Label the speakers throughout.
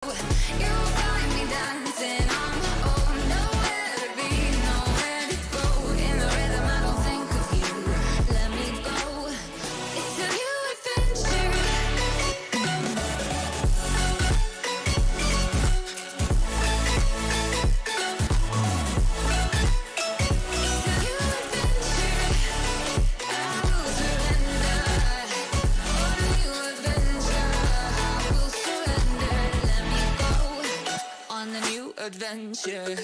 Speaker 1: You find me dancing, I'm nowhere to be, nowhere to go. In the rhythm, I don't think of you. Let me go. It's a new adventure. Adventure.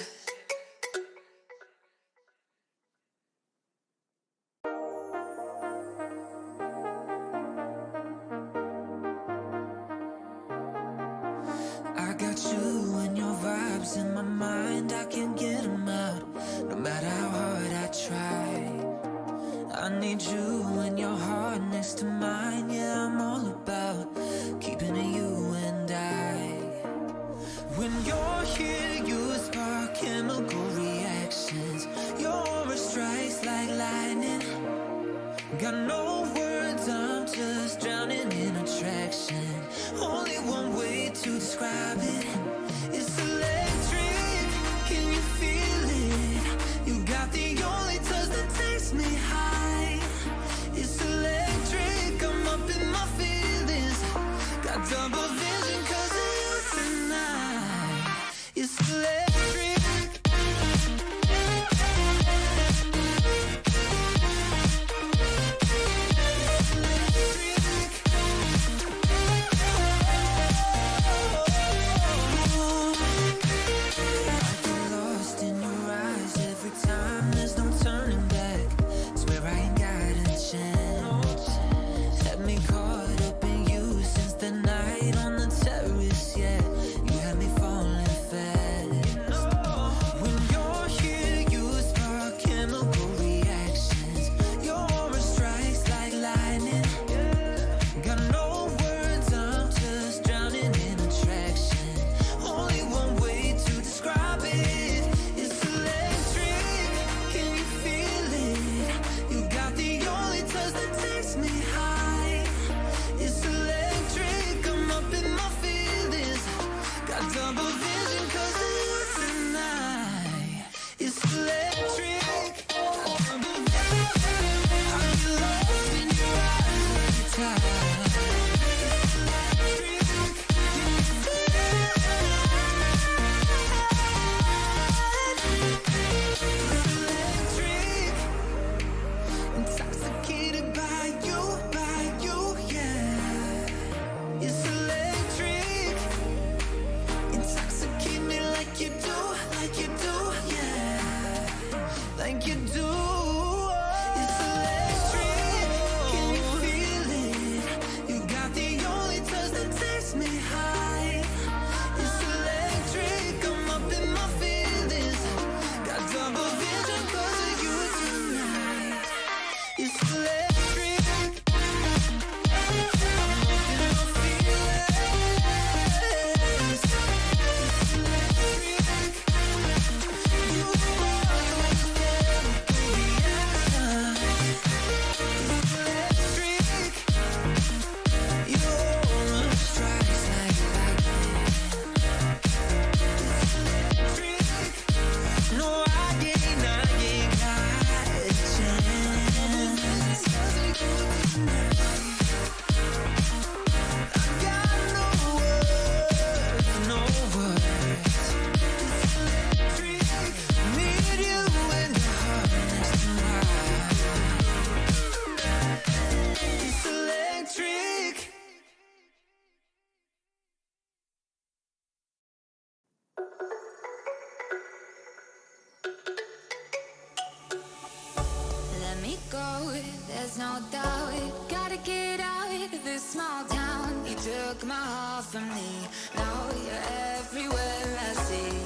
Speaker 1: I got you and your vibes in my mind. I can't get them out, no matter how hard I try. I need you and your heart next to mine. Yeah, I'm all about keeping it you and I. When you're here, you spark chemical reactions. Your aura strikes like lightning. Got no words, I'm just drowning in attraction. Only one way to describe it. It's electric, can you feel it? You got the only touch that takes me high. It's electric, I'm up in my feelings. Got double vision 'cause of you tonight. It's electric. There's no doubt, gotta get out of this small town. You took my heart from me, now you're everywhere I see.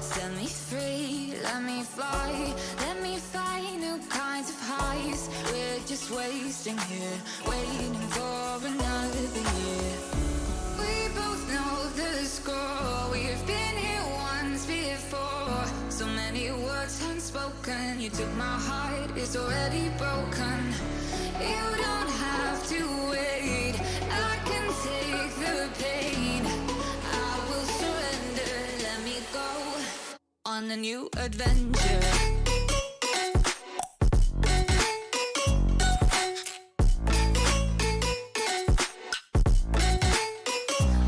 Speaker 1: Set me free, let me fly, let me find new kinds of highs. We're just wasting here, waiting for another year. We both know the score, we've been here once before. So many words unspoken, you took my heart, it's already broken. You don't have to wait, I can take the pain. I will on a new adventure.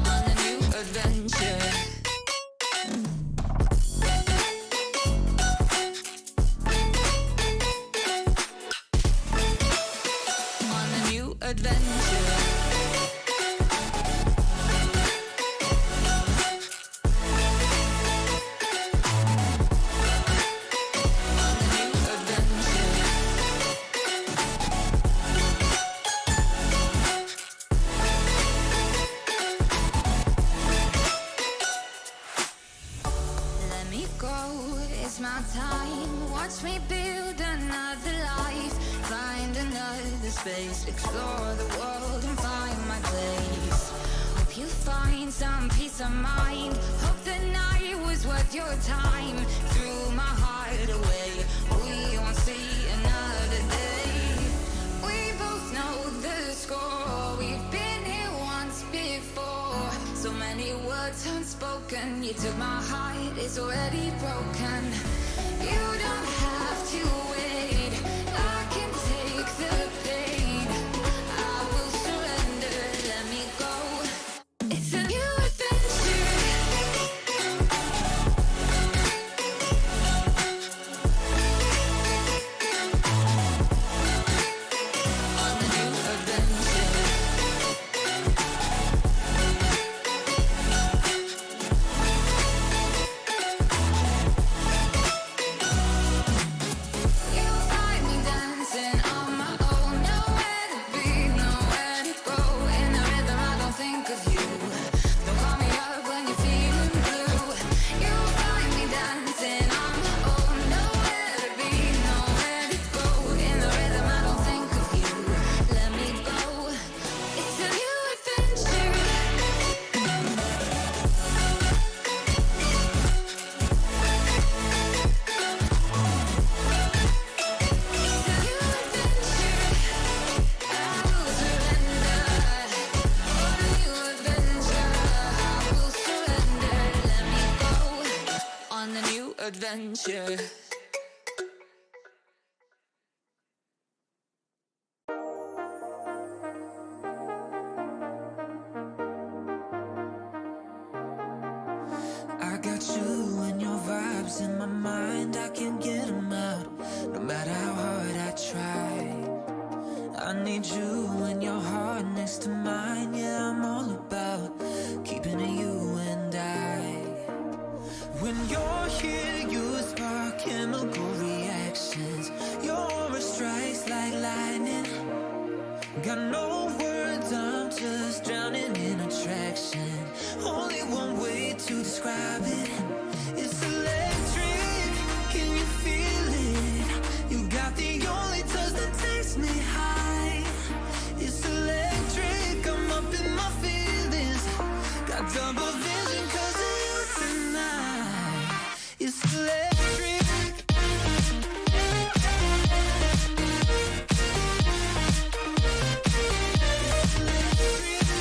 Speaker 1: On a new adventure. On a new adventure. Watch me build another life, find another space, explore the world and find my place. Hope you find some peace of mind, hope the night was worth your time. Threw my heart away, we won't see another day. We both know the score, we've been here once before. So many words unspoken, you took my heart, it's already broken. You don't have to wait, I can take the pain. I will surrender, let me go. It's a new adventure. On a new adventure. Adventure. I got you and your vibes in my mind, I can't get them out, no matter how hard I try. I need you and your heart next to mine, yeah, I'm all about keeping it you and I. When you're here, you spark chemical reactions. Your aura strikes like lightning. Got no words, I'm just drowning in attraction. Only one way to describe it. It's electric, can you feel it? You got the only touch that takes me high. It's electric, I'm up in my feelings. Got double vision 'cause of you tonight. It's electric. It's electric.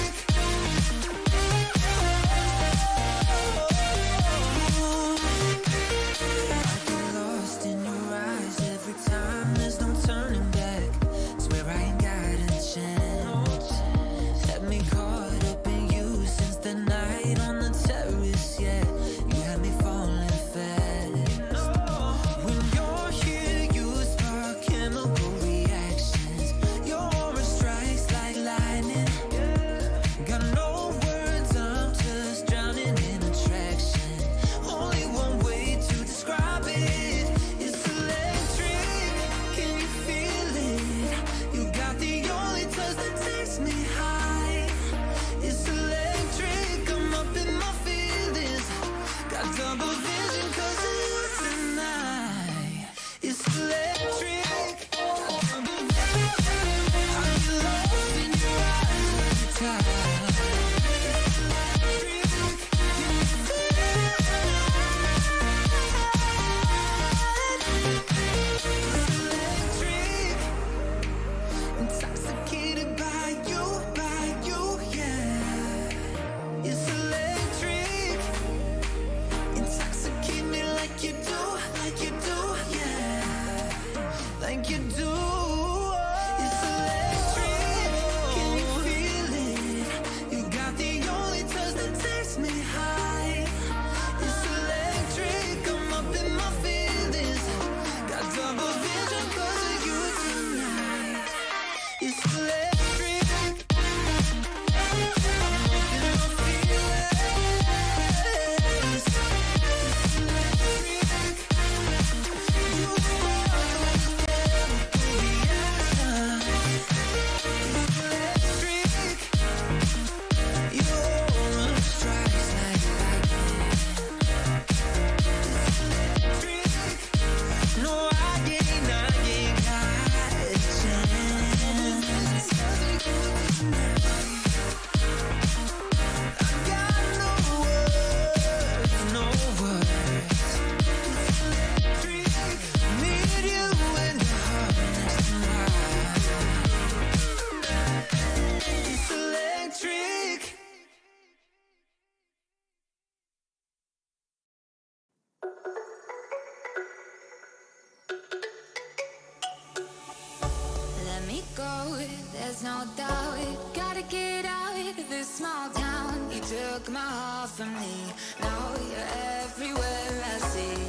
Speaker 1: go, there's no doubt. Gotta get out of this small town. You took my heart from me, now you're everywhere I see.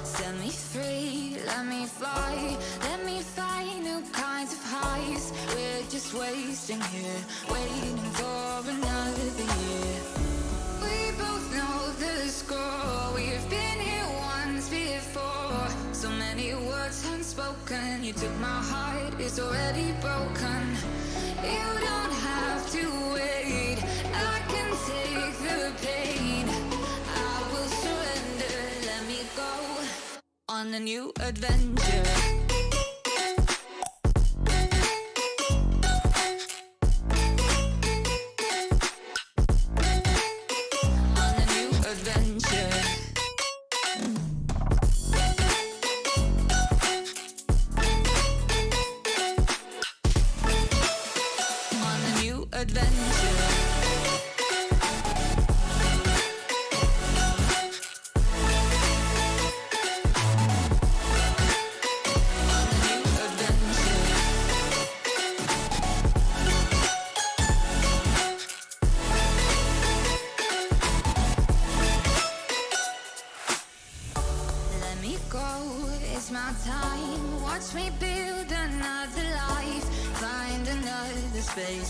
Speaker 1: Set me free, let me fly, let me find new kinds of highs. We're just wasting here, waiting for another year. We both know the score, we've been here once before. So many words unspoken, you took my heart, it's already broken. You don't have to wait, I can take the pain. I will surrender, let me go on a new adventure.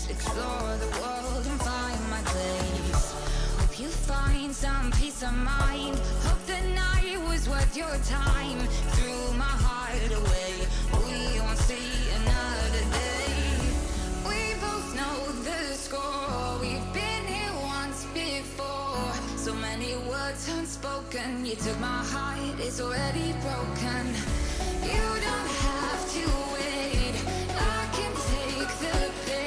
Speaker 1: Explore the world and find my place. Hope you find some peace of mind. Hope the night was worth your time. Threw my heart away, we won't see another day. We both know the score, we've been here once before. So many words unspoken, you took my heart, it's already broken. You don't have to wait, I can take the pain.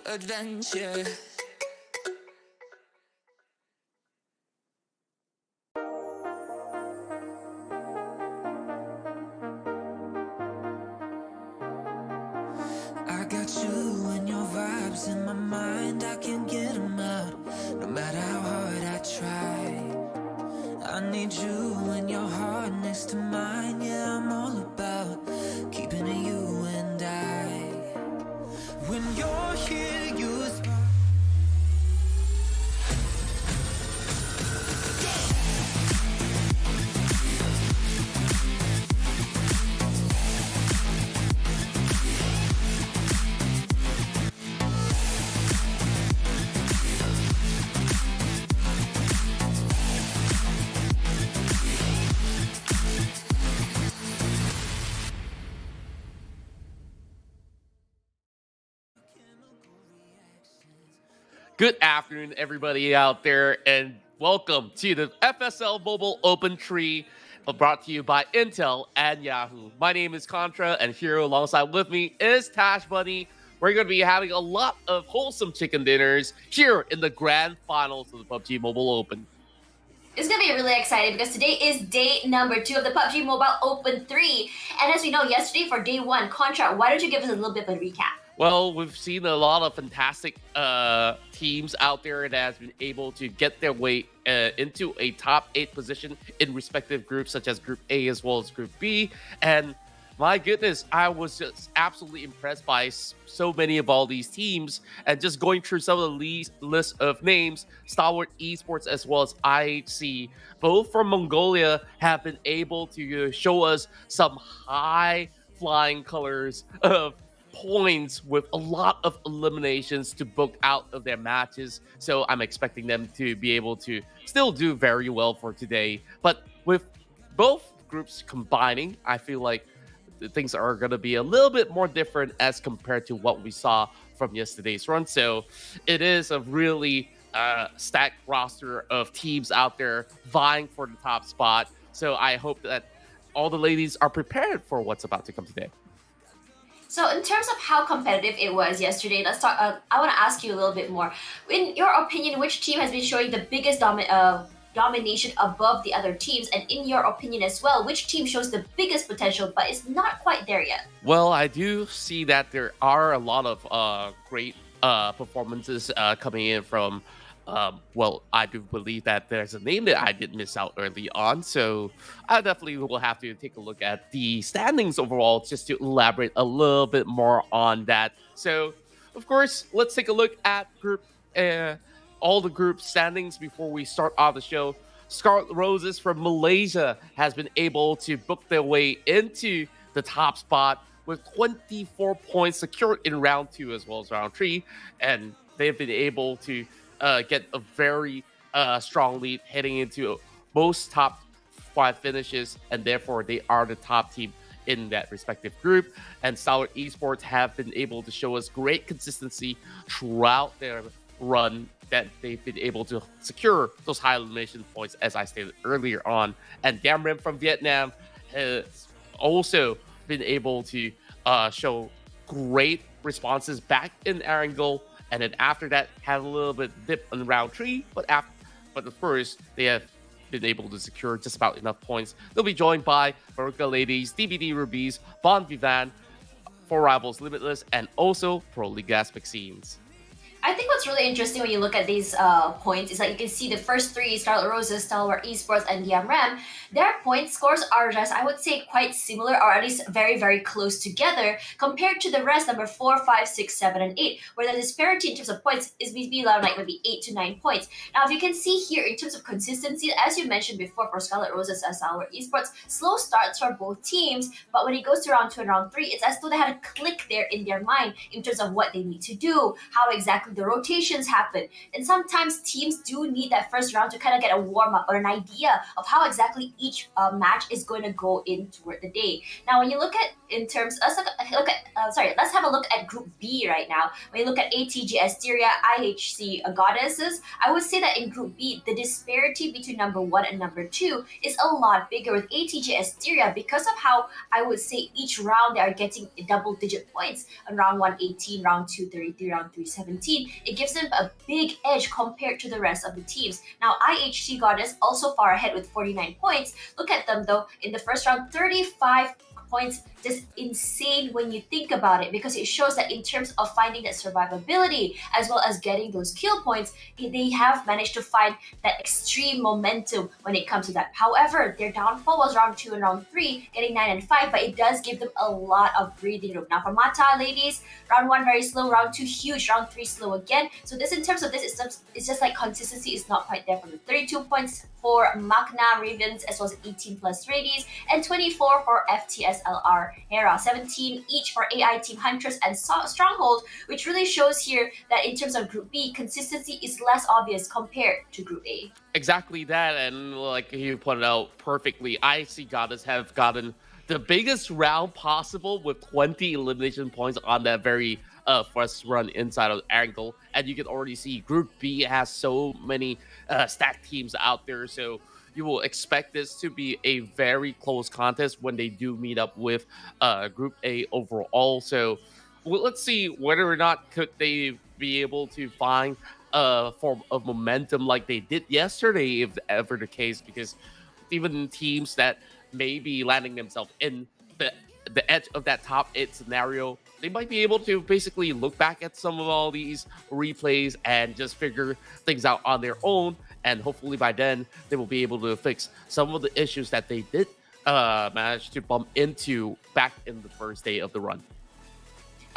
Speaker 1: Adventure. I got you and your vibes in my mind, I can't get them out, no matter how hard I try. I need you and your heart next to mine, yeah, I'm all about keeping it you and I. When you're here, you
Speaker 2: Good afternoon, everybody out there, and welcome to the FSL Mobile Open Tree, brought to you by Intel and Yahoo. My name is Qontra, and here alongside with me is Tashbunny. We're going to be having a lot of wholesome chicken dinners here in the grand finals of the PUBG Mobile Open.
Speaker 3: It's going to be really exciting because today is day number 2 of the PUBG Mobile Open 3. And as we know, yesterday for day 1, Qontra, why don't you give us a little bit of a recap?
Speaker 2: Well, we've seen a lot of fantastic teams out there that has been able to get their way into a top 8 position in respective groups, such as Group A as well as Group B. And My goodness, I was just absolutely impressed by so many of all these teams, and just going through some of the list of names. Stalwart Esports as well as IHC, both from Mongolia, have been able to show us some high flying colors of points with a lot of eliminations to book out of their matches. So I'm expecting them to be able to still do very well for today. But with both groups combining, I feel like things are going to be a little bit more different as compared to what we saw from yesterday's run. So it is a really stacked roster of teams out there vying for the top spot. So I hope that all the ladies are prepared for what's about to come today.
Speaker 3: So, in terms of how competitive it was yesterday, let's talk. I want to ask you a little bit more. In your opinion, which team has been showing the biggest domination above the other teams? And in your opinion as well, which team shows the biggest potential but is not quite there yet?
Speaker 2: Well, I do see that there are a lot of great performances coming in from. Well, I do believe that there's a name that I did miss out early on, so I definitely will have to take a look at the standings overall just to elaborate a little bit more on that. So, of course, let's take a look at all the group standings before we start off the show. Scarlet Roses from Malaysia has been able to book their way into the top spot with 24 points secured in round 2 as well as round 3, and they've been able to get a very strong lead heading into most top 5 finishes, and therefore they are the top team in that respective group. And Stalwart Esports have been able to show us great consistency throughout their run, that they've been able to secure those high elimination points, as I stated earlier on. And Gamrim from Vietnam has also been able to show great responses back in Erangel, and then after that had a little bit dip in round 3, but first they have been able to secure just about enough points. They'll be joined by Baruka Ladies, DBD Rubies, Bon Vivant, For Rivals Limitless, and also Pro League Gas Vaccines.
Speaker 3: I think what's really interesting when you look at these points is that you can see the first 3, Scarlet Roses, Stalwart Esports, and Yamram, their point scores are just, I would say, quite similar, or at least very, very close together compared to the rest, number 4, 5, 6, 7, and 8, where the disparity in terms of points is maybe around like maybe 8 to 9 points. Now, if you can see here in terms of consistency, as you mentioned before for Scarlet Roses and Stalwart Esports, slow starts for both teams, but when it goes to round 2 and round 3, it's as though they had a click there in their mind in terms of what they need to do, how exactly the rotations happen. And sometimes teams do need that first round to kind of get a warm up or an idea of how exactly each match is going to go in toward the day. Now, when you look at in terms, let's have a look at Group B right now. When you look at ATG Asteria, IHC Goddesses, I would say that in Group B, the disparity between number 1 and number 2 is a lot bigger with ATG Asteria because of how I would say each round they are getting double-digit points. On round 1, 18, round 2, 33, round 3, 17. It gives them a big edge compared to the rest of the teams. Now, IHC Goddess also far ahead with 49 points. Look at them though, in the first round, 35 points. Just insane when you think about it, because it shows that in terms of finding that survivability as well as getting those kill points, they have managed to find that extreme momentum when it comes to that. However, their downfall was round 2 and round 3, getting 9 and 5, but it does give them a lot of breathing room. Now for Mata ladies, round 1 very slow, round 2 huge, round 3 slow again. So this in terms of this, it's just like consistency is not quite there for the 32 points for Magna Ravens as well as 18 plus Radies, and 24 for FTSLR Hera, 17 each for AI Team Huntress and Stronghold, which really shows here that in terms of Group B, consistency is less obvious compared to Group A.
Speaker 2: Exactly that, and like you pointed out perfectly, IC Goddess have gotten the biggest round possible with 20 elimination points on that very first run inside of Erangel, and you can already see Group B has so many stacked teams out there, so you will expect this to be a very close contest when they do meet up with Group A overall. So let's see whether or not could they be able to find a form of momentum like they did yesterday, if ever the case, because even teams that may be landing themselves in the edge of that top 8 scenario, they might be able to basically look back at some of all these replays and just figure things out on their own. And hopefully by then, they will be able to fix some of the issues that they did managed to bump into back in the first day of the run?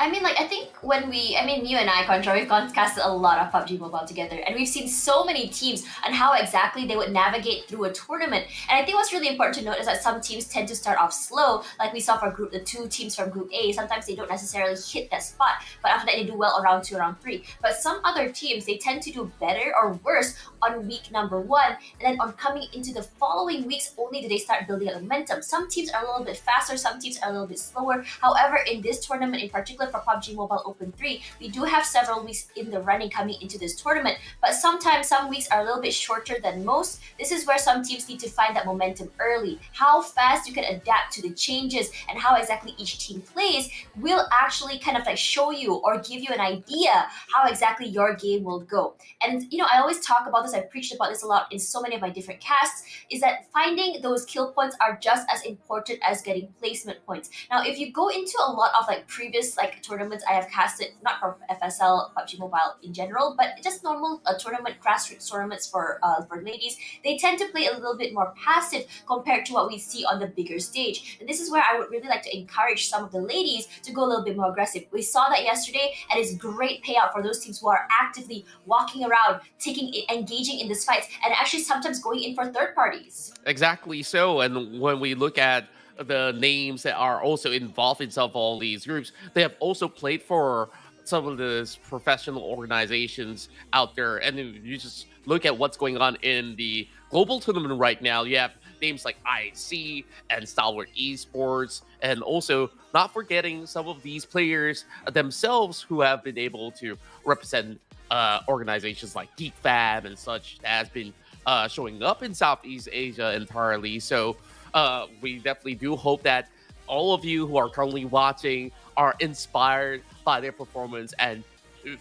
Speaker 3: I mean, like, I think you and I, Qontra, we've gone casted a lot of PUBG Mobile together, and we've seen so many teams and how exactly they would navigate through a tournament. And I think what's really important to note is that some teams tend to start off slow, like we saw for the two teams from Group A. Sometimes they don't necessarily hit that spot, but after that they do well around 2, around 3. But some other teams, they tend to do better or worse on week number 1, and then on coming into the following weeks, only do they start building up momentum. Some teams are a little bit faster, some teams are a little bit slower. However, in this tournament in particular, for PUBG Mobile Open 3, we do have several weeks in the running coming into this tournament, but sometimes some weeks are a little bit shorter than most. This is where some teams need to find that momentum early. How fast you can adapt to the changes and how exactly each team plays will actually kind of like show you or give you an idea how exactly your game will go. And I always talk about this, I've preached about this a lot in so many of my different casts, is that finding those kill points are just as important as getting placement points. Now, if you go into a lot of like previous like tournaments I have casted, not for FSL PUBG Mobile in general, but just normal tournament, grassroots tournaments for ladies, they tend to play a little bit more passive compared to what we see on the bigger stage. And this is where I would really like to encourage some of the ladies to go a little bit more aggressive. We saw that yesterday, and it's great payout for those teams who are actively walking around, engaging in these fights, and actually sometimes going in for third parties.
Speaker 2: Exactly so. And when we look at the names that are also involved in some of all these groups, they have also played for some of these professional organizations out there. And then you just look at what's going on in the global tournament right now. You have names like IC and Stalwart Esports, and also not forgetting some of these players themselves who have been able to represent organizations like GeekFab and such that has been showing up in Southeast Asia entirely. So we definitely do hope that all of you who are currently watching are inspired by their performance. And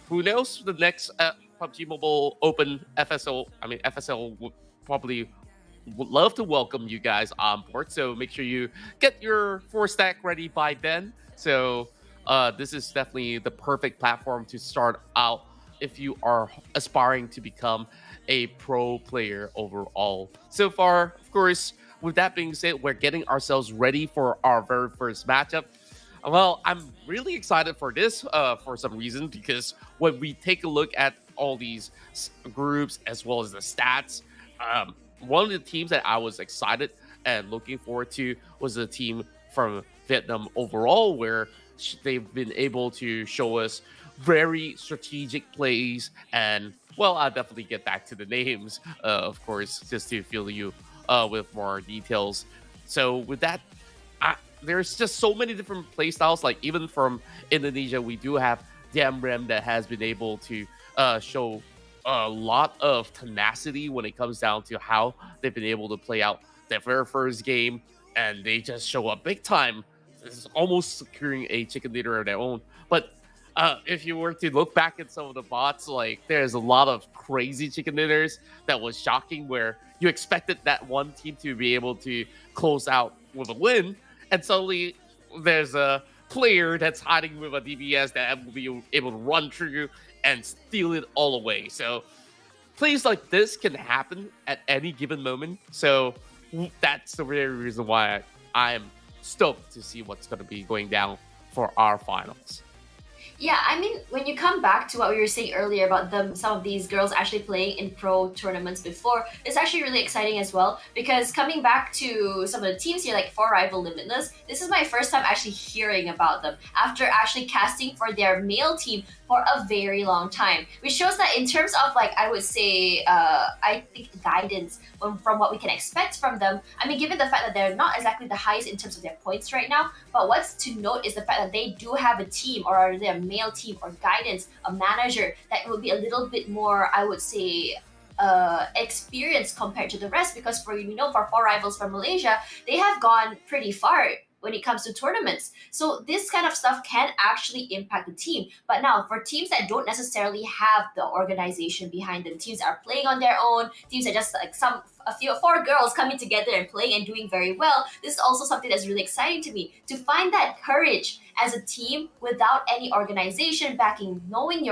Speaker 2: who knows, the next PUBG Mobile Open FSL would probably would love to welcome you guys on board. So make sure you get your 4-stack ready by then. So this is definitely the perfect platform to start out if you are aspiring to become a pro player overall. So far, of course, with that being said, we're getting ourselves ready for our very first matchup. Well, I'm really excited for this for some reason, because when we take a look at all these groups as well as the stats, one of the teams that I was excited and looking forward to was a team from Vietnam overall, where they've been able to show us very strategic plays. And well, I'll definitely get back to the names, of course, just to fill you with more details. So with that, there's just so many different play styles. Like even from Indonesia, we do have Rem that has been able to show a lot of tenacity when it comes down to how they've been able to play out their very first game, and they just show up big time. This is almost securing a chicken dinner of their own. But if you were to look back at some of the bots, like there's a lot of crazy chicken dinners that was shocking, where you expected that one team to be able to close out with a win, and suddenly there's a player that's hiding with a DBS that will be able to run through and steal it all away. So plays like this can happen at any given moment. So that's the very reason why I'm stoked to see what's going to be going down for our finals.
Speaker 3: Yeah, I mean, when you come back to what we were saying earlier about some of these girls actually playing in pro tournaments before, it's actually really exciting as well, because coming back to some of the teams here, like For Rival Limitless, this is my first time actually hearing about them after actually casting for their male team for a very long time, which shows that in terms of like, I would say, I think guidance from what we can expect from them. I mean, given the fact that they're not exactly the highest in terms of their points right now, but what's to note is the fact that they do have a team, or their male team or guidance, a manager that will be a little bit more, I would say, experienced compared to the rest, because for For Rivals from Malaysia, they have gone pretty far when it comes to tournaments. So this kind of stuff can actually impact the team. But now for teams that don't necessarily have the organization behind them, teams that are playing on their own, teams that just like four girls coming together and playing and doing very well, this is also something that's really exciting to me, to find that courage as a team without any organization backing, knowing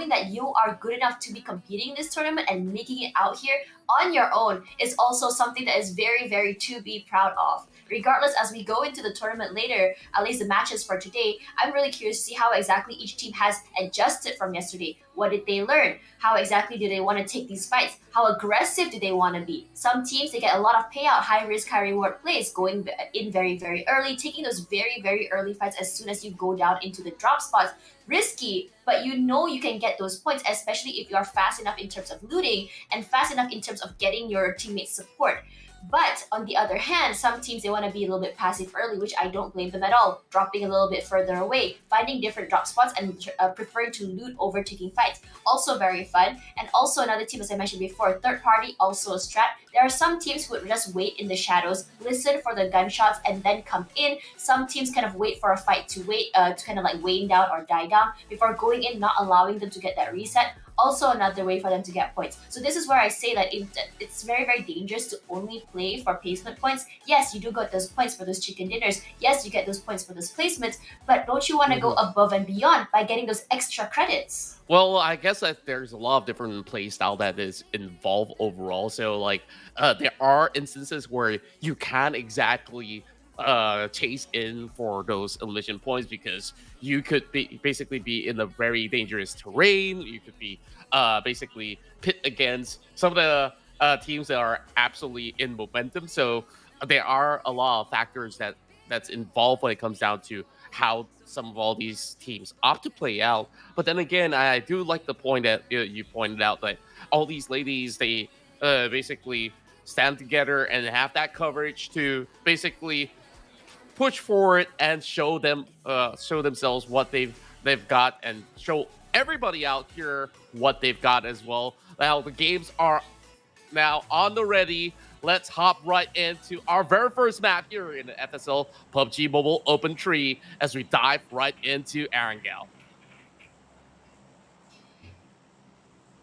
Speaker 3: that you are good enough to be competing in this tournament and making it out here on your own is also something that is very, very to be proud of. regardless, as we go into the tournament later, at least the matches for today, I'm really curious to see how exactly each team has adjusted from yesterday. What did they learn? How exactly do they want to take these fights? How aggressive do they want to be? Some teams, they get a lot of payout, high risk, high reward plays, going in very, very early, taking those very, very early fights as soon as you go down into the drop spots. Risky, but you know you can get those points, especially if you are fast enough in terms of looting and fast enough in terms of getting your teammates support. But on the other hand, some teams, they want to be a little bit passive early, which I don't blame them at all. Dropping a little bit further away, finding different drop spots, and preferring to loot over taking fights. Also very fun. And also another team, as I mentioned before, third party, also a strat. There are some teams who would just wait in the shadows, listen for the gunshots, and then come in. Some teams kind of wait for a fight to to kind of like wane down or die down before going in, not allowing them to get that reset. Also another way for them to get points. So this is where I say that it's very, very dangerous to only play for placement points. Yes, you do get those points for those chicken dinners. Yes, you get those points for those placements, but don't you want to go above and beyond by getting those extra credits?
Speaker 2: Well, I guess that there's a lot of different play style that is involved overall. So, like, there are instances where you can't exactly chase in for those elimination points because you could basically be in a very dangerous terrain. You could be basically pit against some of the teams that are absolutely in momentum. So there are a lot of factors that's involved when it comes down to how some of all these teams opt to play out. But then again, I do like the point that you pointed out that all these ladies, they basically stand together and have that coverage to basically push forward and show themselves what they've got and show everybody out here what they've got as well. Now the games are now on the ready. Let's hop right into our very first map here in the FSL PUBG Mobile Open Tree as we dive right into Erangel.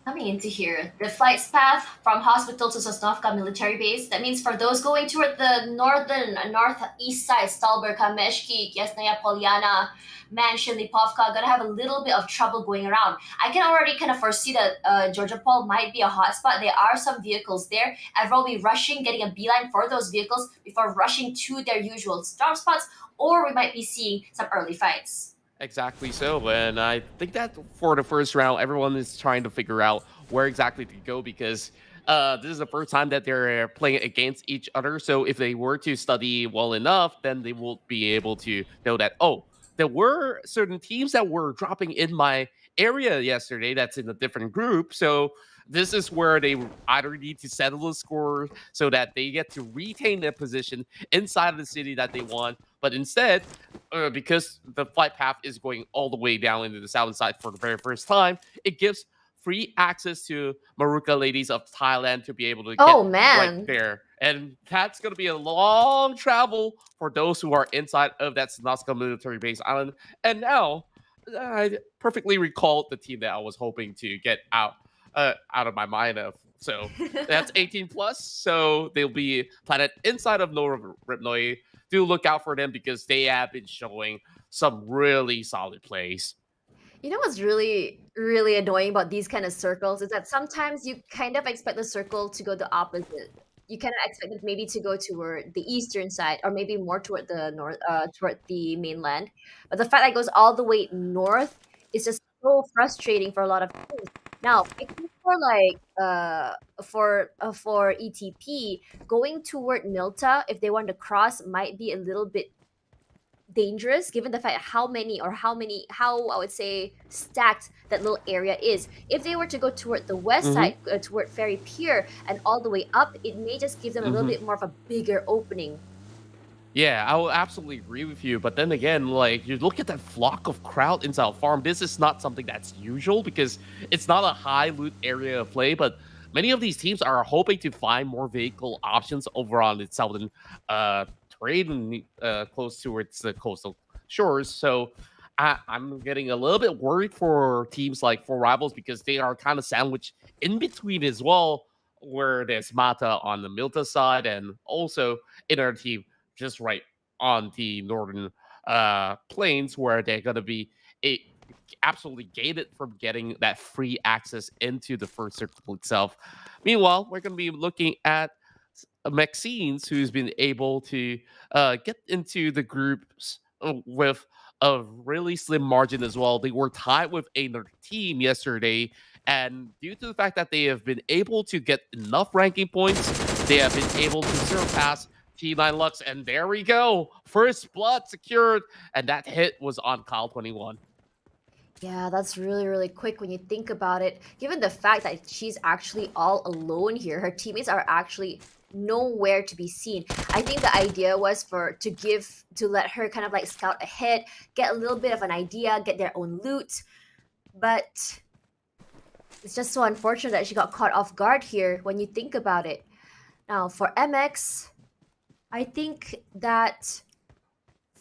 Speaker 3: Coming into here, the flight path from hospital to Sosnovka military base. That means for those going toward the northeast side, Stalberg, Meshki, Yasnaya Polyana, Mansion, Lipovka, gonna have a little bit of trouble going around. I can already kind of foresee that Georgia Paul might be a hotspot. There are some vehicles there. Everyone will be rushing, getting a beeline for those vehicles before rushing to their usual drop spots, or we might be seeing some early fights.
Speaker 2: Exactly so. And I think that for the first round, everyone is trying to figure out where exactly to go because this is the first time that they're playing against each other. So if they were to study well enough, then they will be able to know that, oh, there were certain teams that were dropping in my area yesterday that's in a different group. So this is where they either need to settle the score so that they get to retain their position inside of the city that they want. But instead, because the flight path is going all the way down into the southern side for the very first time, it gives free access to Maruka ladies of Thailand to be able to get
Speaker 3: Oh
Speaker 2: right
Speaker 3: man.
Speaker 2: there. And that's going to be a long travel for those who are inside of that Sanaska military base island. And now, I perfectly recalled the team that I was hoping to get out of my mind of. So that's 18 plus. So they'll be planted inside of Ripnoi. Do look out for them because they have been showing some really solid plays.
Speaker 4: You know what's really, really annoying about these kind of circles is that sometimes you kind of expect the circle to go the opposite. You kind of expect it maybe to go toward the eastern side or maybe more toward the north, toward the mainland. But the fact that it goes all the way north is just so frustrating for a lot of teams. Now, I think for like for ETP, going toward Milta if they want to cross might be a little bit dangerous given the fact how I would say stacked that little area is. If they were to go toward the west side, toward Ferry Pier and all the way up, it may just give them a little bit more of a bigger opening.
Speaker 2: Yeah, I will absolutely agree with you. But then again, like you look at that flock of crowd in South Farm, this is not something that's usual because it's not a high loot area of play. But many of these teams are hoping to find more vehicle options over on the southern terrain close towards the coastal shores. So I'm getting a little bit worried for teams like For Rivals because they are kind of sandwiched in between as well, where there's Mata on the Milta side and also another team just right on the northern plains where they're going to be absolutely gated from getting that free access into the first circle itself. Meanwhile, we're going to be looking at Maxine's, who's been able to get into the groups with a really slim margin as well. They were tied with another team yesterday, and due to the fact that they have been able to get enough ranking points, they have been able to surpass T9 Lux. And there we go. First blood secured, and that hit was on Kyle 21.
Speaker 4: Yeah, that's really, really quick when you think about it. Given the fact that she's actually all alone here, her teammates are actually nowhere to be seen. I think the idea was to let her kind of like scout ahead, get a little bit of an idea, get their own loot. But it's just so unfortunate that she got caught off guard here when you think about it. Now, for MX, I think that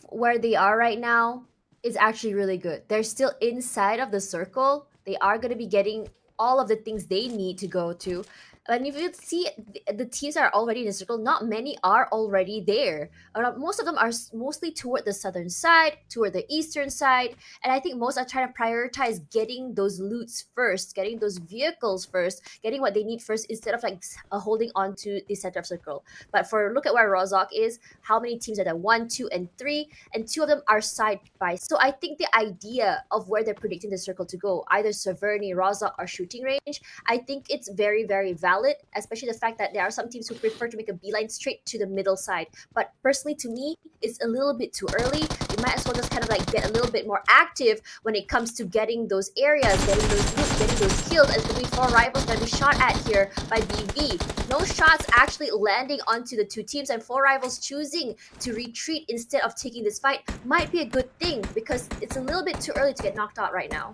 Speaker 4: where they are right now is actually really good. They're still inside of the circle. They are going to be getting all of the things they need to go to. And if you see the teams are already in the circle, not many are already there. Most of them are mostly toward the southern side, toward the eastern side. And I think most are trying to prioritize getting those loots first, getting those vehicles first, getting what they need first instead of like holding on to the center of circle. But look at where Rozok is, how many teams are there? 1, 2, and 3, and 2 of them are side by. So I think the idea of where they're predicting the circle to go, either Severny, Rozok, or shooting range, I think it's very, very valid, especially the fact that there are some teams who prefer to make a beeline straight to the middle side. But personally, to me, it's a little bit too early. You might as well just kind of like get a little bit more active when it comes to getting those areas, getting those loots, getting those kills, and the 4 rivals going to be shot at here by BV. No shots actually landing onto the 2 teams, and 4 rivals choosing to retreat instead of taking this fight might be a good thing because it's a little bit too early to get knocked out right now.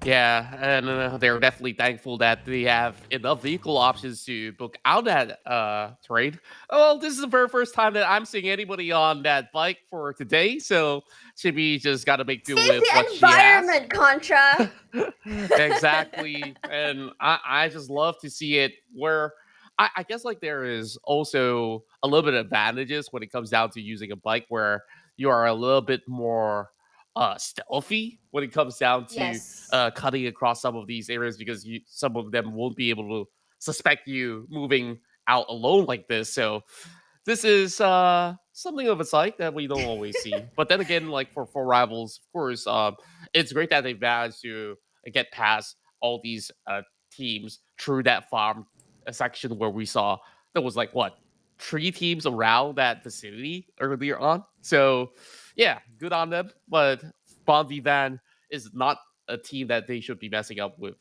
Speaker 2: Yeah, and they're definitely thankful that they have enough vehicle options to book out that trade. Well, this is the very first time that I'm seeing anybody on that bike for today, so Chibi just got to make do
Speaker 4: Save
Speaker 2: with
Speaker 4: the
Speaker 2: what she has.
Speaker 4: environment, Qontra.
Speaker 2: Exactly, and I just love to see it where I guess like there is also a little bit of advantages when it comes down to using a bike where you are a little bit more stealthy when it comes down to
Speaker 4: Yes.
Speaker 2: cutting across some of these areas because some of them won't be able to suspect you moving out alone like this. So this is something of a sight that we don't always see. But then again, like for rivals, of course, it's great that they've managed to get past all these teams through that farm section where we saw there was like what 3 teams around that vicinity earlier on. So yeah, good on them. But Bon Vivant is not a team that they should be messing up with.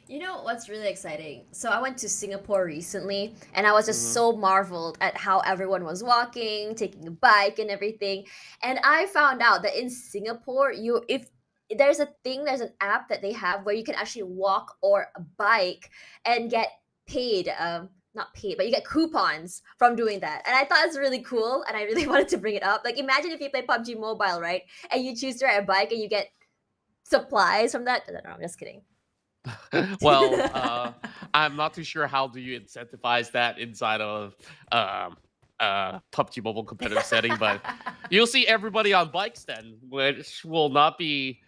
Speaker 4: You know what's really exciting? So I went to Singapore recently and I was just
Speaker 2: Mhm.
Speaker 4: so marveled at how everyone was walking, taking a bike and everything. And I found out that in Singapore, if there's an app that they have where you can actually walk or bike and get paid not paid, but you get coupons from doing that. And I thought it's really cool and I really wanted to bring it up. Like imagine if you play PUBG Mobile, right? And you choose to ride a bike and you get supplies from that. No, I'm just kidding.
Speaker 2: Well, I'm not too sure how do you incentivize that inside of PUBG Mobile competitive setting, but you'll see everybody on bikes then, which will not be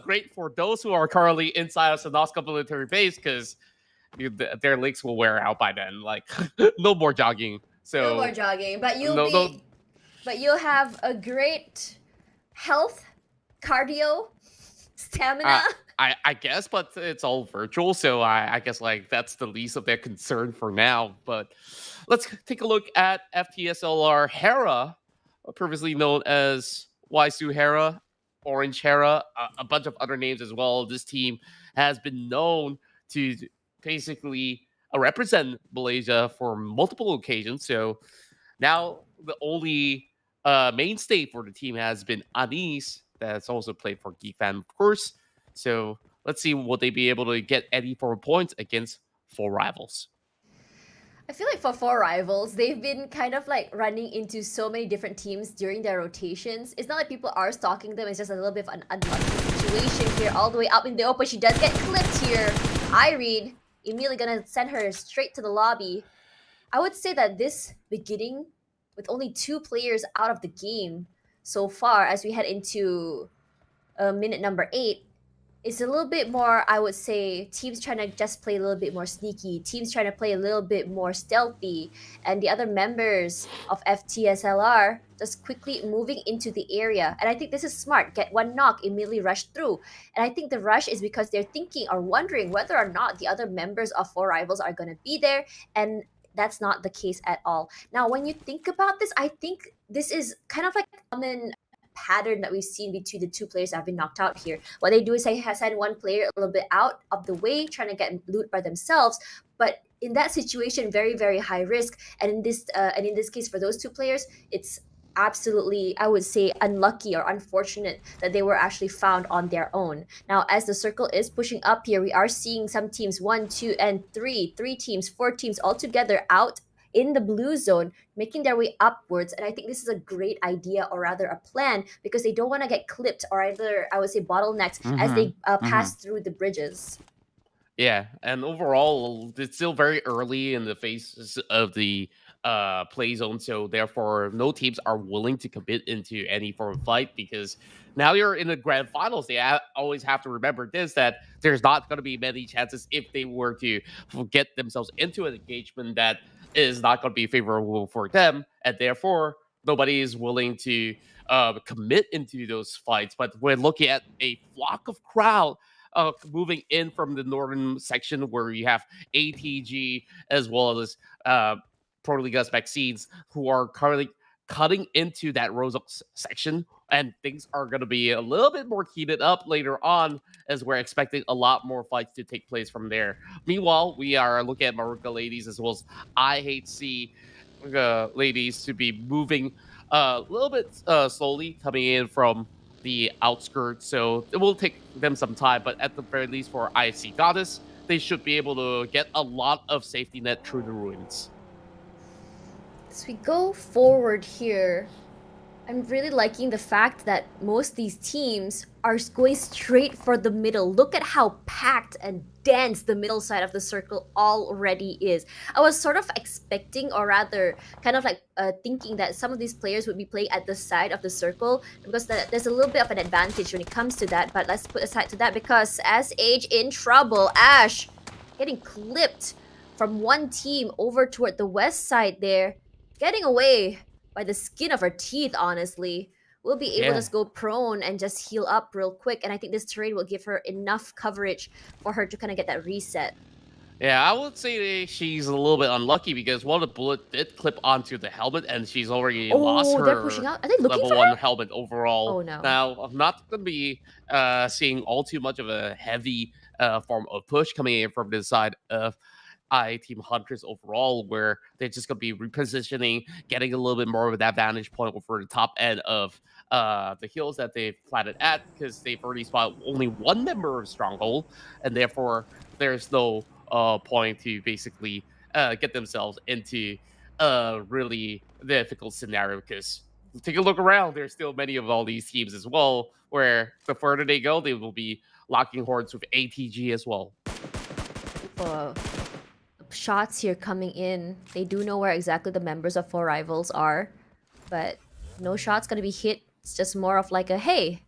Speaker 2: great for those who are currently inside of Sanoska military base because their legs will wear out by then. Like no more jogging. So
Speaker 4: No more jogging, but
Speaker 2: no,
Speaker 4: you'll have a great health, cardio, stamina.
Speaker 2: I guess, but it's all virtual, so I guess like that's the least of their concern for now. But let's take a look at FTSLR Hera, previously known as Waisu Hera, Orange Hera, a bunch of other names as well. This team has been known to basically represent Malaysia for multiple occasions. So now the only mainstay for the team has been Anis, that's also played for Gifan, of course. So let's see will they be able to get 84 points against 4 rivals.
Speaker 4: I feel like for 4 rivals, they've been kind of like running into so many different teams during their rotations. It's not like people are stalking them, it's just a little bit of an unlucky situation here, all the way up in the open. She does get clipped here. I read immediately gonna send her straight to the lobby. I would say that this beginning, with only 2 players out of the game so far as we head into minute number 8, it's a little bit more, I would say, teams trying to just play a little bit more sneaky, teams trying to play a little bit more stealthy, and the other members of FTSLR just quickly moving into the area. And I think this is smart. Get one knock, immediately rush through. And I think the rush is because they're thinking or wondering whether or not the other members of Four Rivals are going to be there. And that's not the case at all. Now, when you think about this, I think this is kind of like a common pattern that we've seen between the two players that have been knocked out here. What they do is they send one player a little bit out of the way, trying to get loot by themselves. But in that situation, very very high risk. And in this case, for those two players, it's absolutely, I would say, unlucky or unfortunate that they were actually found on their own. Now, as the circle is pushing up here, we are seeing some teams, 1, 2, and 3 teams, 4 teams all together out in the blue zone, making their way upwards. And I think this is a great idea, or rather a plan, because they don't want to get clipped or either, I would say, bottlenecked as they pass through the bridges.
Speaker 2: Yeah, and overall, it's still very early in the phases of the play zone, so therefore, no teams are willing to commit into any form of fight because now you're in the grand finals. They always have to remember this, that there's not going to be many chances if they were to get themselves into an engagement that is not going to be favorable for them, and therefore, nobody is willing to commit into those fights. But we're looking at a flock of crowd moving in from the northern section where you have ATG as well as Proligas vaccines who are currently cutting into that Rosa section, and things are going to be a little bit more heated up later on as we're expecting a lot more fights to take place from there. Meanwhile, we are looking at Maruka ladies as well as IHC ladies to be moving a little bit slowly coming in from the outskirts, so it will take them some time, but at the very least for IFC Goddess, they should be able to get a lot of safety net through the ruins.
Speaker 4: As we go forward here, I'm really liking the fact that most of these teams are going straight for the middle. Look at how packed and dense the middle side of the circle already is. I was sort of expecting, or rather kind of like thinking that some of these players would be playing at the side of the circle because there's a little bit of an advantage when it comes to that. But let's put aside to that because SH in trouble. Ash getting clipped from one team over toward the west side there, getting away by the skin of her teeth, honestly. We'll be able to just go prone and just heal up real quick. And I think this terrain will give her enough coverage for her to kind of get that reset.
Speaker 2: Yeah, I would say she's a little bit unlucky because one of the bullet did clip onto the helmet and she's already lost her
Speaker 4: they're pushing out. Are they looking
Speaker 2: level
Speaker 4: for
Speaker 2: 1
Speaker 4: her?
Speaker 2: helmet overall.
Speaker 4: Oh, no.
Speaker 2: Now, I'm not going to be seeing all too much of a heavy form of push coming in from this side of Team Huntress overall, where they're just going to be repositioning, getting a little bit more of that vantage point over the top end of the hills that they've planted at, because they've already spotted only one member of Stronghold, and therefore there's no point to basically get themselves into a really difficult scenario, because take a look around, there's still many of all these teams as well, where the further they go, they will be locking horns with ATG as well.
Speaker 4: Shots here coming in. They do know where exactly the members of Four Rivals are, but no shot's gonna be hit. It's just more of like a, hey,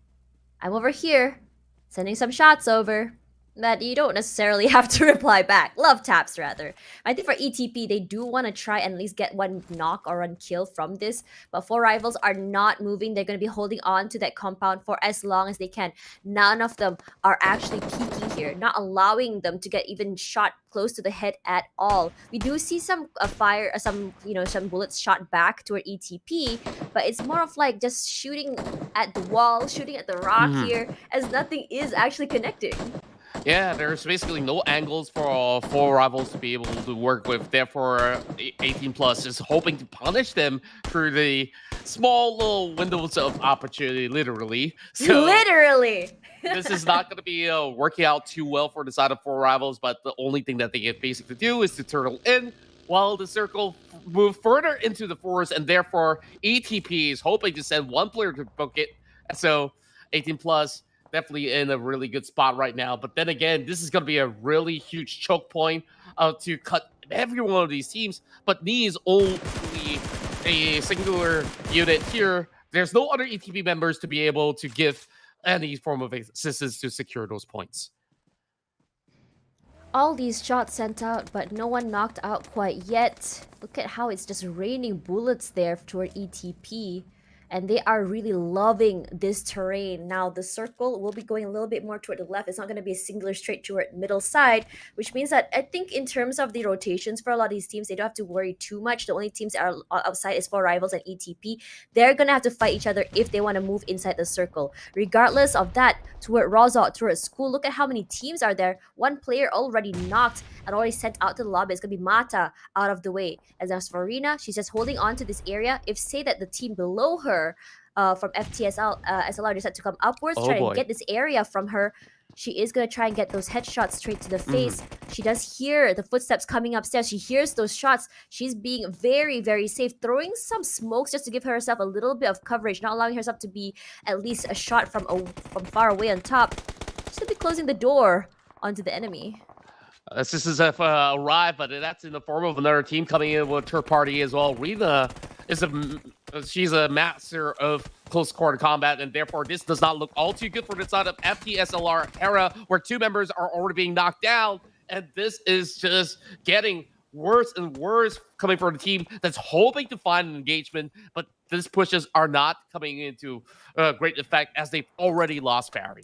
Speaker 4: I'm over here, sending some shots over that you don't necessarily have to reply back. Love taps, rather. I think for ETP, they do want to try and at least get one knock or one kill from this, but Four Rivals are not moving. They're going to be holding on to that compound for as long as they can. None of them are actually peeking here, not allowing them to get even shot close to the head at all. We do see some fire, some bullets shot back toward ETP, but it's more of like just shooting at the wall, shooting at the rock here, as nothing is actually connecting.
Speaker 2: Yeah, there's basically no angles for Four Rivals to be able to work with. Therefore, 18 Plus is hoping to punish them through the small little windows of opportunity, literally. So
Speaker 4: literally!
Speaker 2: This is not going to be working out too well for the side of Four Rivals, but the only thing that they can basically do is to turtle in while the circle move further into the forest, and therefore ETP is hoping to send one player to book it. So 18 Plus definitely in a really good spot right now. But then again, this is going to be a really huge choke point to cut every one of these teams. But Knee is only a singular unit here. There's no other ETP members to be able to give any form of assistance to secure those points.
Speaker 4: All these shots sent out, but no one knocked out quite yet. Look at how it's just raining bullets there toward ETP. And they are really loving this terrain. Now, the circle will be going a little bit more toward the left. It's not going to be a singular straight toward middle side, which means that I think in terms of the rotations for a lot of these teams, they don't have to worry too much. The only teams that are outside is for Rivals and ETP. They're going to have to fight each other if they want to move inside the circle. Regardless of that, toward Rozok, toward School, look at how many teams are there. One player already knocked and already sent out to the lobby. It's going to be Mata out of the way. As for Rina, she's just holding on to this area. If say that the team below her from FTSL SLR decide to come upwards, try and get this area from her, she is going to try and get those headshots straight to the face. She does hear the footsteps coming upstairs. She hears those shots. She's being very, very safe, throwing some smokes just to give herself a little bit of coverage, not allowing herself to be at least a shot from far away on top. She's going to be closing the door onto the enemy.
Speaker 2: This is arrived, but that's in the form of another team coming in with her party as well. Rina is she's a master of close quarter combat, and therefore this does not look all too good for the side of FTSLR era, where 2 members are already being knocked down, and this is just getting worse and worse coming from the team that's hoping to find an engagement, but these pushes are not coming into great effect as they've already lost Barry.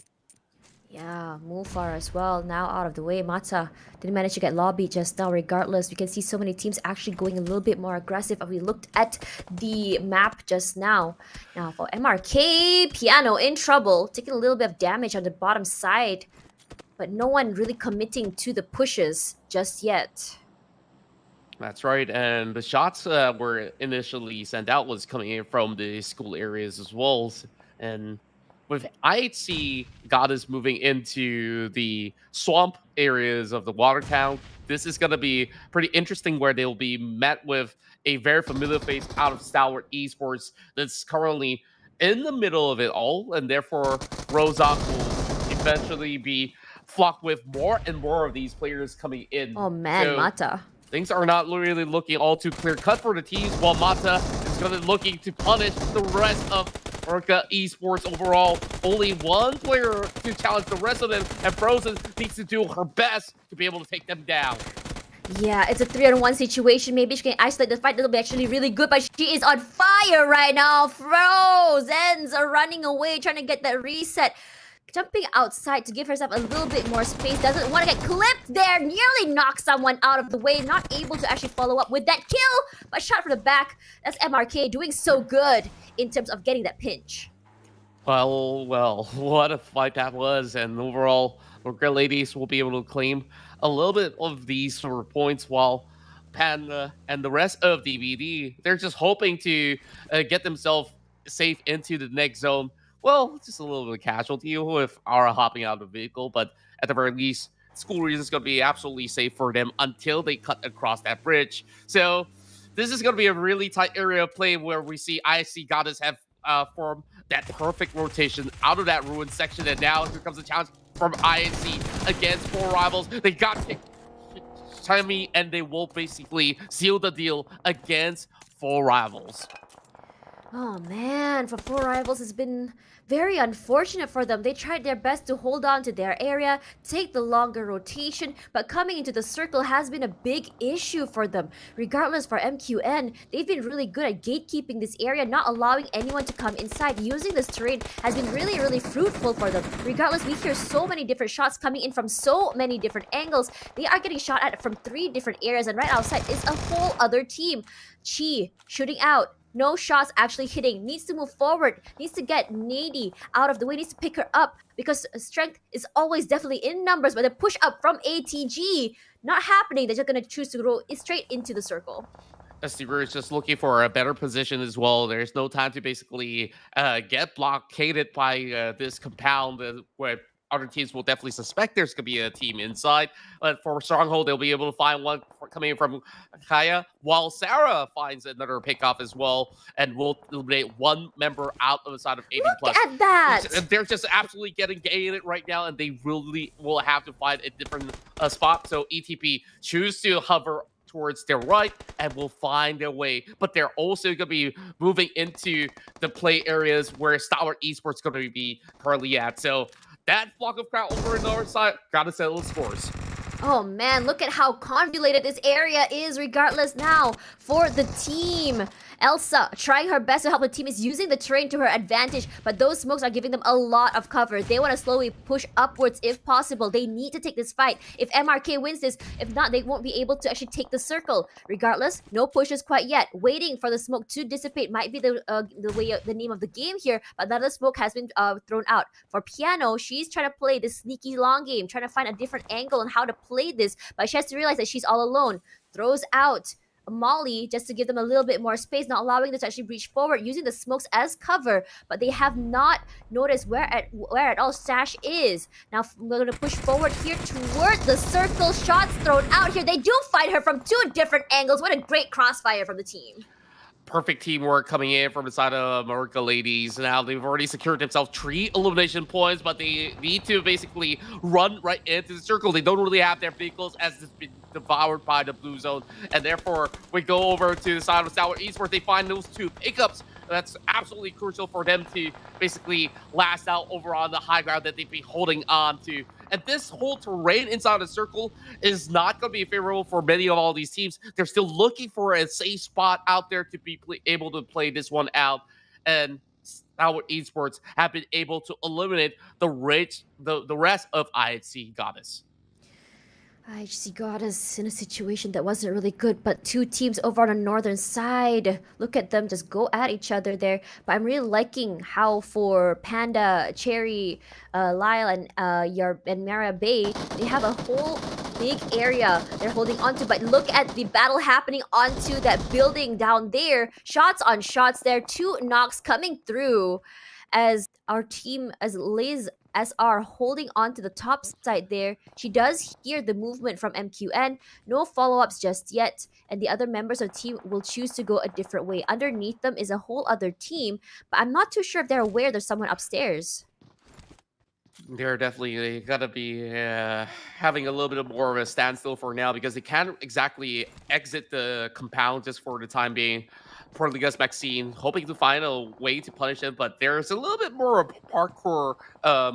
Speaker 4: Yeah, Mufar as well, now out of the way. Mata didn't manage to get lobby just now. Regardless, we can see so many teams actually going a little bit more aggressive. We looked at the map just now. Now for MRK, Piano in trouble, taking a little bit of damage on the bottom side, but no one really committing to the pushes just yet.
Speaker 2: That's right, and the shots were initially sent out was coming in from the school areas as well, and with IHC Goddess moving into the swamp areas of the water town, this is going to be pretty interesting, where they'll be met with a very familiar face out of Stalwart Esports that's currently in the middle of it all, and therefore Rozok will eventually be flocked with more and more of these players coming in.
Speaker 4: Oh man, so Mata.
Speaker 2: Things are not really looking all too clear-cut for the teams, while Mata is going to be looking to punish the rest of Orca Esports overall. Only one player to challenge the rest of them, and Frozen needs to do her best to be able to take them down.
Speaker 4: Yeah, it's a 3-on-1 situation. Maybe she can isolate the fight. That'll be actually really good, but she is on fire right now. Frozen's are running away, trying to get that reset. Jumping outside to give herself a little bit more space. Doesn't want to get clipped there. Nearly knocks someone out of the way. Not able to actually follow up with that kill. But shot from the back. That's MRK doing so good in terms of getting that pinch.
Speaker 2: Well, what a fight that was. And overall, the Great Ladies will be able to claim a little bit of these sort of points, while Panda and the rest of DBD, they're just hoping to get themselves safe into the next zone. Well, just a little bit of casualty with Ara hopping out of the vehicle, but at the very least, School Reason is going to be absolutely safe for them until they cut across that bridge. So this is going to be a really tight area of play, where we see ISC Goddess have formed that perfect rotation out of that ruined section, and now here comes a challenge from ISC against 4 Rivals. They got Timmy, and they will basically seal the deal against 4 Rivals.
Speaker 4: Oh man, for 4 Rivals, it's been very unfortunate for them. They tried their best to hold on to their area, take the longer rotation, but coming into the circle has been a big issue for them. Regardless, for MQN, they've been really good at gatekeeping this area, not allowing anyone to come inside. Using this terrain has been really, really fruitful for them. Regardless, we hear so many different shots coming in from so many different angles. They are getting shot at from 3 different areas, and right outside is a whole other team. Chi shooting out. No shots actually hitting. Needs to move forward. Needs to get Nady out of the way. Needs to pick her up, because strength is always definitely in numbers. But the push up from ATG, not happening. They're just going to choose to go straight into the circle.
Speaker 2: Stever is just looking for a better position as well. There's no time to basically get blockaded by this compound where other teams will definitely suspect there's going to be a team inside. But for Stronghold, they'll be able to find one coming in from Kaya, while Sarah finds another pickoff as well, and will eliminate 1 member out of the side of 80+.
Speaker 4: Look at that!
Speaker 2: They're just absolutely getting gated right now, and they really will have to find a different spot. So ETP choose to hover towards their right and will find their way. But they're also going to be moving into the play areas where Stalwart Esports is going to be currently at. So that flock of crowd over on the north side got to settle the scores.
Speaker 4: Oh man, look at how convoluted this area is regardless now for the team. Elsa trying her best to help the team is using the terrain to her advantage, but those smokes are giving them a lot of cover. They want to slowly push upwards if possible. They need to take this fight. If MRK wins this, if not, they won't be able to actually take the circle. Regardless, no pushes quite yet. Waiting for the smoke to dissipate might be the name of the game here, but another smoke has been thrown out. For Piano, she's trying to play this sneaky long game, trying to find a different angle on how to play this, but she has to realize that she's all alone. Throws out Molly just to give them a little bit more space, not allowing them to actually reach forward, using the smokes as cover, but they have not noticed where at all Sash is. Now we're going to push forward here toward the circle. Shots thrown out here. They do fight her from two different angles. What a great crossfire from the team.
Speaker 2: Perfect teamwork coming in from the side of America ladies. Now they've already secured themselves 3 elimination points, but they need to basically run right into the circle. They don't really have their vehicles as it's been devoured by the blue zone, and therefore we go over to the side of Stalwart Esports. They find those 2 pickups. That's absolutely crucial for them to basically last out over on the high ground that they'd be holding on to. And this whole terrain inside the circle is not going to be favorable for many of all these teams. They're still looking for a safe spot out there to be able to play this one out. And Stalwart Esports have been able to eliminate the rest of IHC Goddess.
Speaker 4: IHC got us in a situation that wasn't really good, but 2 teams over on the northern side, look at them just go at each other there. But I'm really liking how for Panda, Cherry, Lyle, and Mara Bay, they have a whole big area they're holding onto. But look at the battle happening onto that building down there. Shots on shots there, 2 knocks coming through as our team, as Liz SR holding on to the top side there. She does hear the movement from MQN. No follow-ups just yet. And the other members of the team will choose to go a different way. Underneath them is a whole other team. But I'm not too sure if they're aware there's someone upstairs.
Speaker 2: They're definitely gotta be having a little bit more of a standstill for now because they can't exactly exit the compound just for the time being. Poor Ligas Maxine hoping to find a way to punish him, but there's a little bit more of parkour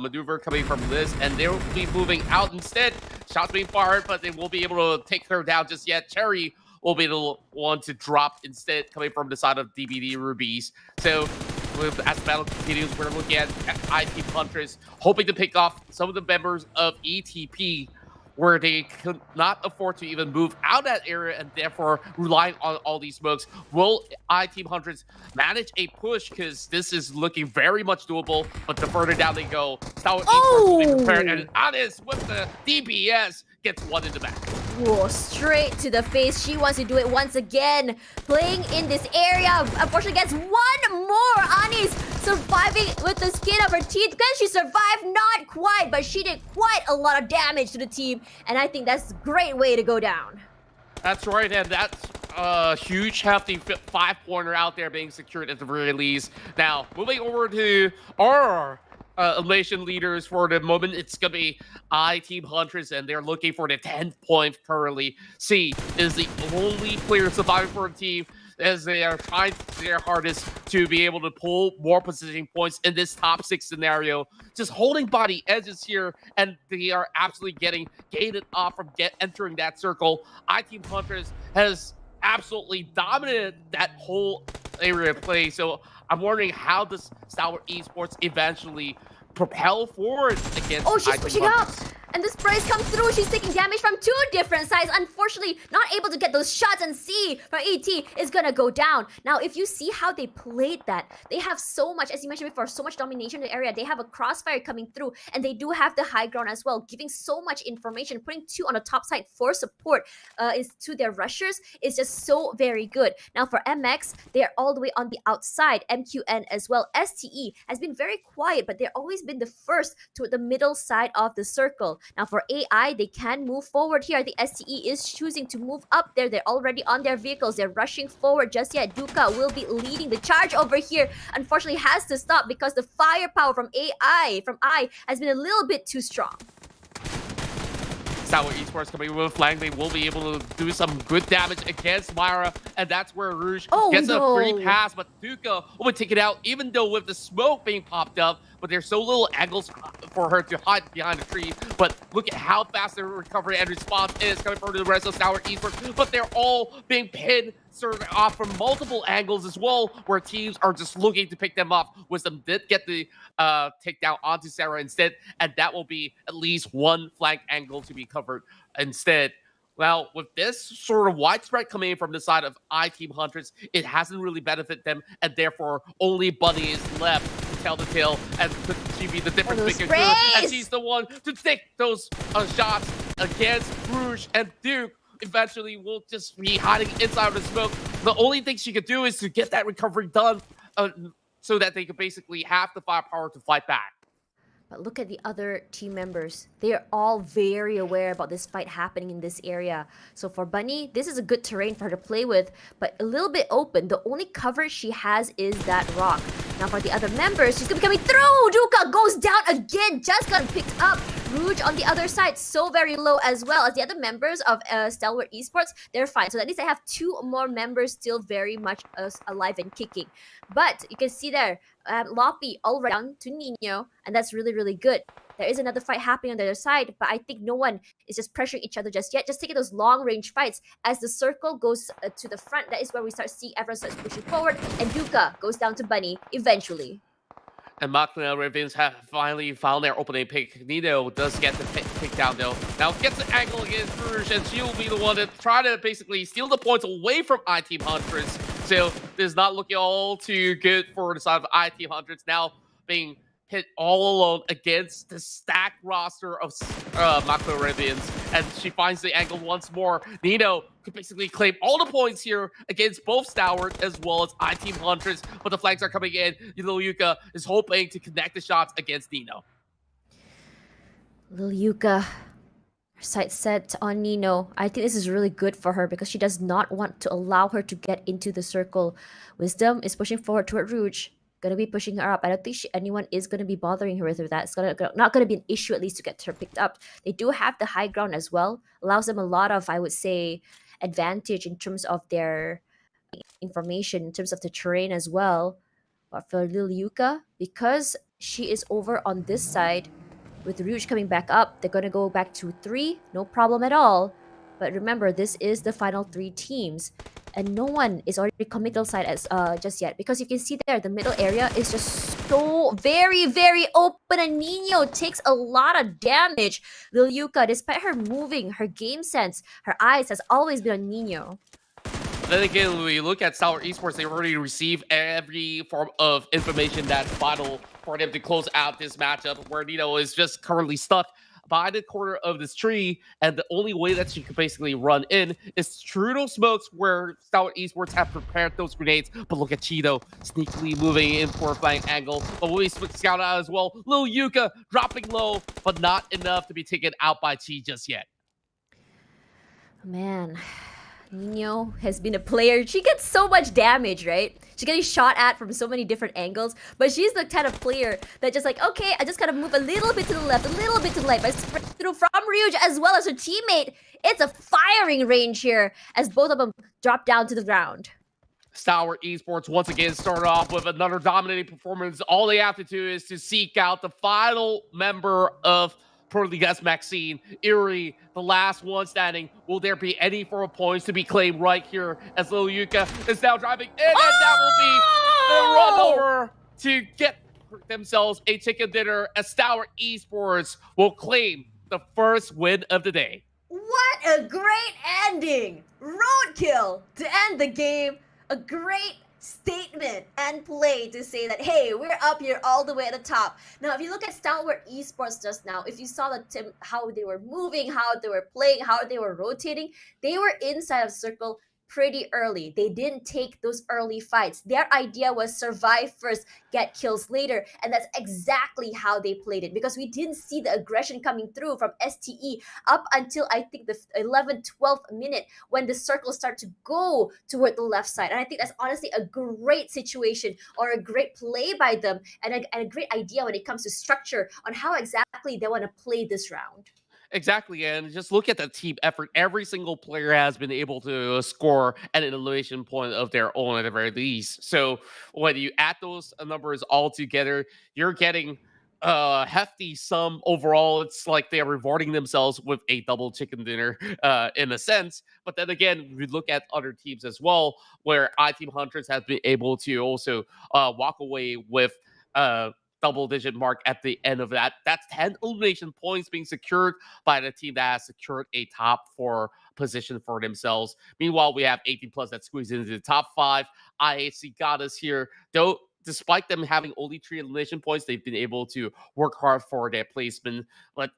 Speaker 2: maneuver coming from this, and they'll be moving out instead. Shots being fired, but they won't be able to take her down just yet. Cherry will be the one to drop instead, coming from the side of DBD Rubies. So as the battle continues, we're looking at IT Huntress hoping to pick off some of the members of ETP, where they could not afford to even move out that area and therefore relying on all these smokes. Will I-Team Huntress manage a push? Because this is looking very much doable, but the further down they go, Stalwart Esports will be prepared, and Honest with the DBS gets one in the back.
Speaker 4: Whoa, straight to the face. She wants to do it once again. Playing in this area. Unfortunately gets one more. Ani's surviving with the skin of her teeth. Can she survive? Not quite, but she did quite a lot of damage to the team. And I think that's a great way to go down.
Speaker 2: That's right, and that's a huge, hefty 5-pointer out there being secured at the very least. Now, moving over to our elimination leaders for the moment, it's gonna be I-Team Huntress, and they're looking for the 10th point currently. C is the only player surviving for the team, as they are trying their hardest to be able to pull more positioning points in this top 6 scenario. Just holding body edges here, and they are absolutely getting gated off from entering that circle. I-Team Huntress has absolutely dominated that whole area of play, so I'm wondering how does Stalwart Esports eventually propel forward against
Speaker 4: she's pushing up! And the sprays come through. She's taking damage from 2 different sides. Unfortunately, not able to get those shots, and C from ET is gonna go down. Now, if you see how they played that, they have so much, as you mentioned before, so much domination in the area. They have a crossfire coming through, and they do have the high ground as well, giving so much information. Putting 2 on the top side for support is to their rushers is just so very good. Now, for MX, they are all the way on the outside. MQN as well. STE has been very quiet, but they've always been the first to the middle side of the circle. Now for AI, they can move forward here. The STE is choosing to move up there. They're already on their vehicles. They're rushing forward just yet. Duka will be leading the charge over here. Unfortunately, has to stop because the firepower from I has been a little bit too strong.
Speaker 2: Sour Esports coming with a flank, they will be able to do some good damage against Myra, and that's where Rouge gets a free pass, but Duka will take it out, even though with the smoke being popped up, but there's so little angles for her to hide behind the tree. But look at how fast their recovery and response is coming from the rest of Sour Esports, but they're all being pinned sort of off from multiple angles as well, where teams are just looking to pick them off. Wisdom did get the takedown onto Sarah instead, and that will be at least one flank angle to be covered instead. Well, with this sort of widespread coming in from the side of I-Team Huntress, it hasn't really benefited them, and therefore only Bunny is left to tell the tale and she be the difference maker, and she's the one to take those shots against Rouge, and Duke eventually will just be hiding inside of the smoke. The only thing she could do is to get that recovery done so that they could basically have the firepower to fight back.
Speaker 4: But look at the other team members. They are all very aware about this fight happening in this area. So for Bunny, this is a good terrain for her to play with, but a little bit open. The only cover she has is that rock. Now for the other members, she's gonna be coming through! Duka goes down again, just got picked up. Rouge on the other side, so very low as well as the other members of Stalwart Esports. They're fine. So at least I have two more members still very much alive and kicking. But you can see there, Loppy all right down to Nino, and that's really, really good. There is another fight happening on the other side, but I think no one is just pressuring each other just yet. Just taking those long-range fights as the circle goes to the front. That is where we start seeing everyone starts pushing forward, and Duka goes down to Bunny eventually.
Speaker 2: And Makna Ravens have finally found their opening pick. Nino does get the pick down though. Now gets the angle against Rouge, and she'll be the one to try to basically steal the points away from I-Team Huntress. So this is not looking all too good for the side of I-Team Huntress, now being hit all alone against the stacked roster of Makna Ravens. And she finds the angle once more. Nino could basically claim all the points here against both Stalwart as well as I-Team Huntress, but the flanks are coming in. Lil Yuka is hoping to connect the shots against Nino.
Speaker 4: Lil Yuka, her sights set on Nino. I think this is really good for her because she does not want to allow her to get into the circle. Wisdom is pushing forward toward Rouge. Gonna be pushing her up. I don't think anyone is gonna be bothering her with that. It's not gonna be an issue, at least, to get her picked up. They do have the high ground as well. Allows them a lot of, I would say, advantage in terms of their information, in terms of the terrain as well. But for Lil Yuka, because she is over on this side, with Rouge coming back up, they're gonna go back to 3, no problem at all. But remember, this is the final 3 teams, and no one is already committal side as just yet, because you can see there the middle area is just so very, very open, and Nino takes a lot of damage. Lil Yuka, despite her moving, her game sense, her eyes has always been on Nino.
Speaker 2: Then again, when we look at Stalwart Esports, they already received every form of information that's vital for them to close out this matchup, where Nino is just currently stuck by the corner of this tree, and the only way that she could basically run in is through those smokes where Stalwart Esports have prepared those grenades. But look at Cheeto sneakily moving in for a flank angle, but we scout out as well. Lil Yuka dropping low, but not enough to be taken out by Chi just yet.
Speaker 4: Man, Nino has been a player. She gets so much damage, right? She's getting shot at from so many different angles, but she's the kind of player that just like, okay, I just gotta move a little bit to the left, a little bit to the right, but spread through from Rouge as well as her teammate. It's a firing range here as both of them drop down to the ground.
Speaker 2: Stalwart Esports once again started off with another dominating performance. All they have to do is to seek out the final member of Pro League S Maxine, Erie, the last one standing. Will there be any form of points to be claimed right here as Lil Yuka is now driving in, and that will be the run over to get themselves a chicken dinner as Stalwart Esports will claim the first win of the day.
Speaker 4: What a great ending! Roadkill to end the game. A great statement and play to say that, hey, we're up here all the way at the top. Now, if you look at Stalwart Esports just now, if you saw how they were moving, how they were playing, how they were rotating, they were inside of circle pretty early. They didn't take those early fights. Their idea was survive first, get kills later. And that's exactly how they played it, because we didn't see the aggression coming through from STE up until I think the 11th, 12th minute when the circles start to go toward the left side. And I think that's honestly a great situation or a great play by them, and a great idea when it comes to structure on how exactly they want to play this round.
Speaker 2: Exactly, and just look at the team effort. Every single player has been able to score an elimination point of their own at the very least. So when you add those numbers all together, you're getting a hefty sum overall. It's like they're rewarding themselves with a double chicken dinner, in a sense. But then again, we look at other teams as well, where iTeam Hunters has been able to also walk away with. Double digit mark at the end of that. That's 10 elimination points being secured by the team that has secured a top four position for themselves. Meanwhile, we have 18 plus that squeezed into the top five. IHC got us here. Though, despite them having only 3 elimination points, they've been able to work hard for their placement. But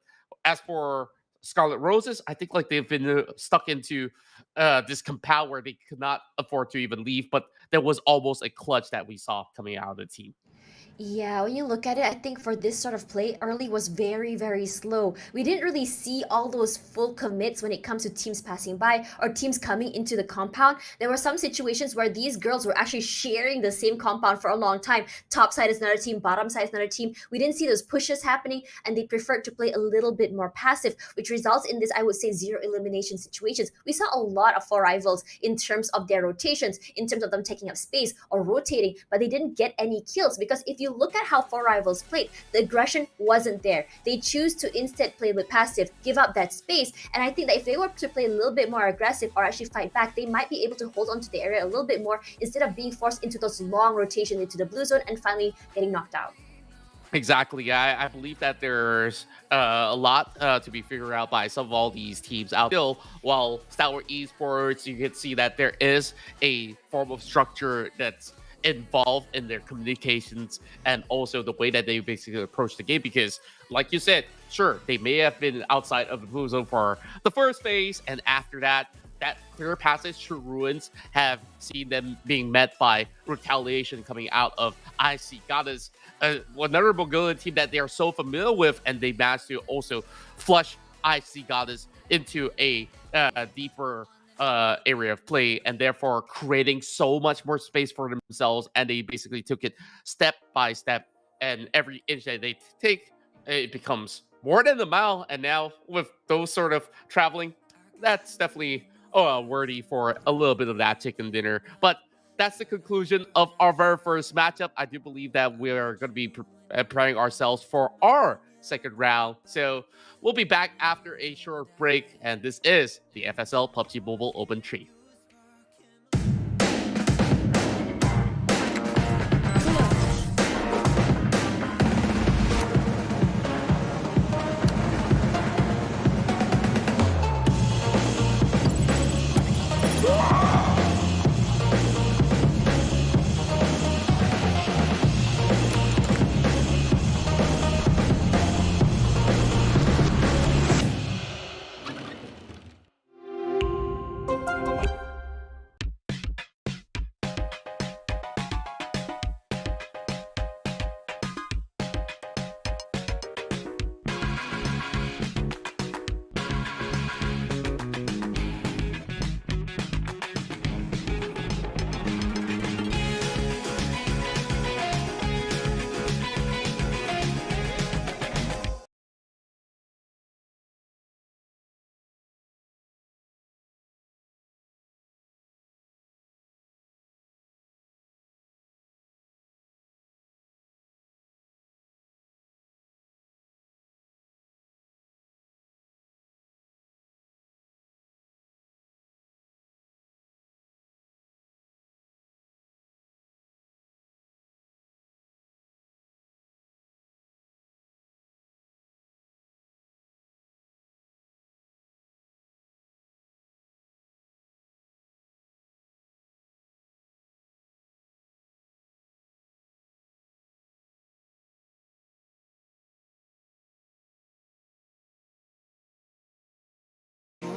Speaker 2: as for Scarlet Roses, I think like they've been stuck into this compound where they could not afford to even leave. But there was almost a clutch that we saw coming out of the team.
Speaker 4: Yeah, when you look at it, I think for this sort of play, early was very, very slow. We didn't really see all those full commits when it comes to teams passing by or teams coming into the compound. There were some situations where these girls were actually sharing the same compound for a long time. Top side is another team, bottom side is another team. We didn't see those pushes happening, and they preferred to play a little bit more passive, which results in this, I would say, zero elimination situations. We saw a lot of four rivals in terms of their rotations, in terms of them taking up space or rotating, but they didn't get any kills because if you look at how four rivals played, the aggression wasn't there. They choose to instead play with passive, give up that space, and I think that if they were to play a little bit more aggressive or actually fight back, they might be able to hold on to the area a little bit more instead of being forced into those long rotations into the blue zone and finally getting knocked out.
Speaker 2: Exactly. I believe that there's a lot to be figured out by some of all these teams out still. While Stalwart Esports, you can see that there is a form of structure that's involved in their communications and also the way that they basically approach the game. Because, like you said, sure, they may have been outside of the blue zone for the first phase, and after that, that clear passage to ruins have seen them being met by retaliation coming out of IC Goddess, another Mongolian team that they are so familiar with, and they managed to also flush IC Goddess into a deeper area of play, and therefore creating so much more space for themselves. And they basically took it step by step, and every inch that they take, it becomes more than a mile. And now with those sort of traveling, that's definitely worthy for a little bit of that chicken dinner. But that's the conclusion of our very first matchup. I do believe that we are going to be preparing ourselves for our second round. So we'll be back after a short break. And this is the FSL PUBG Mobile Open Tree.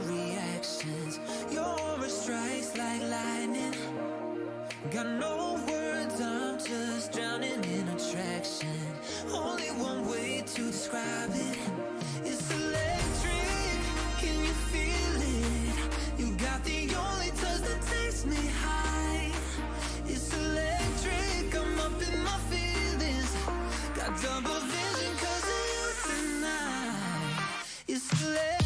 Speaker 1: Reactions, your aura strikes like lightning. Got no words, I'm just drowning in attraction. Only one way to describe it. It's electric, can you feel it? You got the only touch that takes me high. It's electric, I'm up in my feelings. Got double vision 'cause of you tonight. It's electric.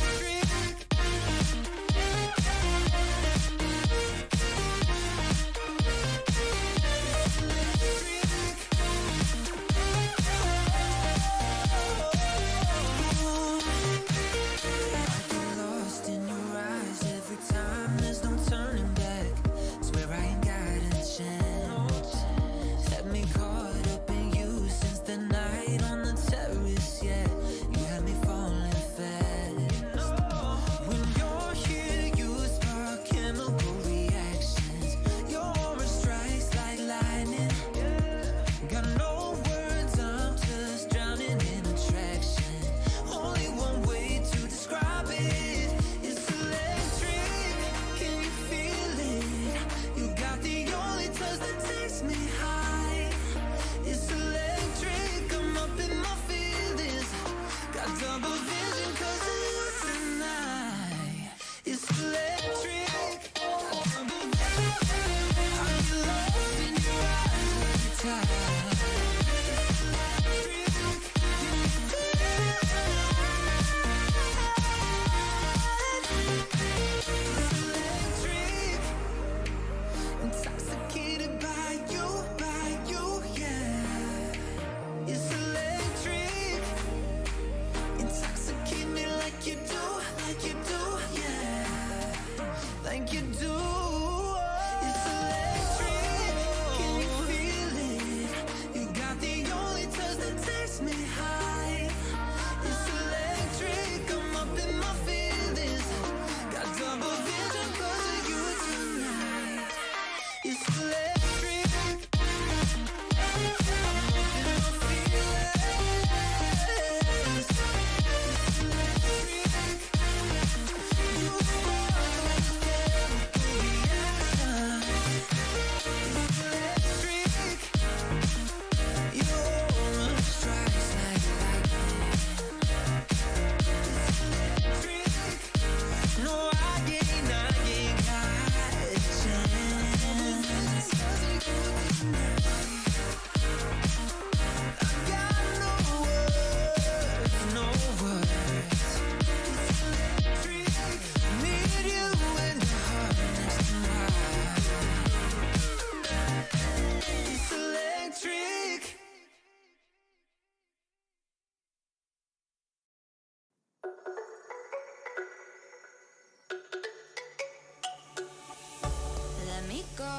Speaker 1: go,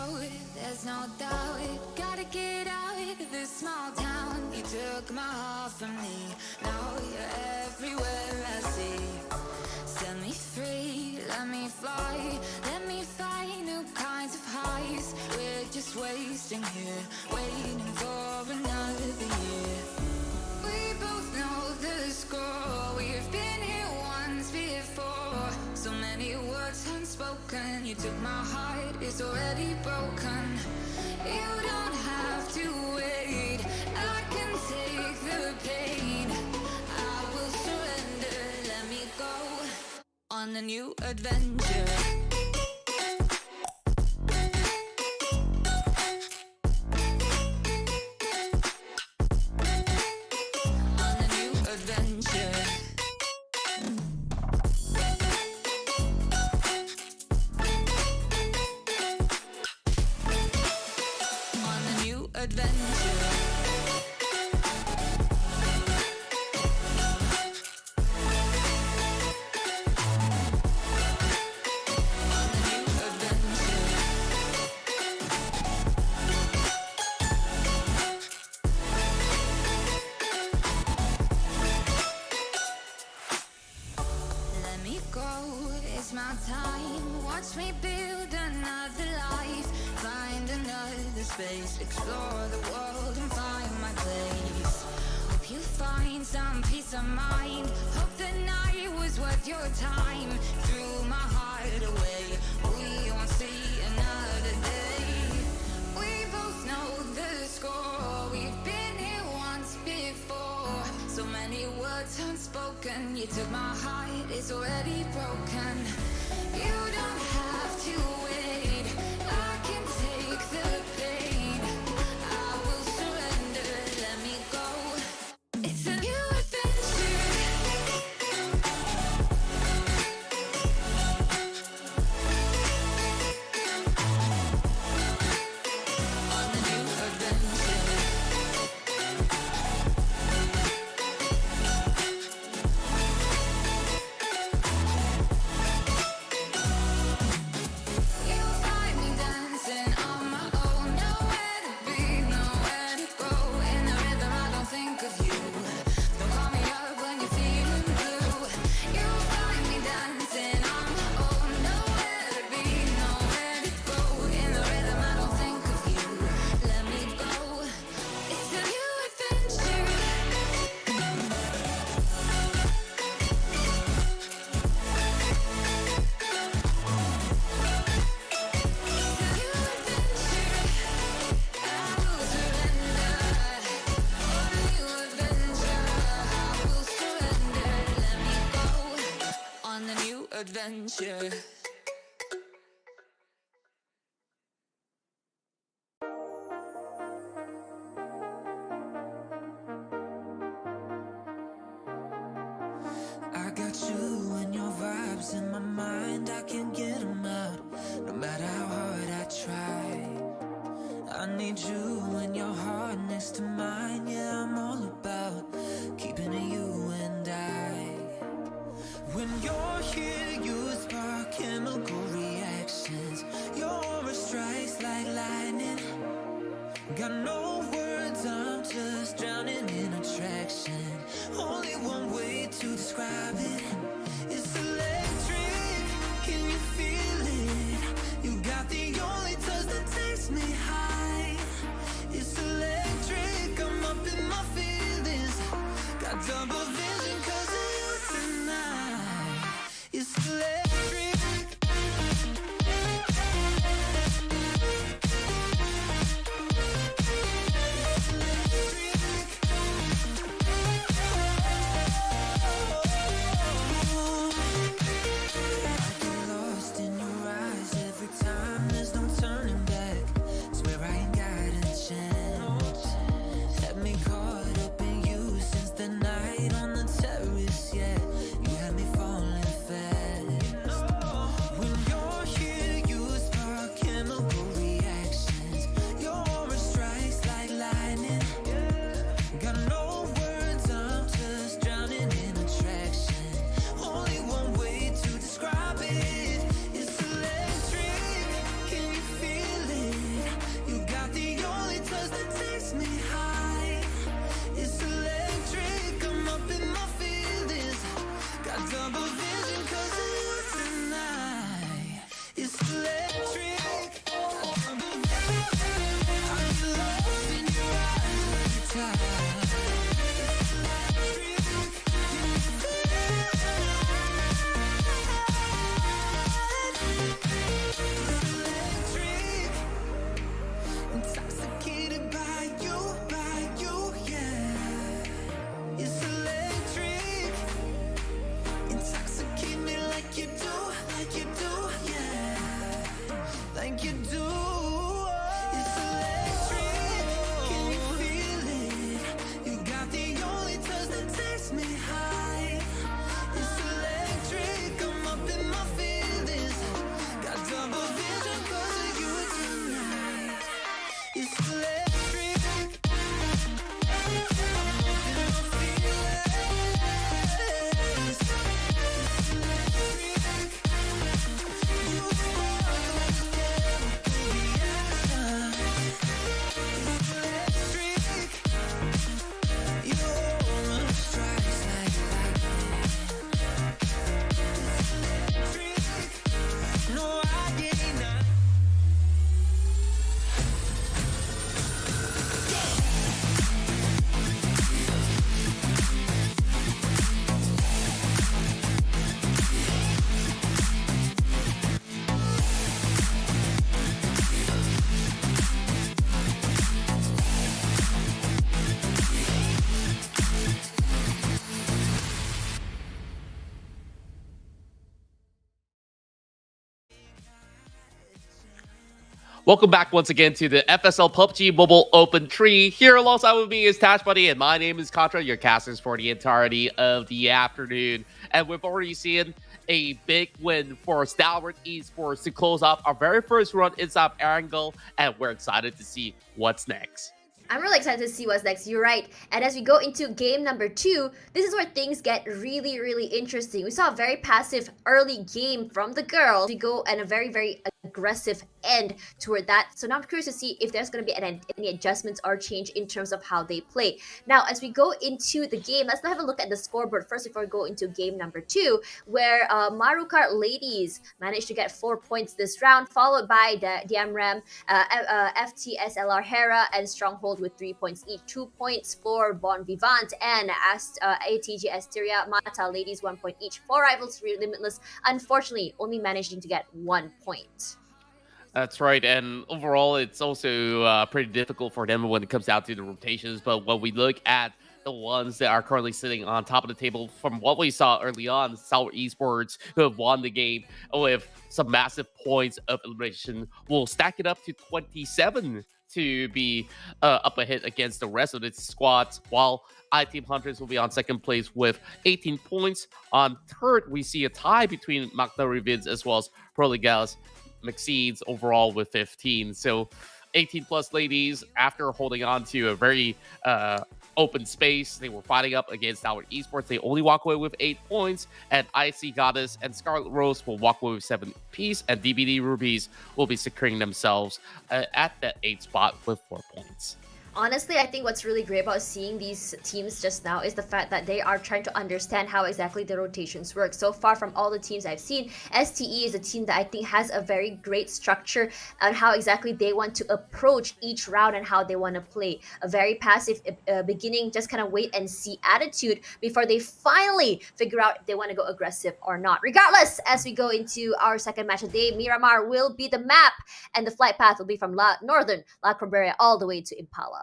Speaker 1: there's no doubt. Gotta get out of this small town. You took my heart from me, now you're everywhere I see. Set me free, let me fly, let me find new kinds of highs. We're just wasting here, waiting for another year. We both know the score, we've been here once before. So many words unspoken, you took my heart, it's already broken. You don't have to wait, I can take the pain. I will surrender, let me go on a new adventure. My time, watch me build another life, find another space, explore the world and find my place. Hope you find some peace of mind, hope the night was worth your time. Threw my heart away, we won't see another day. We both know the score, we've been here once before. So many words unspoken, you took my heart, it's already broken. You don't have to wait, I can take the pain. I will surrender, let me go. It's a new adventure. On a new adventure. Adventure.
Speaker 5: I got you and your vibes in my mind, I can't get them out, no matter how hard I try. I need you and your heart next to mine, yeah, I'm all about keeping it you and I. When you're here, you spark chemical reactions. Your aura strikes like lightning. Got no words, I'm just drowning in attraction. Only one way to describe it. It's electric. Can you
Speaker 2: Welcome back once again to the FSL PUBG Mobile Open Tree. Here alongside with me is Tashbunny, and my name is Qontra, your casters for the entirety of the afternoon. And we've already seen a big win for Stalwart Esports to close off our very first run inside Erangel, and we're excited to see what's next.
Speaker 4: I'm really excited to see what's next. You're right. And as we go into game number 2, this is where things get really, really interesting. We saw a very passive early game from the girls. We go and a very, very aggressive end toward that. So now I'm curious to see if there's going to be any adjustments or change in terms of how they play. Now, as we go into the game, let's have a look at the scoreboard first before we go into game number 2, where Marukart ladies managed to get 4 points this round, followed by the DMRAM, FTSLR Hera, and Stronghold with 3 points each. 2 points for Bon Vivant and ATG Asteria Mata ladies, 1 point each. 4 rivals Limitless, unfortunately, only managing to get 1 point.
Speaker 2: That's right, and overall, it's also pretty difficult for them when it comes down to the rotations. But when we look at the ones that are currently sitting on top of the table, from what we saw early on, Stalwart Esports, who have won the game with some massive points of elimination, will stack it up to 27 to be up ahead against the rest of its squads, while iTeam Hunters will be on second place with 18 points. On third, we see a tie between Magna Revids as well as Proligals McSeeds overall with 15. So 18 plus ladies, after holding on to a very open space, they were fighting up against Stalwart Esports. They only walk away with 8 points, and Icy Goddess and Scarlet Rose will walk away with 7 apiece, and DBD Rubies will be securing themselves at that 8th spot with 4 points.
Speaker 4: Honestly, I think what's really great about seeing these teams just now is the fact that they are trying to understand how exactly the rotations work. So far from all the teams I've seen, STE is a team that I think has a very great structure on how exactly they want to approach each round and how they want to play. A very passive beginning, just kind of wait and see attitude before they finally figure out if they want to go aggressive or not. Regardless, as we go into our second match of the day, Miramar will be the map and the flight path will be from northern La Cabrera all the way to Impala.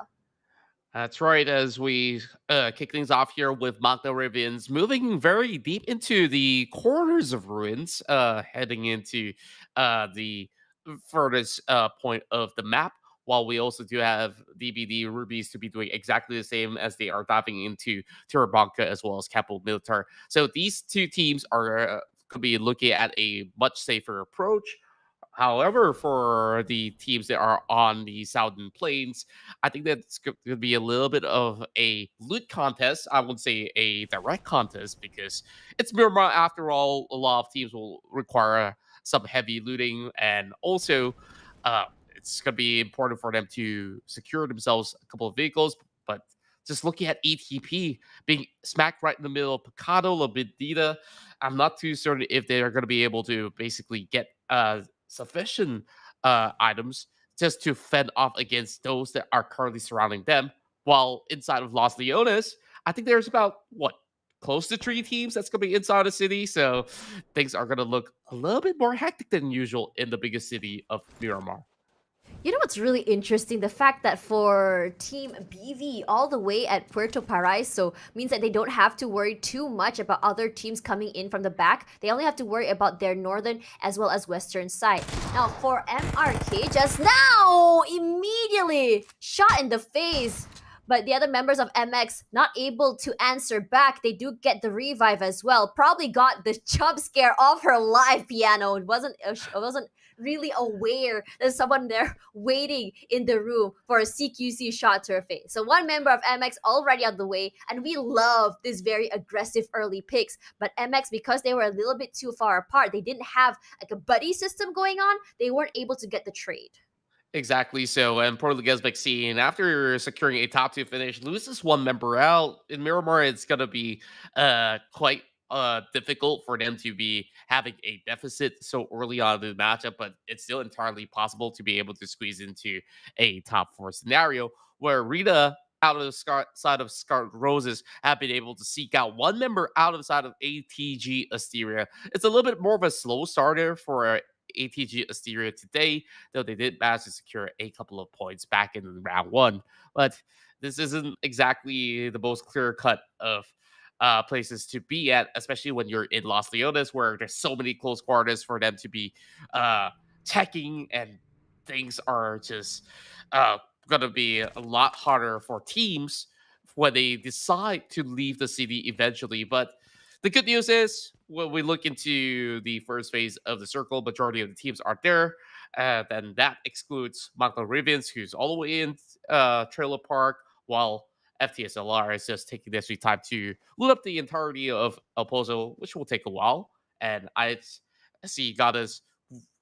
Speaker 2: That's right, as we kick things off here with Magna Ravens, moving very deep into the corners of ruins, heading into the furthest point of the map, while we also do have DBD Rubies to be doing exactly the same as they are diving into Tirabanca as well as Capital Militar. So these two teams are could be looking at a much safer approach. However, for the teams that are on the Southern Plains, I think that's going to be a little bit of a loot contest. I wouldn't say a direct contest because it's Miramar after all. A lot of teams will require some heavy looting, and also it's going to be important for them to secure themselves a couple of vehicles. But just looking at ETP being smacked right in the middle of Picado, La Bendita, I'm not too certain if they are going to be able to basically get sufficient items just to fend off against those that are currently surrounding them. While inside of Los Leones, I think there's about close to 3 teams that's going to be inside the city. So things are going to look a little bit more hectic than usual in the biggest city of Miramar.
Speaker 4: You know what's really interesting? The fact that for Team BV, all the way at Puerto Paraiso, means that they don't have to worry too much about other teams coming in from the back. They only have to worry about their northern as well as western side. Now, for MRK, just now, immediately shot in the face. But the other members of MX not able to answer back. They do get the revive as well. Probably got the jump scare of her live piano. It wasn't really aware there's someone there waiting in the room for a CQC shot to her face. So one member of MX already out of the way, and we love this very aggressive early picks. But MX, because they were a little bit too far apart, they didn't have like a buddy system going on, they weren't able to get the trade.
Speaker 2: Exactly so, and Portuguese vaccine, after securing a top 2 finish, loses 1 member out. In Miramar, it's going to be quite difficult for them to be having a deficit so early on in the matchup, but it's still entirely possible to be able to squeeze into a top 4 scenario where Rita out of the side of Scarlet Roses have been able to seek out 1 member out of the side of ATG Asteria. It's a little bit more of a slow starter for ATG Asteria today, though they did manage to secure a couple of points back in round 1. But this isn't exactly the most clear cut of places to be at, especially when you're in Los Leones, where there's so many close quarters for them to be checking and things are just going to be a lot harder for teams when they decide to leave the city eventually. But the good news is when we look into the first phase of the circle, majority of the teams are there. Then that excludes Michael Rivens, who's all the way in Trailer Park, while FTSLR is just taking this time to loot up the entirety of El Pozo, which will take a while. And I see Gatas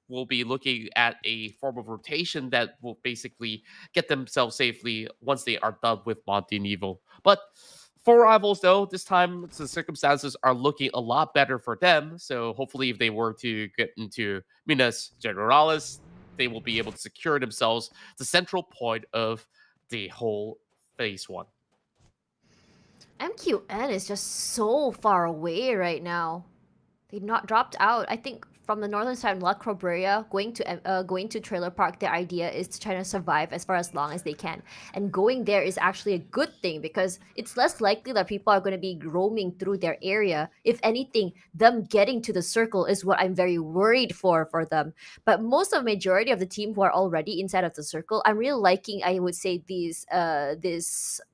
Speaker 2: will be looking at a form of rotation that will basically get themselves safely once they are done with Monte Nivo. But for rivals, though, this time the circumstances are looking a lot better for them. So hopefully, if they were to get into Minas Generalis, they will be able to secure themselves the central point of the whole phase one.
Speaker 4: MQN is just so far away right now. They not dropped out. I think from the northern side, La Crobreria, going to Trailer Park, their idea is to try to survive as long as they can. And going there is actually a good thing because it's less likely that people are going to be roaming through their area. If anything, them getting to the circle is what I'm very worried for them. But most of the majority of the team who are already inside of the circle, I'm really liking, I would say, this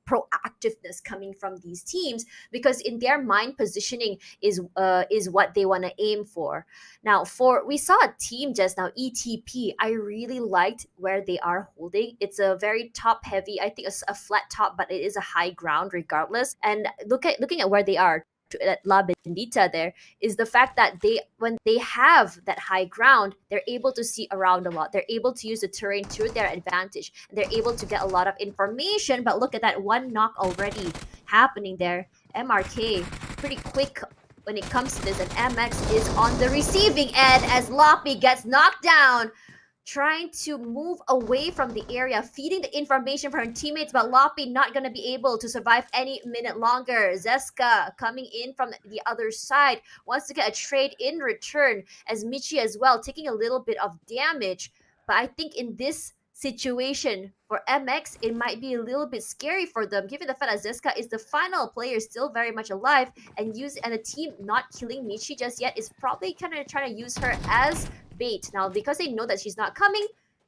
Speaker 4: proactiveness coming from these teams because in their mind positioning is what they want to aim for. Now we saw a team just now, ETP. I really liked where they are holding. It's a very top heavy, I think a flat top, but it is a high ground regardless. And looking at where they are at La Bendita, there is the fact that when they have that high ground, they're able to see around a lot. They're able to use the terrain to their advantage. And they're able to get a lot of information. But look at that one knock already happening there. MRK pretty quick when it comes to this, and MX is on the receiving end as Loppy gets knocked down, trying to move away from the area, feeding the information for her teammates, but Loppy not going to be able to survive any minute longer. Zeska coming in from the other side, wants to get a trade in return, as Michi as well, taking a little bit of damage. But I think in this situation for MX, it might be a little bit scary for them, given the fact that Zeska is the final player still very much alive, and the team not killing Michi just yet is probably kind of trying to use her as bait. Now, because they know that she's not coming,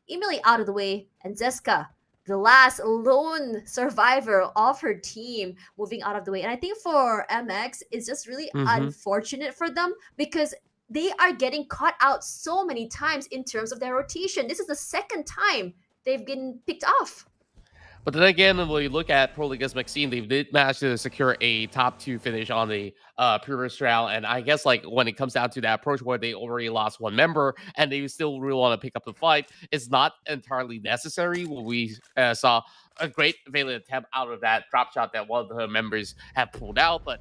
Speaker 4: immediately out of the way, and Zeska, the last lone survivor of her team, moving out of the way. And I think for MX, it's just really unfortunate for them because they are getting caught out so many times in terms of their rotation. This is the second time they've been picked off.
Speaker 2: But then again, when you look at Pro Ligas Maxine, they did manage to secure a top 2 finish on the previous round. And I guess like when it comes down to that approach where they already lost one member and they still really want to pick up the fight, it's not entirely necessary. When we saw a great valiant attempt out of that drop shot that one of the members had pulled out. But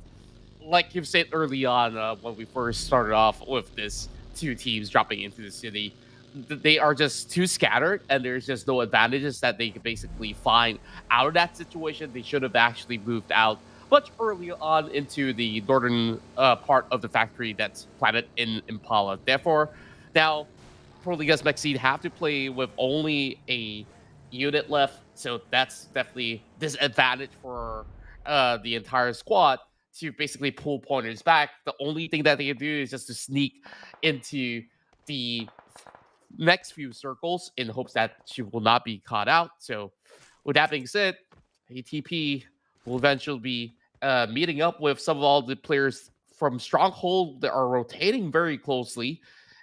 Speaker 2: like you've said early on when we first started off with this 2 teams dropping into the city, they are just too scattered and there's just no advantages that they can basically find out of that situation. They should have actually moved out much earlier on into the northern part of the factory that's planted in Impala. Therefore, now Pro Ligas Maxine have to play with only a unit left, so that's definitely disadvantage for the entire squad to basically pull pointers back. The only thing that they can do is just to sneak into the next few circles in hopes that she will not be caught out. So with that being said, ATP will eventually be meeting up with some of all the players from Stronghold that are rotating very closely,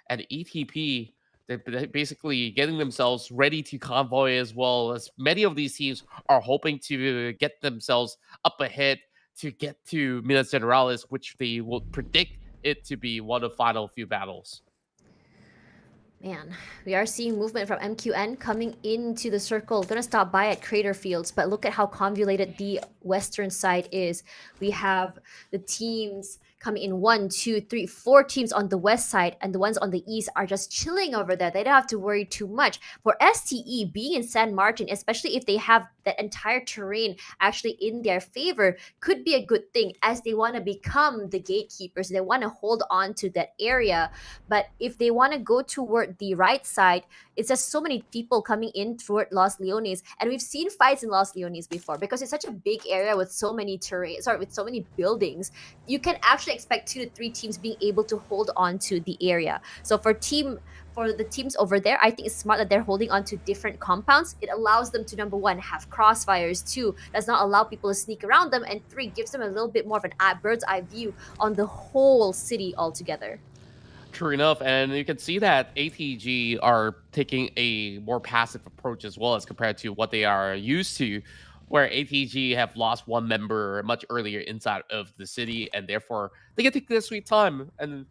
Speaker 2: and ETP, they're basically getting themselves ready to convoy, as well as many of these teams are hoping to get themselves up ahead to get to Minas Generalis, which they will predict it to be one of the final few battles.
Speaker 4: Man, we are seeing movement from MQN coming into the circle. Gonna stop by at Crater Fields, but look at how convoluted the western side is. We have the teams coming in 1, 2, 3, 4 teams on the west side, and the ones on the east are just chilling over there. They don't have to worry too much. For STE being in San Martin, especially if they have that entire terrain actually in their favor, could be a good thing as they want to become the gatekeepers. They want to hold on to that area. But if they want to go toward the right side, it's just so many people coming in toward Los Leones. And we've seen fights in Los Leones before because it's such a big area with so many with so many buildings. You can actually expect 2 to 3 teams being able to hold on to the area. So for Team for the teams over there, I think it's smart that they're holding on to different compounds. It allows them to, number one, have crossfires. Two, does not allow people to sneak around them. And three, gives them a little bit more of an bird's eye view on the whole city altogether.
Speaker 2: True enough, and you can see that ATG are taking a more passive approach as well as compared to what they are used to, where ATG have lost one member much earlier inside of the city, and therefore they can take their sweet time. And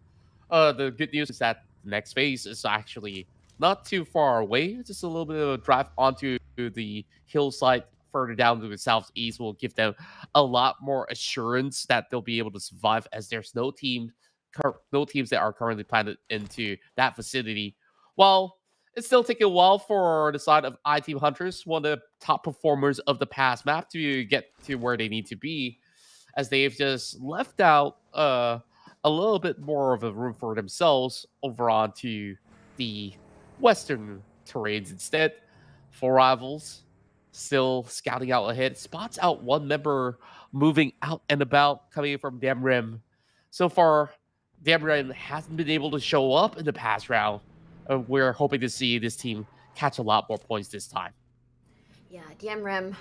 Speaker 2: the good news is that the next phase is actually not too far away. Just a little bit of a drive onto the hillside further down to the southeast will give them a lot more assurance that they'll be able to survive, as there's no teams that are currently planted into that vicinity. While it's still taking a while for the side of iTeam Hunters, one of the top performers of the past map, to get to where they need to be, as they've just left out a little bit more of a room for themselves over onto the western terrains instead. For Rivals, still scouting out ahead, spots out one member moving out and about, coming from Damrim. So far, Damrim hasn't been able to show up in the past round. We're hoping to see this team catch a lot more points this time.
Speaker 4: Yeah, DMREM,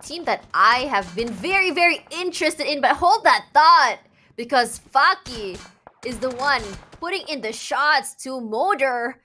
Speaker 4: team that I have been very, very interested in, but hold that thought, because Faki is the one putting in the shots to Moder.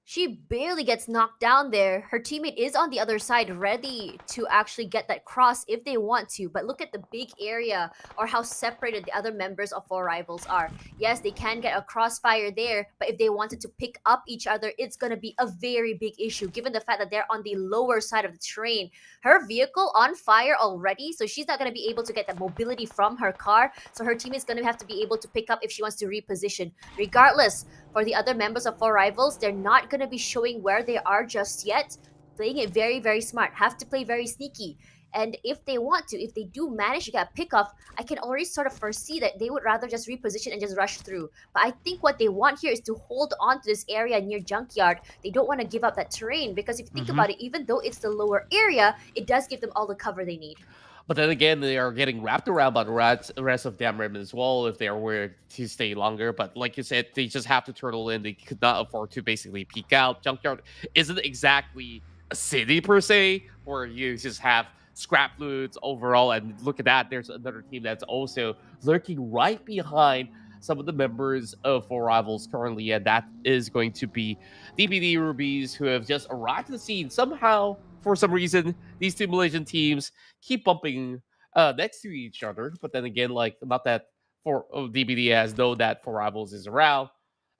Speaker 4: She barely gets knocked down there. Her teammate is on the other side, ready to actually get that cross if they want to. But look at the big area, or how separated the other members of Four Rivals are. Yes, they can get a crossfire there, but if they wanted to pick up each other, it's going to be a very big issue, given the fact that they're on the lower side of the terrain. Her vehicle on fire already, so she's not going to be able to get that mobility from her car. So her team is going to have to be able to pick up if she wants to reposition. Regardless, for the other members of Four Rivals, they're not going to be showing where they are just yet. Playing it very, very smart. Have to play very sneaky. And if they want to, if they do manage to get a pickoff, I can already sort of foresee that they would rather just reposition and just rush through. But I think what they want here is to hold on to this area near Junkyard. They don't want to give up that terrain, because if you think about it, even though it's the lower area, it does give them all the cover they need.
Speaker 2: But then again, they are getting wrapped around by the rest of Damrim as well if they were to stay longer. But like you said, they just have to turtle in. They could not afford to basically peek out. Junkyard isn't exactly a city per se, where you just have scrap loots overall. And look at that, there's another team that's also lurking right behind some of the members of Four Rivals currently, and that is going to be DBD Rubies, who have just arrived to the scene. Somehow, for some reason, these two Malaysian teams keep bumping next to each other. But then again, like, not that for DBD has known that Four Rivals is around.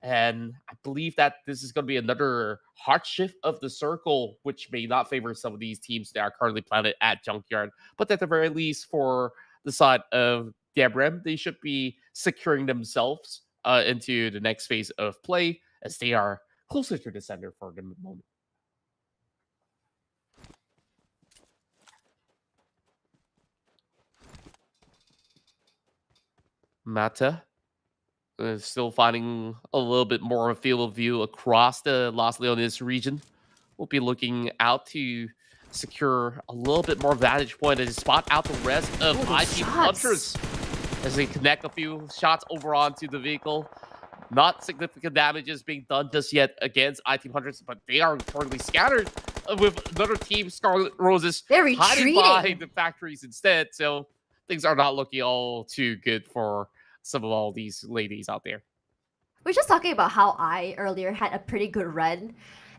Speaker 2: And I believe that this is going to be another hard shift of the circle, which may not favor some of these teams that are currently planted at Junkyard. But at the very least, for the side of Debrem, they should be securing themselves into the next phase of play, as they are closer to the center for the moment. Mata is still finding a little bit more of a field of view across the Los Leones region. We'll be looking out to secure a little bit more vantage point and spot out the rest of iTeam Hunters as they connect a few shots over onto the vehicle. Not significant damages being done just yet against iTeam Hunters, but they are currently scattered with another team, Scarlet Roses, hiding behind the factories instead. So things are not looking all too good for some of all these ladies out there.
Speaker 4: We're just talking about how I earlier had a pretty good run.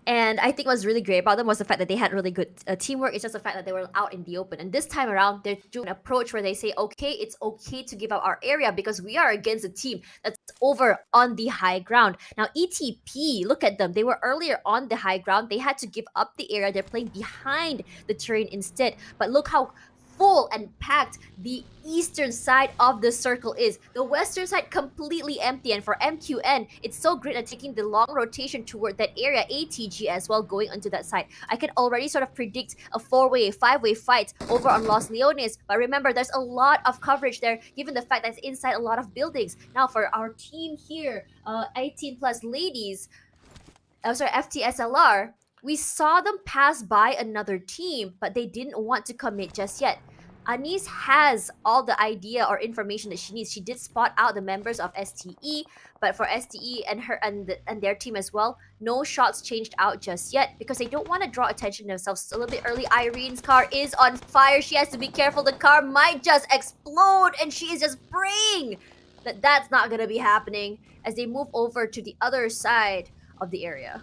Speaker 4: And I think what's really great about them was the fact that they had really good teamwork. It's just the fact that they were out in the open. And this time around, they're doing an approach where they say, okay, it's okay to give up our area because we are against a team that's over on the high ground. Now, ETP, look at them. They were earlier on the high ground. They had to give up the area. They're playing behind the terrain instead. But look how full and packed the eastern side of the circle is. The western side completely empty, and for MQN, it's so great at taking the long rotation toward that area. ATG as well going onto that side. I can already sort of predict a 4-way, 5-way fight over on Los Leones, but remember, there's a lot of coverage there given the fact that it's inside a lot of buildings. Now for our team here, 18 plus ladies, FTSLR, we saw them pass by another team, but they didn't want to commit just yet. Anise has all the idea or information that she needs. She did spot out the members of STE, but for STE and and their team as well, no shots changed out just yet because they don't want to draw attention to themselves a little bit early. Irene's car is on fire. She has to be careful. The car might just explode, and she is just praying that that's not gonna be happening as they move over to the other side of the area.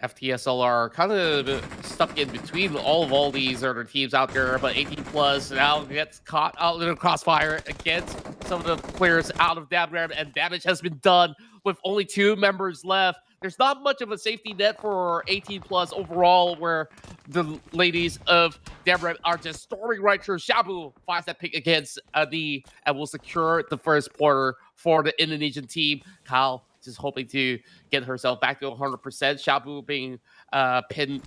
Speaker 2: FTSL are kind of stuck in between all these other teams out there, but 18 plus now gets caught out in the crossfire against some of the players out of Damram, and damage has been done with only 2 members left. There's not much of a safety net for 18 plus overall, where the ladies of Damram are just storming right through. Shabu finds that pick against Adi and will secure the first quarter for the Indonesian team. Kyle just hoping to get herself back to 100%. Shabu being pinned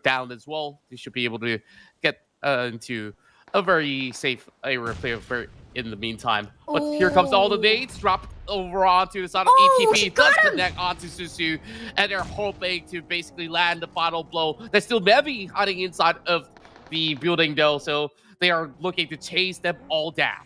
Speaker 2: down as well. They should be able to get into a very safe area in the meantime. But here comes all the nades dropped over onto the side of ETP. Does connect onto Susu, and they're hoping to basically land the final blow. There's still Mevi hiding inside of the building though, so they are looking to chase them all down.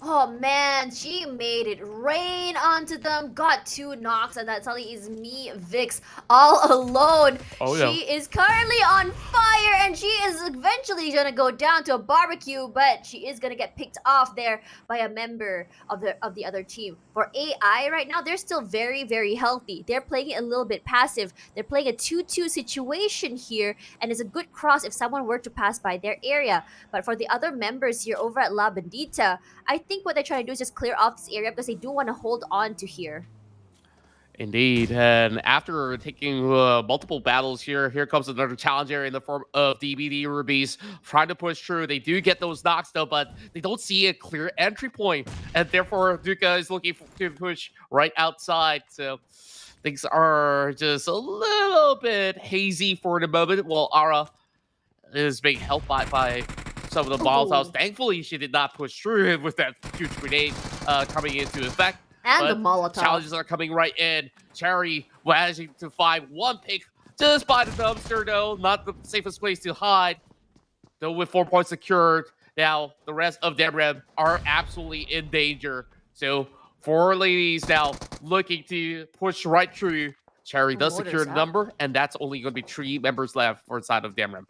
Speaker 4: Oh man, she made it rain onto them, got 2 knocks, and that's only is me, Vix, all alone. She is currently on fire, and she is eventually gonna go down to a barbecue, but she is gonna get picked off there by a member of the other team. For AI right now, they're still very, very healthy. They're playing it a little bit passive. They're playing a 2-2 situation here, and it's a good cross if someone were to pass by their area. But for the other members here over at La Bandita, I think what they're trying to do is just clear off this area because they do want to hold on to here.
Speaker 2: Indeed, and after taking multiple battles here comes another challenger in the form of DBD Rubies trying to push through. They do get those knocks though, but they don't see a clear entry point, and therefore Duca is looking to push right outside. So things are just a little bit hazy for the moment. Well, Ara is being helped by some of the Molotovs. Thankfully, she did not push through with that huge grenade coming into effect.
Speaker 4: And the Molotov.
Speaker 2: Challenges are coming right in. Cherry managing to find 1 pick just by the dumpster, though. Not the safest place to hide. Though with 4 points secured, now the rest of Demrem are absolutely in danger. So 4 ladies now looking to push right through. Cherry does secure the number, and that's only going to be 3 members left for the side of Demrem.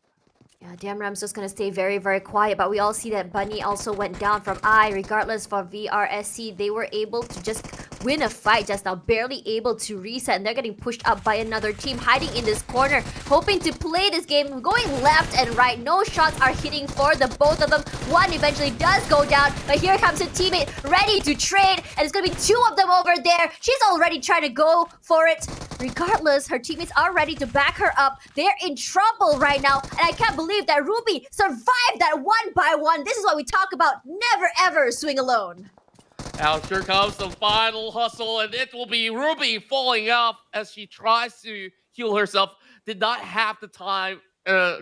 Speaker 4: Yeah, Damram's just gonna stay very, very quiet, but we all see that Bunny also went down from I. Regardless, for VRSC, they were able to just win a fight just now, barely able to reset, and they're getting pushed up by another team hiding in this corner, hoping to play this game, going left and right. No shots are hitting for the both of them. One eventually does go down, but here comes a teammate ready to trade, and it's gonna be 2 of them over there. She's already trying to go for it. Regardless, her teammates are ready to back her up. They're in trouble right now, and I can't believe that Ruby survived that 1-by-1. This is what we talk about. Never ever swing alone.
Speaker 2: Now here comes the final hustle, and it will be Ruby falling off as she tries to heal herself. Did not have the time,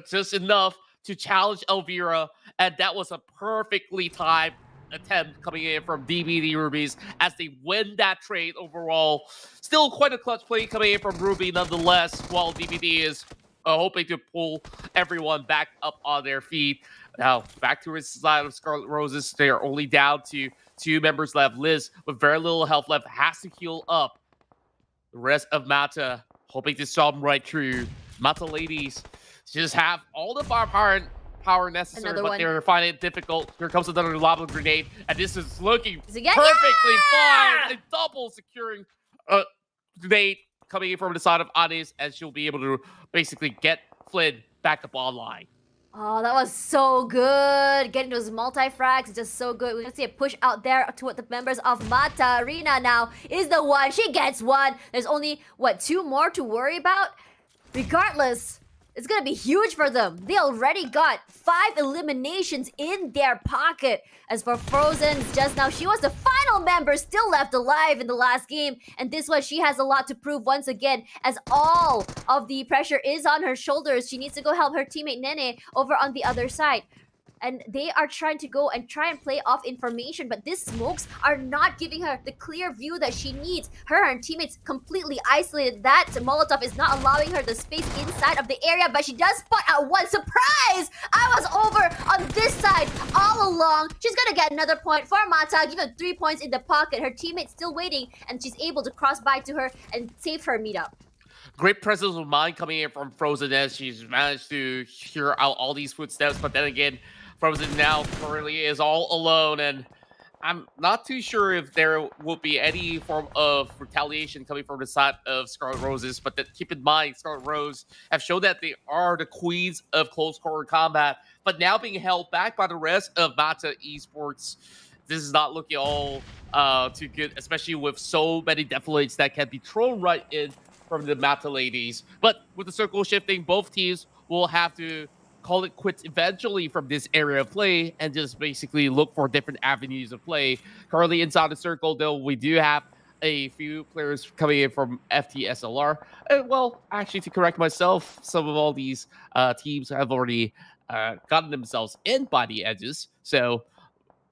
Speaker 2: just enough to challenge Elvira, and that was a perfectly timed attempt coming in from DBD Rubies as they win that trade overall. Still quite a clutch play coming in from Ruby nonetheless, while DBD is hoping to pull everyone back up on their feet. Now, back to his side of Scarlet Roses. They are only down to 2 members left. Liz, with very little health left, has to heal up. The rest of Mata, hoping to storm right through. Mata ladies just have all the power necessary, but they're finding it difficult. Here comes another lava grenade, and this is looking perfectly fired. And double securing grenade coming in from the side of Anis, and she'll be able to basically get Flynn back up online.
Speaker 4: Oh, that was so good. Getting those multi-frags is just so good. We're gonna see a push out there toward the members of Mata. Rina now is the one. She gets 1. There's only, what, 2 more to worry about? Regardless, it's gonna be huge for them. They already got 5 eliminations in their pocket. As for Frozen, just now, she was the final member still left alive in the last game. And this one, she has a lot to prove once again, as all of the pressure is on her shoulders. She needs to go help her teammate Nene over on the other side. and they are trying to go and try and play off information, but these smokes are not giving her the clear view that she needs. Her and teammates completely isolated. That Molotov is not allowing her the space inside of the area, but she does spot out one. Surprise! I was over on this side all along. She's gonna get another point for Mata, give her 3 points in the pocket. Her teammate's still waiting, and she's able to cross by to her and save her meetup.
Speaker 2: Great presence of mind coming in from Frozen as she's managed to hear out all these footsteps, but then again, Frozen now currently is all alone, and I'm not too sure if there will be any form of retaliation coming from the side of Scarlet Roses, but keep in mind, Scarlet Rose have shown that they are the queens of close quarter combat, but now being held back by the rest of Mata Esports. This is not looking all too good, especially with so many deflates that can be thrown right in from the Mata ladies. But with the circle shifting, both teams will have to call it quits eventually from this area of play and just basically look for different avenues of play. Currently inside the circle, though, we do have a few players coming in from FTSLR. Well, actually, to correct myself, some of all these teams have already gotten themselves in by the edges. So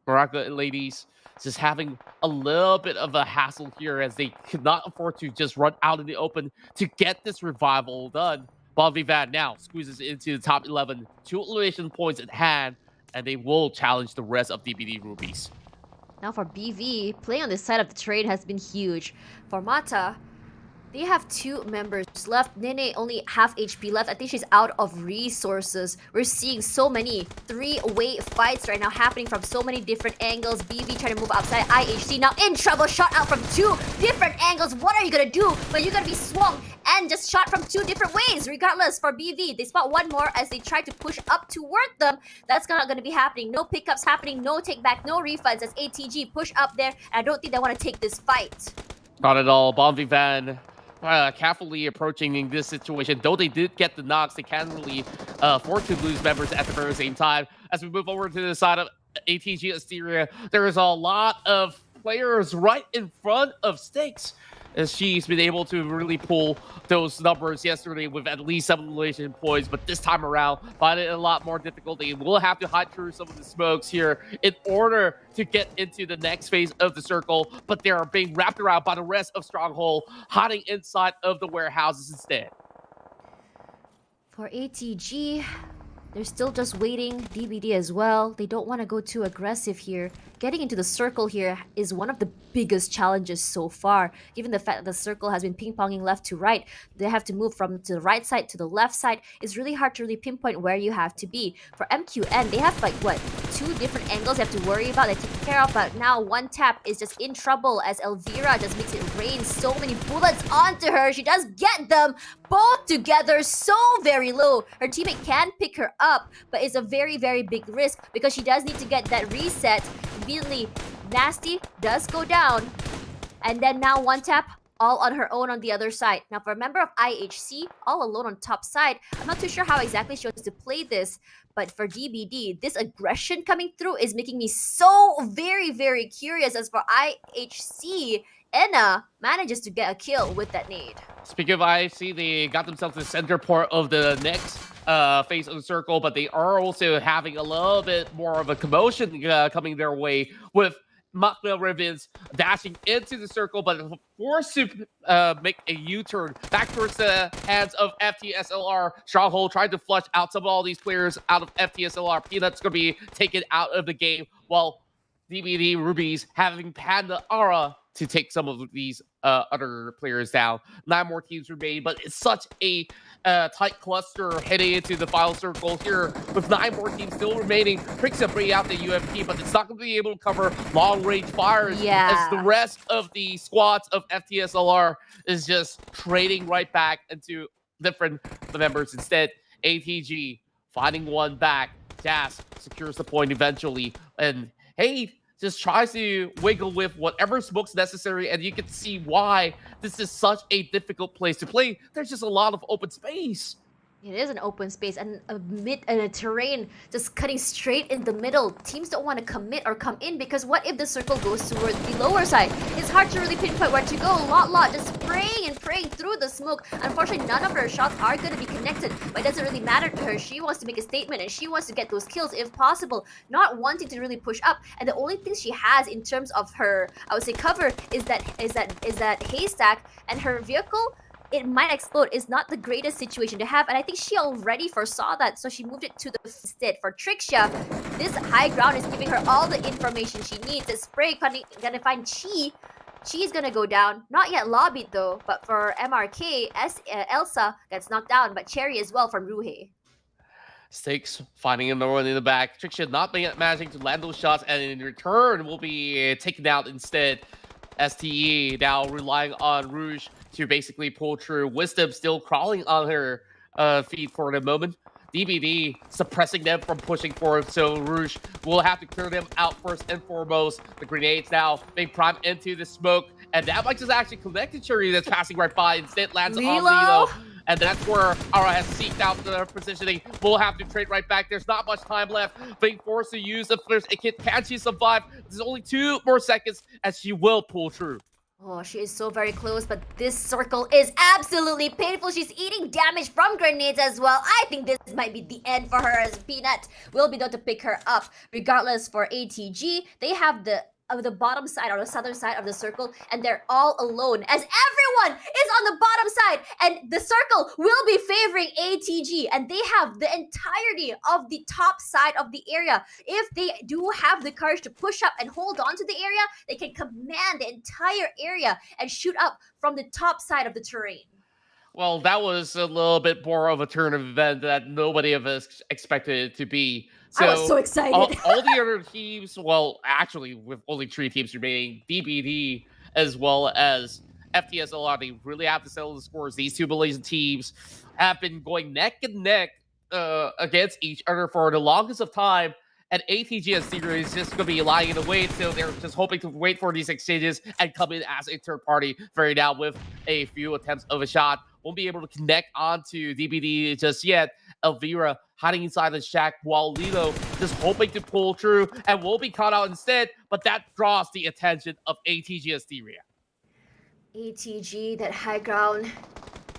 Speaker 2: Morocco ladies just having a little bit of a hassle here as they could not afford to just run out in the open to get this revival done. Bon Vivant now squeezes into the top 11, 2 elimination points at hand, and they will challenge the rest of DBD Rubies.
Speaker 4: Now for BV, playing on this side of the trade has been huge. For Mata, they have 2 members left. Nene only half HP left. I think she's out of resources. We're seeing so many 3-way fights right now happening from so many different angles. BV trying to move outside. IHC now in trouble. Shot out from 2 different angles. What are you gonna do when you're gonna be swung and just shot from 2 different ways? Regardless, for BV, they spot one more as they try to push up toward them. That's not gonna be happening. No pickups happening. No take back. No refunds as ATG push up there. And I don't think they want to take this fight.
Speaker 2: Not at all. Bon Vivant carefully approaching this situation. Though they did get the knocks, they can't really afford to lose members at the very same time. As we move over to the side of ATG Asteria, there is a lot of players right in front of Stakes, as she's been able to really pull those numbers yesterday with at least 7 elimination points, but this time around, find it a lot more difficult. They will have to hide through some of the smokes here in order to get into the next phase of the circle, but they are being wrapped around by the rest of Stronghold, hiding inside of the warehouses instead.
Speaker 4: For ATG, they're still just waiting. DBD as well. They don't want to go too aggressive here. Getting into the circle here is one of the biggest challenges so far. Given the fact that the circle has been ping-ponging left to right, they have to move from to the right side to the left side. It's really hard to really pinpoint where you have to be. For MQN, they have like, what, 2 different angles they have to worry about, they take care of, but now one tap is just in trouble as Elvira just makes it rain so many bullets onto her. She does get them both together so very low. Her teammate can pick her up, but it's a very, very big risk because she does need to get that reset. Immediately, Nasty does go down, and then now one tap all on her own on the other side. Now for a member of IHC, all alone on top side, I'm not too sure how exactly she wants to play this, but for DBD, this aggression coming through is making me so very, very curious. As for IHC, Enna manages to get a kill with that nade.
Speaker 2: Speaking of IHC, they got themselves the center port of the next phase of the circle, but they are also having a little bit more of a commotion coming their way with Mockmail Ribbons dashing into the circle, but forced to make a U-turn back towards the hands of FTSLR. Stronghold trying to flush out some of all these players out of FTSLR. Peanut's going to be taken out of the game, while DBD Rubies having Panda Aura to take some of these other players down. 9 more teams remain, but it's such a tight cluster heading into the final circle here with 9 more teams still remaining. Pricks up bringing out the UMP, but it's not going to be able to cover long-range fires as the rest of the squads of FTSLR is just trading right back into different members. Instead, ATG finding one back. Das secures the point eventually, and Hey just tries to wiggle with whatever smoke's necessary, and you can see why this is such a difficult place to play. There's just a lot of open space.
Speaker 4: It is an open space and a terrain just cutting straight in the middle. Teams don't want to commit or come in because what if the circle goes toward the lower side? It's hard to really pinpoint where to go. Lot just spraying and praying through the smoke. Unfortunately, none of her shots are going to be connected, but it doesn't really matter to her. She wants to make a statement and she wants to get those kills if possible, not wanting to really push up. And the only thing she has in terms of her, I would say, cover is that haystack, and her vehicle, it might explode, is not the greatest situation to have, and I think she already foresaw that, so she moved it to the instead. For Trixia, this high ground is giving her all the information she needs. The spray gonna find Chi. Chi's gonna go down. Not yet lobbied though, but for MRK, Elsa gets knocked down, but Cherry as well from Ruhe.
Speaker 2: Stakes finding another one in the back. Trixia not managing to land those shots, and in return will be taken out instead. STE now relying on Rouge to basically pull through. Wisdom still crawling on her feet for the moment. DBD suppressing them from pushing forward, so Rouge will have to clear them out first and foremost. The grenades now being primed into the smoke, and that might just actually connect to Cherry that's passing right by. Instead lands on Lilo. And that's where Ara has seeked out the positioning. We'll have to trade right back. There's not much time left. Being forced to use the flares. Can she survive? There's only 2 more seconds as she will pull through.
Speaker 4: Oh, she is so very close, but this circle is absolutely painful. She's eating damage from grenades as well. I think this might be the end for her, as Peanut will be there to pick her up. Regardless, for ATG, they have the bottom side or the southern side of the circle, and they're all alone as everyone is on the bottom side, and the circle will be favoring ATG, and they have the entirety of the top side of the area. If they do have the courage to push up and hold on to the area, they can command the entire area and shoot up from the top side of the terrain.
Speaker 2: Well, that was a little bit more of a turn of event that nobody of us expected it to be.
Speaker 4: So, I was so excited.
Speaker 2: all the other teams, well, actually, with only 3 teams remaining, DBD as well as FTSLR, they really have to settle the scores. These 2 Malaysian teams have been going neck and neck against each other for the longest of time. And ATG and Secret is just going to be lying in wait, so they're just hoping to wait for these exchanges and come in as a third party very now with a few attempts of a shot. Won't be able to connect onto DBD just yet. Elvira hiding inside the shack while Lilo just hoping to pull through and will be caught out instead, but that draws the attention of ATG Asteria.
Speaker 4: ATG, that high ground,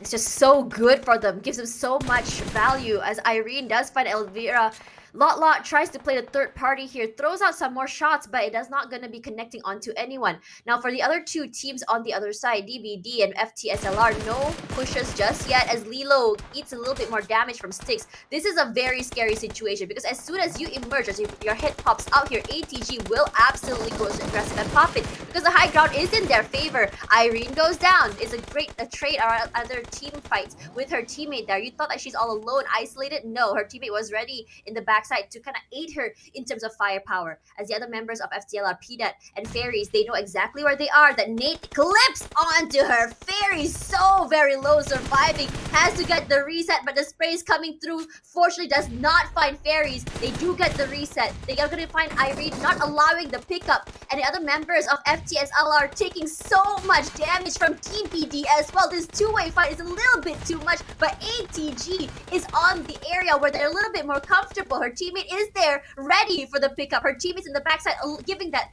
Speaker 4: is just so good for them, gives them so much value as Irene does find Elvira. Lot tries to play the third party here, throws out some more shots, but it is not going to be connecting onto anyone. Now for the other 2 teams on the other side, DBD and FTSLR, no pushes just yet as Lilo eats a little bit more damage from sticks. This is a very scary situation because as soon as you emerge, as your head pops out here, ATG will absolutely go aggressive and pop it because the high ground is in their favor. Irene goes down. It's a great trade or other team fight with her teammate there. You thought that she's all alone, isolated? No, her teammate was ready in the backside to kind of aid her in terms of firepower. As the other members of FTLR, Peanut and Fairies, they know exactly where they are. That Nate clips onto her. Fairies so very low, surviving, has to get the reset, but the spray is coming through. Fortunately, does not find Fairies. They do get the reset. They are going to find Irene, not allowing the pickup. And the other members of FTSL are taking so much damage from DBD as well. This 2-way fight is a little bit too much, but ATG is on the area where they're a little bit more comfortable. Her teammate is there, ready for the pickup. Her teammates in the backside giving that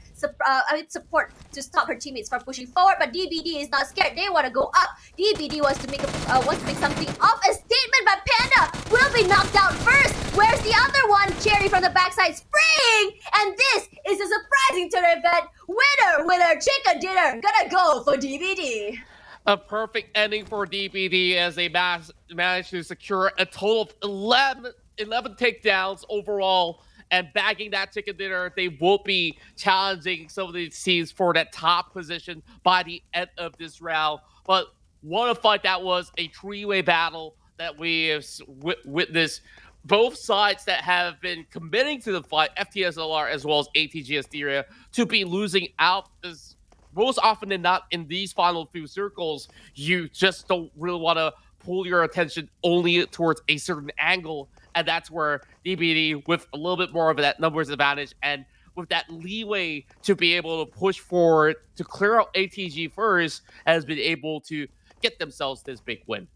Speaker 4: support to stop her teammates from pushing forward, but DBD is not scared. They want to go up. DBD wants to make something of a statement, but Panda will be knocked out first. Where's the other one? Cherry from the backside, spring! And this is a surprising turn event. Winner, chicken dinner, gonna go for DBD.
Speaker 2: A perfect ending for DBD as they managed to secure a total of 11 takedowns overall, and bagging that chicken dinner. They will be challenging some of these teams for that top position by the end of this round. But what a fight that was, a 3-way battle that we have witnessed. Both sides that have been committing to the fight, FTSLR as well as ATG Asteria, to be losing out, as most often than not in these final few circles, you just don't really want to pull your attention only towards a certain angle. And that's where DBD, with a little bit more of that numbers advantage and with that leeway to be able to push forward to clear out ATG first, has been able to get themselves this big win.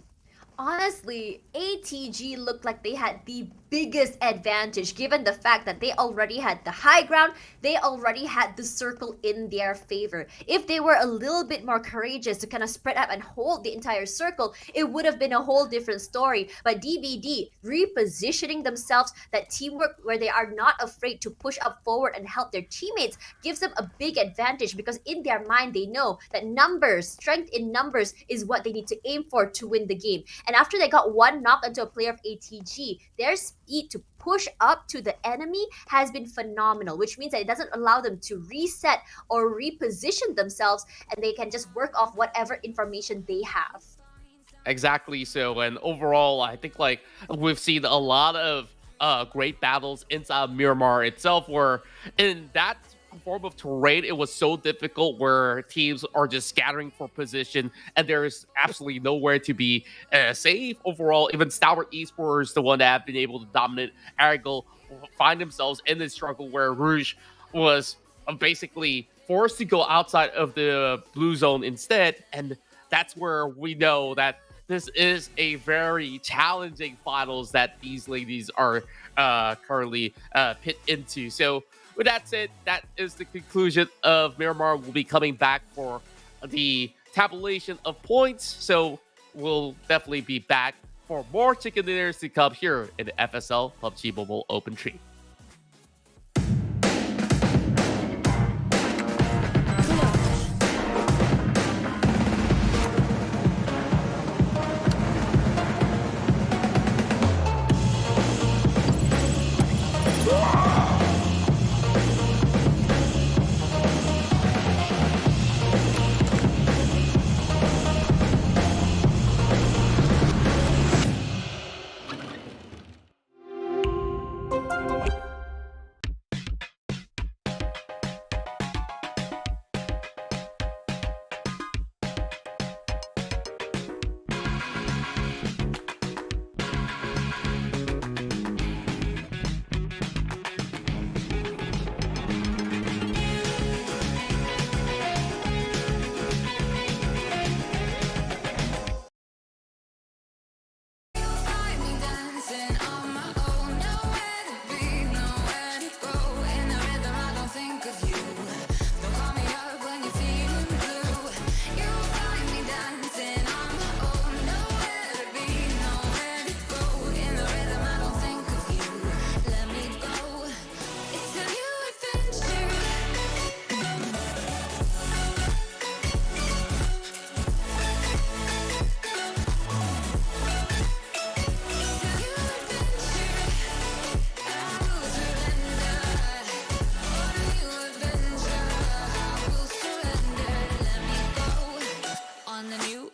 Speaker 4: Honestly, ATG looked like they had the biggest advantage given the fact that they already had the high ground, they already had the circle in their favor. If they were a little bit more courageous to kind of spread up and hold the entire circle, it would have been a whole different story. But DBD repositioning themselves, that teamwork where they are not afraid to push up forward and help their teammates, gives them a big advantage because in their mind they know that numbers, strength in numbers, is what they need to aim for to win the game. And after they got one knock into a player of ATG, their speed to push up to the enemy has been phenomenal, which means that it doesn't allow them to reset or reposition themselves, and they can just work off whatever information they have.
Speaker 2: Exactly. So, and overall, I think like we've seen a lot of great battles inside Miramar itself, where in that form of terrain, it was so difficult where teams are just scattering for position and there's absolutely nowhere to be safe overall. Even Stalwart Esports, the one that have been able to dominate Erangel, find themselves in this struggle where Rouge was basically forced to go outside of the blue zone instead. And that's where we know that this is a very challenging finals that these ladies are currently pit into. So with that said, that is the conclusion of Miramar. Will be coming back for the tabulation of points. So we'll definitely be back for more chicken dinners to come here in the FSL PUBG Mobile Open Tree.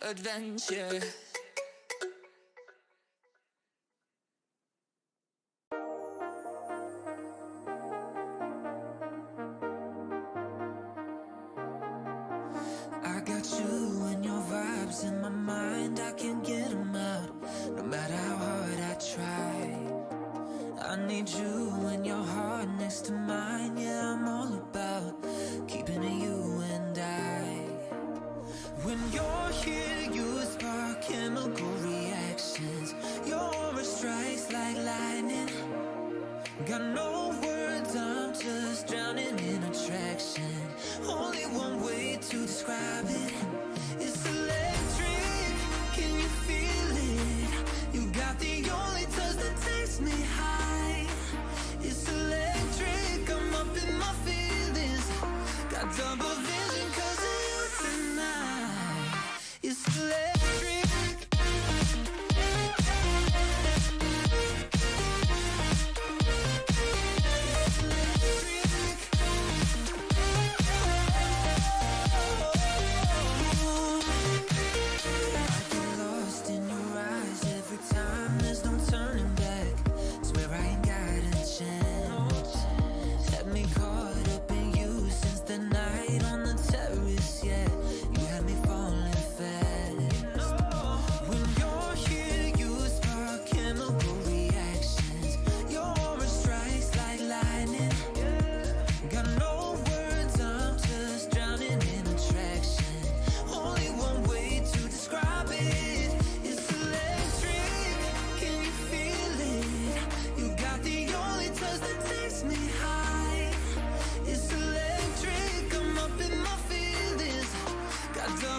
Speaker 5: Adventure. I got you and your vibes in my mind. I can't get them out, no matter how hard I try. I need you and your heart next to mine. Yeah, I'm all about keeping it you and I. When you're here, you spark chemical reactions. Your aura strikes like lightning. Got no words, I'm just drowning in attraction. Only one way to describe it. It's electric, can you feel it? You got the only touch that takes me high. It's electric, I'm up in my feelings.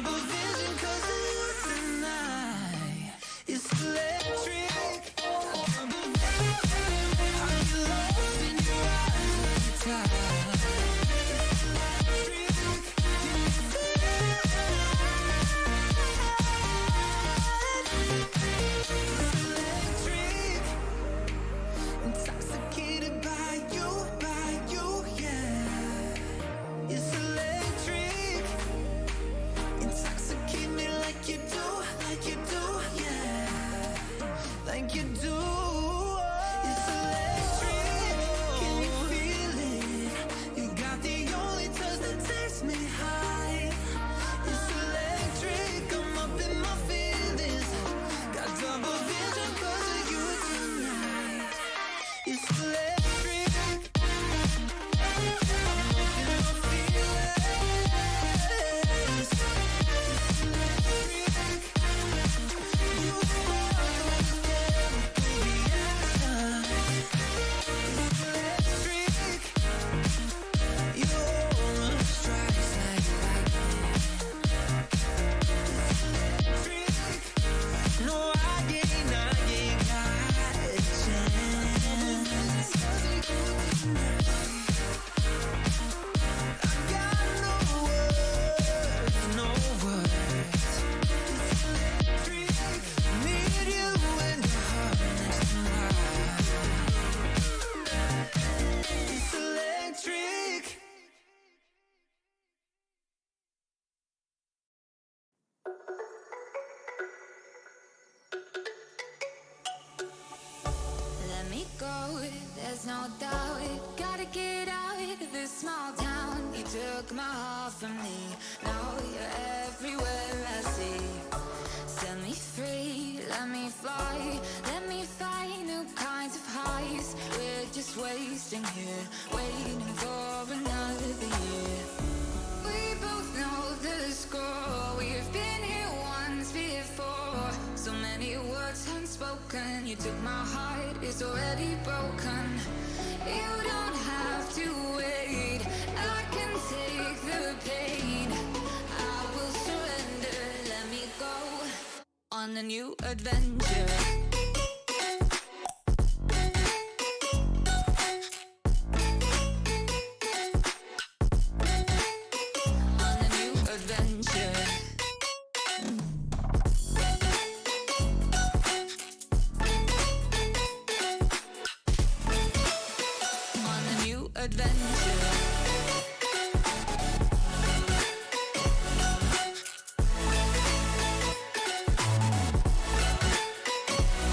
Speaker 1: double vision 'cause of you tonight. It's electric. Got double vision. I get lost in your eyes every time. Intoxicated by you, yeah. It's electric. Intoxicate me like you do, yeah. Like you do. It's electric. Can you feel it? You got the only touch that takes me high. It's electric. I'm up in my feelings. Got double vision 'cause of you tonight. It's electric. I'm up in my feelings. It's electric. You always get the reaction. It's electric. Your aura strikes like lightning. It's electric. No, I ain't got a chance. I got no words. It's electric. Need you in the heart next to mine. It's electric.
Speaker 5: Let me go, there's no doubt. Gotta get out of this small town. You took my heart from me, now you're everywhere I see. Set me free, let me fly. Let me find new kinds of highs. We're just wasting here, waiting for another year. We both know the score. We've been here once before. So many words unspoken. You took my heart, it's already broken. You don't have to wait. I can take the pain. I will surrender. Let me go on a new adventure. On a new adventure. On a new adventure.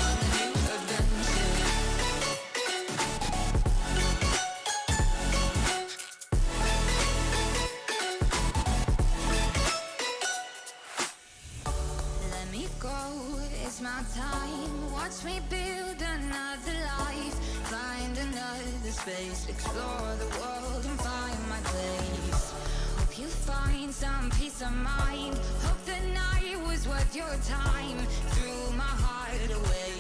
Speaker 5: On a new adventure. Let me go, it's my time. Watch me build another life. Find another space. Explore the world and find my place. Hope you find some peace of mind. Hope the night was worth your time. Threw my heart away.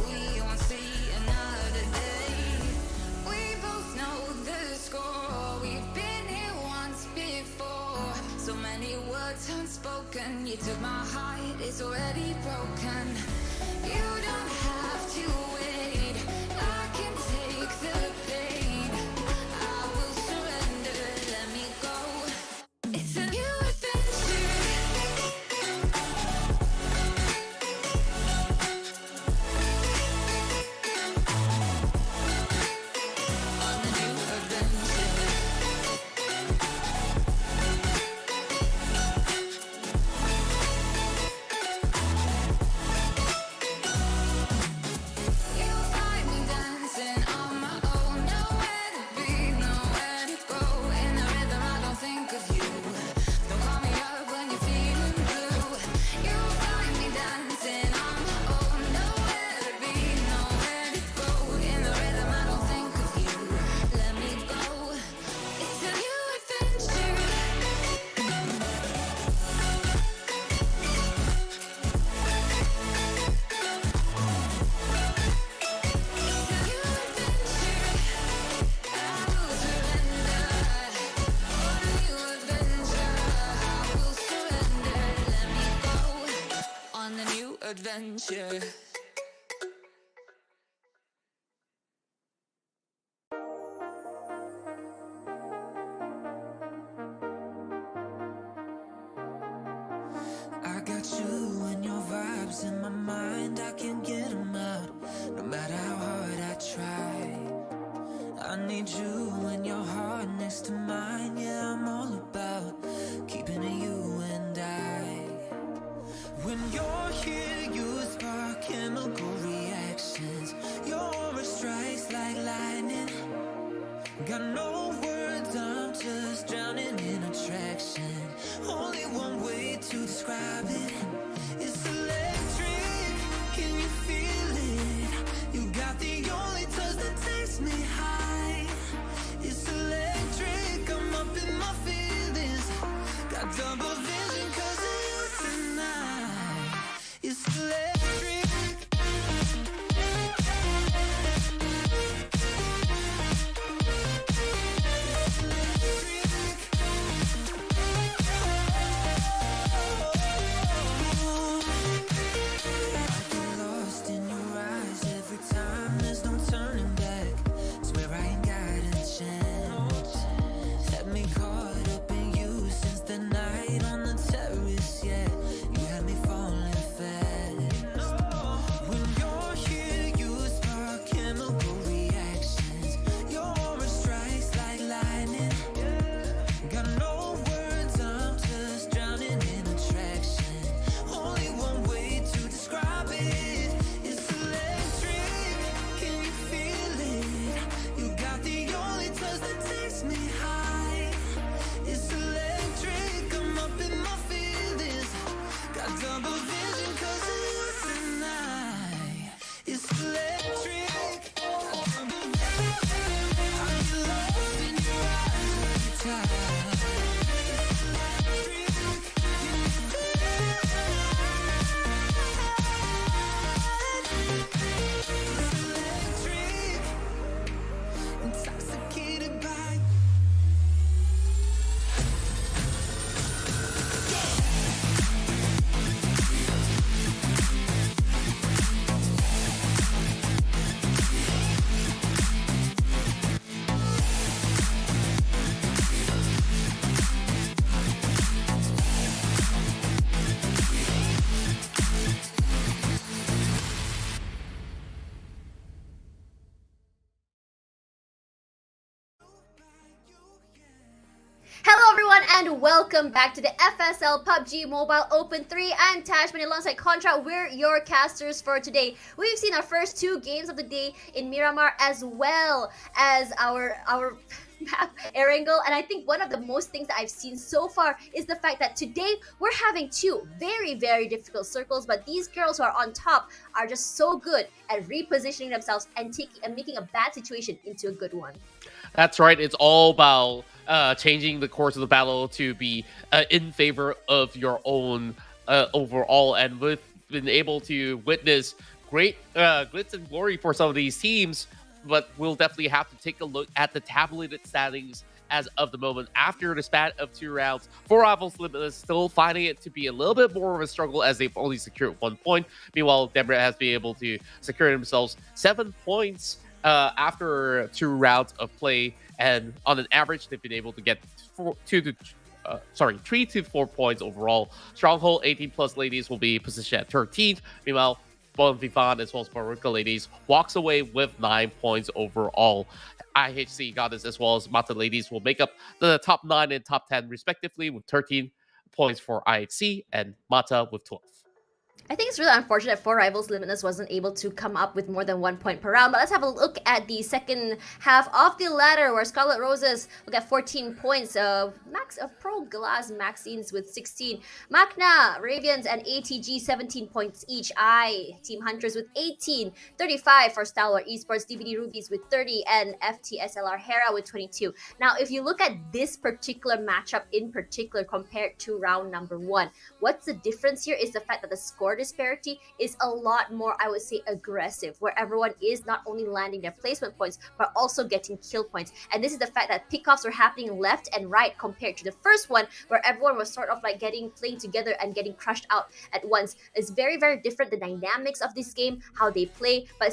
Speaker 5: We won't see another day. We both know the score. We've been here once before. So many words unspoken. You took my heart, it's already broken. You don't have to wait. I can take the pain. I will surrender. Let me go. It's a new adventure. On a new adventure. adventure. I got you and your vibes in my mind, I can't get them out, no matter how hard I try. I need you and your heart next to mine, yeah, I'm all about keeping it you and I. When you're here, you spark chemical reactions, your aura strikes like lightning. Got no words, I'm just drowning in attraction. Only one way to describe it. It's electric, can you feel it? You got the only touch that takes me high. It's electric, I'm up in my feelings. Got double vision 'cause of you tonight. It's electric.
Speaker 4: Hello everyone and welcome back to the FSL PUBG Mobile Open 3. I'm Tashbunny alongside Qontra. We're your casters for today. We've seen our first two games of the day in Miramar as well as our map Erangel, and I think one of the most things that I've seen so far is the fact that today we're having two very difficult circles, but these girls who are on top are just so good at repositioning themselves and making a bad situation into a good one.
Speaker 2: That's right. It's all about changing the course of the battle to be in favor of your own overall. And we've been able to witness great glitz and glory for some of these teams, but we'll definitely have to take a look at the tabulated standings as of the moment. After the span of 2 rounds, 4 Rivals Limitless still finding it to be a little bit more of a struggle as they've only secured 1 point. Meanwhile, Deborah has been able to secure themselves 7 points after 2 rounds of play, and on an average they've been able to get 3 to 4 points overall. Stronghold 18 plus ladies will be positioned at 13th. Meanwhile, Bon Vivant as well as Baruka ladies walks away with 9 points overall. IHC Goddess as well as Mata ladies will make up the top 9 and top 10 respectively, with 13 points for IHC and Mata with 12.
Speaker 4: I think it's really unfortunate that 4 Rivals Limitless wasn't able to come up with more than 1 point per round. But let's have a look at the second half of the ladder, where Scarlet Roses will get 14 points. Pro Glass Maxines with 16. Makna, Ravians, and ATG 17 points each. Team Hunters with 18. 35 for Stalwart Esports, DVD Rubies with 30, and FTSLR Hera with 22. Now, if you look at this particular matchup in particular compared to round number 1, what's the difference here is the fact that the score disparity is a lot more, I would say, aggressive, where everyone is not only landing their placement points, but also getting kill points. And this is the fact that pickoffs are happening left and right compared to the first one, where everyone was sort of like playing together and getting crushed out at once. It's very, very different, the dynamics of this game, how they play. But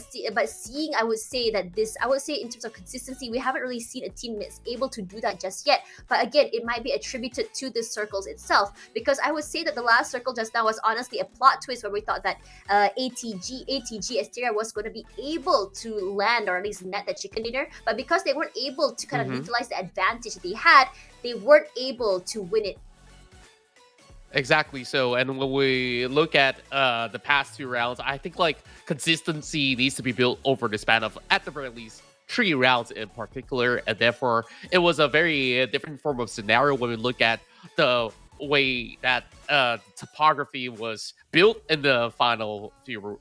Speaker 4: seeing, I would say that in terms of consistency, we haven't really seen a team that's able to do that just yet. But again, it might be attributed to the circles itself, because I would say that the last circle just now was honestly a plot twist where we thought that ATG Asteria was going to be able to land or at least net the chicken dinner, but because they weren't able to kind of utilize the advantage they had, they weren't able to win it.
Speaker 2: Exactly. So, and when we look at the past 2 rounds, I think like consistency needs to be built over the span of, at the very least, 3 rounds in particular, and therefore it was a very different form of scenario when we look at the way that topography was built in the final few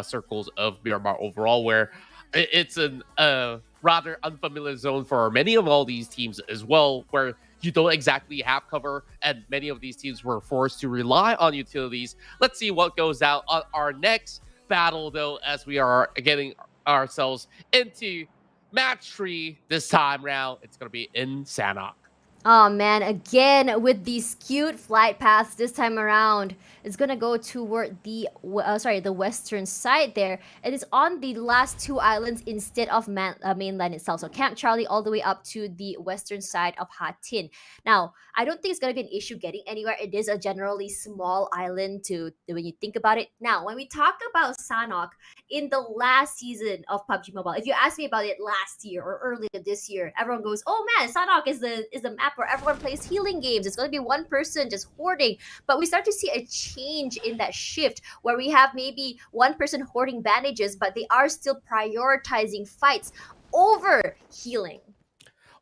Speaker 2: circles of Miramar overall, where it's a rather unfamiliar zone for many of all these teams as well, where you don't exactly have cover, and many of these teams were forced to rely on utilities. Let's see what goes out on our next battle, though, as we are getting ourselves into match 3 this time round. It's going to be in Sanhok.
Speaker 4: Oh man, again with these cute flight paths this time around. It's gonna go toward the the western side there. It is on the last 2 islands instead of mainland itself. So Camp Charlie all the way up to the western side of Ha Tin. Now, I don't think it's gonna be an issue getting anywhere. It is a generally small island when you think about it. Now, when we talk about Sanhok in the last season of PUBG Mobile, if you asked me about it last year or earlier this year, everyone goes, "Oh man, Sanhok is the map where everyone plays healing games. It's going to be one person just hoarding." But we start to see a change in that shift where we have maybe one person hoarding bandages, but they are still prioritizing fights over healing.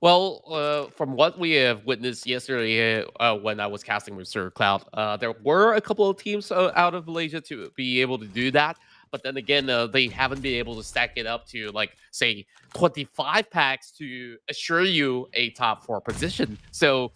Speaker 2: Well, from what we have witnessed yesterday when I was casting with Sir Cloud, there were a couple of teams out of Malaysia to be able to do that. But then again, they haven't been able to stack it up to, like, say, 25 packs to assure you a top 4 position. So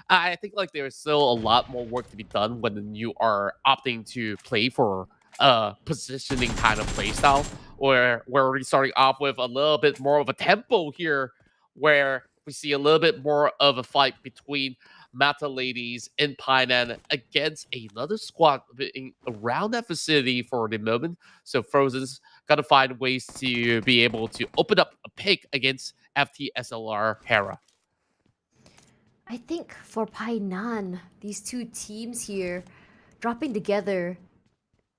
Speaker 2: I think like there's still a lot more work to be done when you are opting to play for a positioning kind of playstyle, where we're already starting off with a little bit more of a tempo here, where we see a little bit more of a fight between Mata Ladies in Painan against another squad being around that vicinity for the moment. So Frozen's got to find ways to be able to open up a pick against FTSLR Hera.
Speaker 4: I think for Painan, these 2 teams here dropping together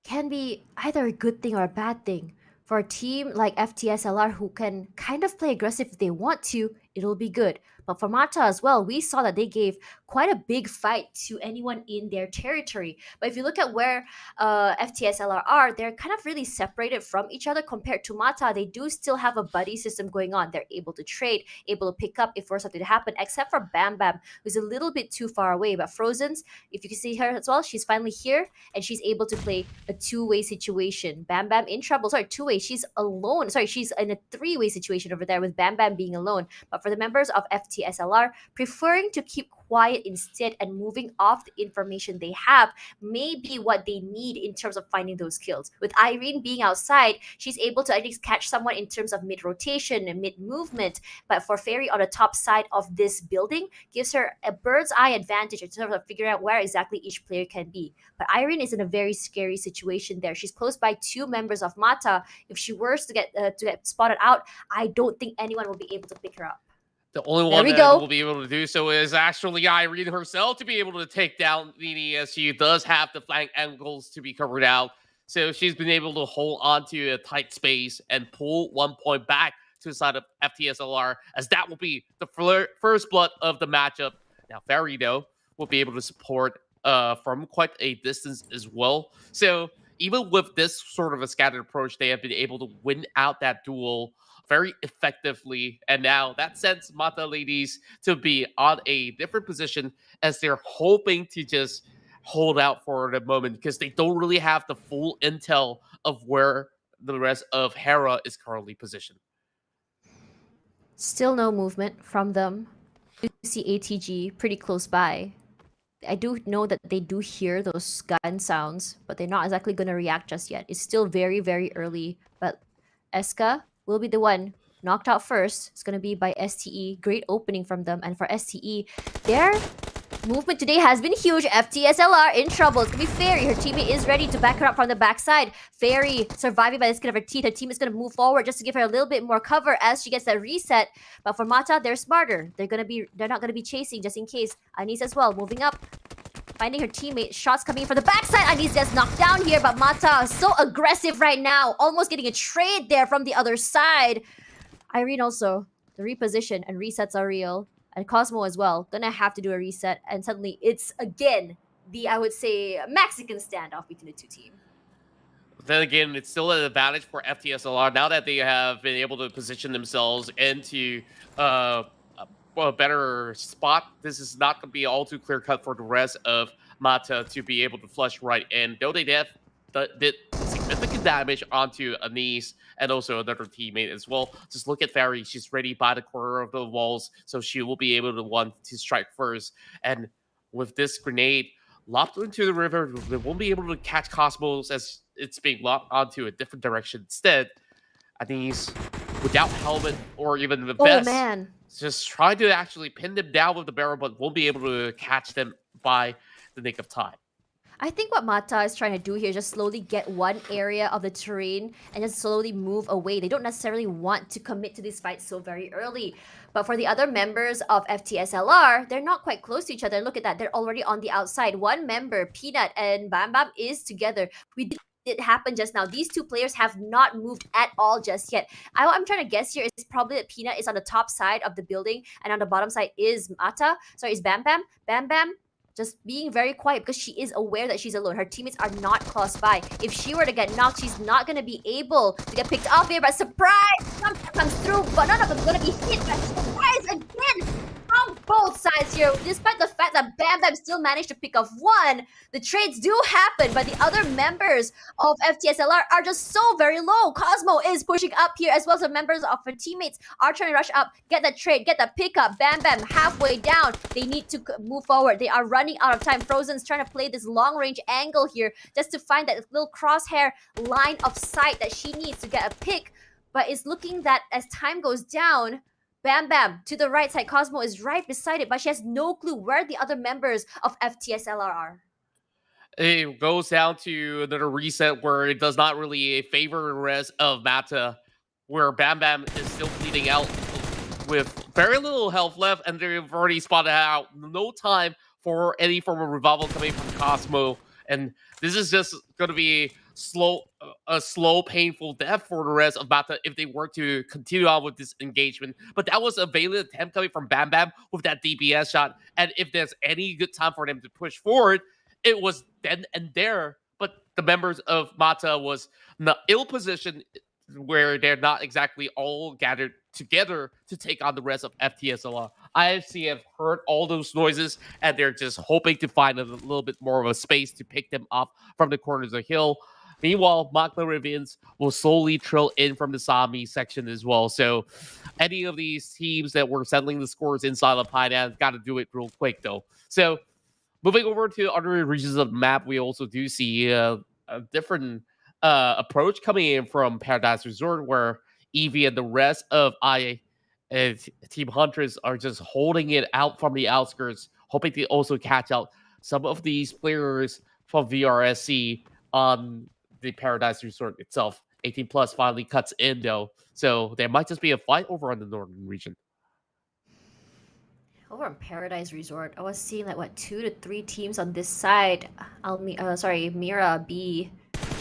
Speaker 4: can be either a good thing or a bad thing. For a team like FTSLR who can kind of play aggressive if they want to, it'll be good. But for Mata as well, we saw that they gave quite a big fight to anyone in their territory. But if you look at where FTSLR are, they're kind of really separated from each other compared to Mata. They do still have a buddy system going on. They're able to trade, able to pick up if for something to happen, except for Bam Bam, who's a little bit too far away. But Frozen's, if you can see her as well, she's finally here and she's able to play a 2-way situation. Bam Bam in trouble. Sorry, 2-way. She's alone. Sorry, she's in a 3-way situation over there with Bam Bam being alone. But for the members of FTSLR, preferring to keep quiet instead and moving off the information they have may be what they need in terms of finding those kills. With Irene being outside, she's able to at least catch someone in terms of mid-rotation and mid-movement. But for Fairy on the top side of this building, gives her a bird's eye advantage in terms of figuring out where exactly each player can be. But Irene is in a very scary situation there. She's close by 2 members of Mata. If she were to get spotted out, I don't think anyone will be able to pick her up.
Speaker 2: The only one that will be able to do so is actually Irene herself to be able to take down Nini, as she does have the flank angles to be covered out. So she's been able to hold on to a tight space and pull 1 point back to the side of FTSLR, as that will be the first blood of the matchup. Now, Fairy, though, will be able to support from quite a distance as well. So even with this sort of a scattered approach, they have been able to win out that duel very effectively. And now that sends Mata Ladies to be on a different position, as they're hoping to just hold out for the moment, because they don't really have the full intel of where the rest of Hera is currently positioned.
Speaker 4: Still no movement from them. You see ATG pretty close by. I do know that they do hear those gun sounds, but they're not exactly going to react just yet. It's still very, very early. But Eska will be the one knocked out first. It's going to be by STE. Great opening from them. And for STE, their movement today has been huge. FTSLR in trouble. It's going to be Fairy. Her teammate is ready to back her up from the backside. Fairy surviving by the skin of her teeth. Her team is going to move forward just to give her a little bit more cover as she gets that reset. But for Mata, they're smarter. They're not going to be chasing just in case. Anis as well, moving up. Finding her teammate. Shots coming in from the backside. Anis gets knocked down here, but Mata is so aggressive right now. Almost getting a trade there from the other side. Irene also. The reposition and resets are real. And Cosmo as well. Gonna have to do a reset. And suddenly it's again the, I would say, Mexican standoff between the two teams.
Speaker 2: Then again, it's still an advantage for FTSLR now that they have been able to position themselves into a better spot. This is not going to be all too clear cut for the rest of Mata to be able to flush right in. Though they did significant damage onto Anis and also another teammate as well. Just look at Fairy. She's ready by the corner of the walls, so she will be able to want to strike first. And with this grenade lopped into the river, they won't be able to catch Cosmos as it's being lopped onto a different direction instead. Anis, without helmet or even the vest,
Speaker 4: man.
Speaker 2: just trying to actually pin them down with the barrel, but won't be able to catch them by the nick of time.
Speaker 4: I think what Mata is trying to do here is just slowly get one area of the terrain and just slowly move away. They don't necessarily want to commit to this fight so very early. But for the other members of FTSLR, they're not quite close to each other. Look at that. They're already on the outside. One member, Peanut and Bam Bam, is together. We did it happen just now. These two players have not moved at all just yet. I'm trying to guess here is probably that Peanut is on the top side of the building and on the bottom side is Mata. Sorry, is Bam Bam. Bam Bam just being very quiet because she is aware that she's alone. Her teammates are not close by. If she were to get knocked, she's not going to be able to get picked off here. But surprise! Something comes through, but none of them going to be hit. But surprise again from both sides here. Despite the fact that Bam Bam still managed to pick off one, the trades do happen, but the other members of FTSLR are just so very low. Cosmo is pushing up here as well as the members of her teammates are trying to rush up, get that trade, get the pickup. Bam Bam halfway down. They need to move forward. They are running out of time. Frozen's trying to play this long range angle here just to find that little crosshair line of sight that she needs to get a pick. But it's looking that as time goes down, Bam Bam to the right side. Cosmo is right beside it, but she has no clue where the other members of FTSLR are.
Speaker 2: It goes down to another reset where it does not really favor the rest of Mata, where Bam Bam is still bleeding out with very little health left, and they've already spotted out no time for any form of revival coming from Cosmo. And this is just going to be a slow, painful death for the rest of Mata if they were to continue on with this engagement. But that was a valiant attempt coming from Bam Bam with that DPS shot. And if there's any good time for them to push forward, it was then and there. But the members of Mata was in the ill position where they're not exactly all gathered together to take on the rest of FTSLR. IFC have heard all those noises, and they're just hoping to find a little bit more of a space to pick them up from the corners of the hill. Meanwhile, Rivians will slowly trill in from the Sami section as well. So any of these teams that were settling the scores inside of Painan got to do it real quick, though. So moving over to other regions of the map, we also do see a different approach coming in from Paradise Resort, where Evie and the rest of Team Huntress are just holding it out from the outskirts, hoping to also catch out some of these players from VRSC on the Paradise Resort itself. 18 plus finally cuts in though, so there might just be a fight over on the northern region.
Speaker 4: Over on Paradise Resort, I was seeing like 2 to 3 teams on this side. Mira B.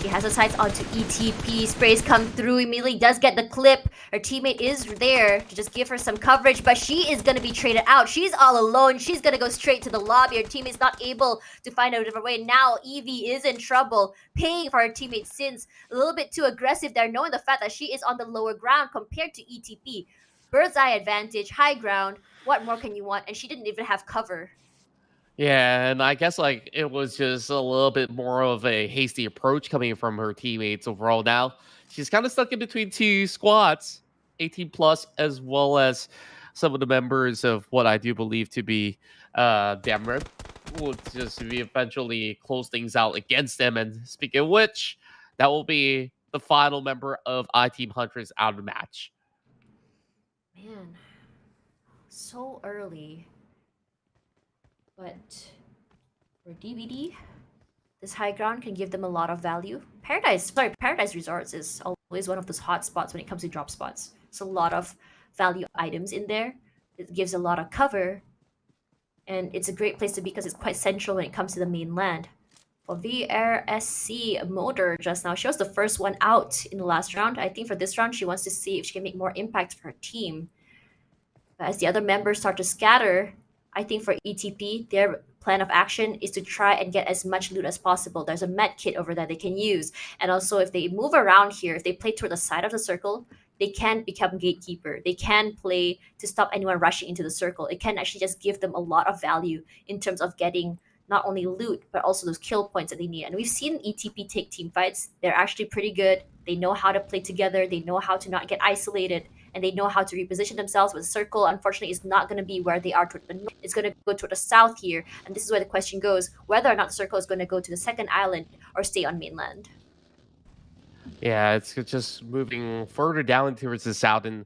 Speaker 4: She has her sights onto ETP. Sprays come through, immediately does get the clip. Her teammate is there to just give her some coverage, but she is going to be traded out. She's all alone. She's going to go straight to the lobby. Her teammate's not able to find a different way. Now Evie is in trouble, paying for her teammate's sins. A little bit too aggressive there, knowing the fact that she is on the lower ground compared to ETP. Bird's eye advantage, high ground. What more can you want? And she didn't even have cover.
Speaker 2: Yeah, and I guess like it was just a little bit more of a hasty approach coming from her teammates overall. Now she's kind of stuck in between 2 squads, 18 plus, as well as some of the members of what I do believe to be Damred, will just eventually close things out against them. And speaking of which, that will be the final member of I-Team Huntress out of the match.
Speaker 4: Man, so early. But for DBD, this high ground can give them a lot of value. Paradise Resorts is always one of those hot spots when it comes to drop spots. It's a lot of value items in there. It gives a lot of cover, and it's a great place to be because it's quite central when it comes to the mainland. For VRSC Motor just now, she was the first one out in the last round. I think for this round, she wants to see if she can make more impact for her team. But as the other members start to scatter, I think for ETP, their plan of action is to try and get as much loot as possible. There's a med kit over there they can use. And also, if they move around here, if they play toward the side of the circle, they can become gatekeeper. They can play to stop anyone rushing into the circle. It can actually just give them a lot of value in terms of getting not only loot, but also those kill points that they need. And we've seen ETP take team fights. They're actually pretty good. They know how to play together. They know how to not get isolated. And they know how to reposition themselves. But circle, unfortunately, is not going to be where they are toward the north. It's going to go toward the south here. And this is where the question goes, whether or not the circle is going to go to the second island or stay on mainland.
Speaker 2: Yeah, it's just moving further down towards the southern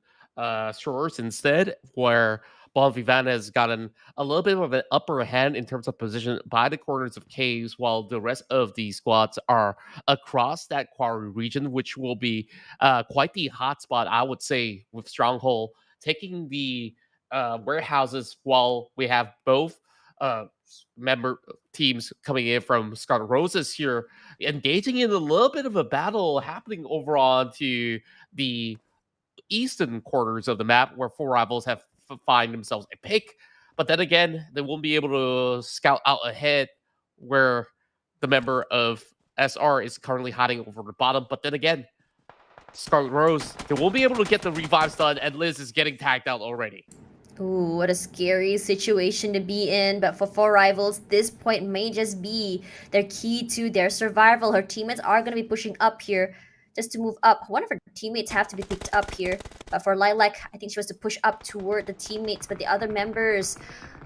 Speaker 2: shores instead, where Bon Vivant has gotten a little bit of an upper hand in terms of position by the corners of caves, while the rest of the squads are across that quarry region, which will be quite the hotspot, I would say, with Stronghold taking the warehouses, while we have both member teams coming in from Scarlet Roses here, engaging in a little bit of a battle happening over onto the eastern corners of the map, where Four Rivals have find themselves a pick. But then again, they won't be able to scout out ahead where the member of SR is currently hiding over the bottom. But then again, Scarlet Rose, they won't be able to get the revives done, and Liz is getting tagged out already.
Speaker 4: Ooh, what a scary situation to be in. But for Four Rivals, this point may just be their key to their survival. Her teammates are going to be pushing up here just to move up. One of her teammates have to be picked up here. But for Lilac, I think she was to push up toward the teammates. But the other members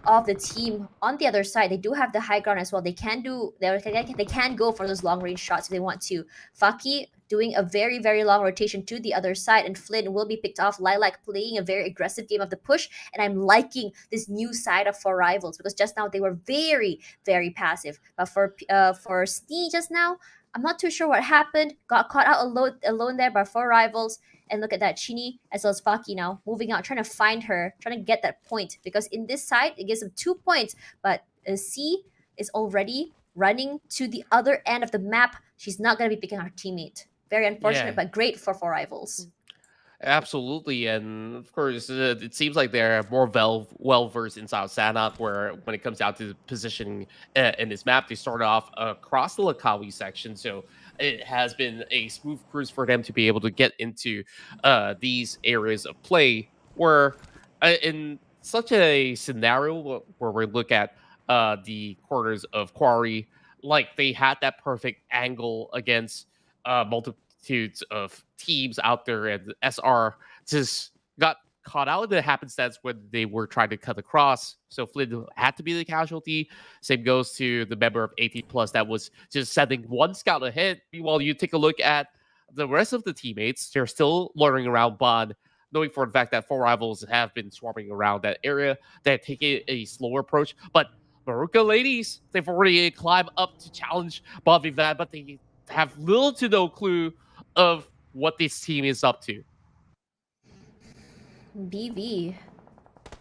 Speaker 4: of the team on the other side, they do have the high ground as well. They can go for those long range shots if they want to. Faki doing a very, very long rotation to the other side, and Flynn will be picked off. Lilac playing a very aggressive game of the push, and I'm liking this new side of Four Rivals because just now they were very, very passive. But for Snee just now, I'm not too sure what happened. Got caught out alone there by Four Rivals. And look at that, Chini as well as Faki now moving out, trying to find her, trying to get that point. Because in this side, it gives them 2 points. But C is already running to the other end of the map. She's not going to be picking her teammate. Very unfortunate, but great for Four Rivals.
Speaker 2: Absolutely, and of course, it seems like they're more well-versed inside of Sanhok, where when it comes down to positioning in this map, they start off across the Lakawi section, so it has been a smooth cruise for them to be able to get into these areas of play, where in such a scenario where we look at the corners of Quarry, like they had that perfect angle against multitudes of teams out there, and SR just got caught out in the happenstance when they were trying to cut across. So Flynn had to be the casualty. Same goes to the member of 18 plus that was just sending one scout ahead. Meanwhile, you take a look at the rest of the teammates. They're still learning around Bond, knowing for the fact that Four Rivals have been swarming around that area. They're taking a slower approach. But Maruka ladies, they've already climbed up to challenge Bobby Van, but they have little to no clue of what this team is up to.
Speaker 4: BV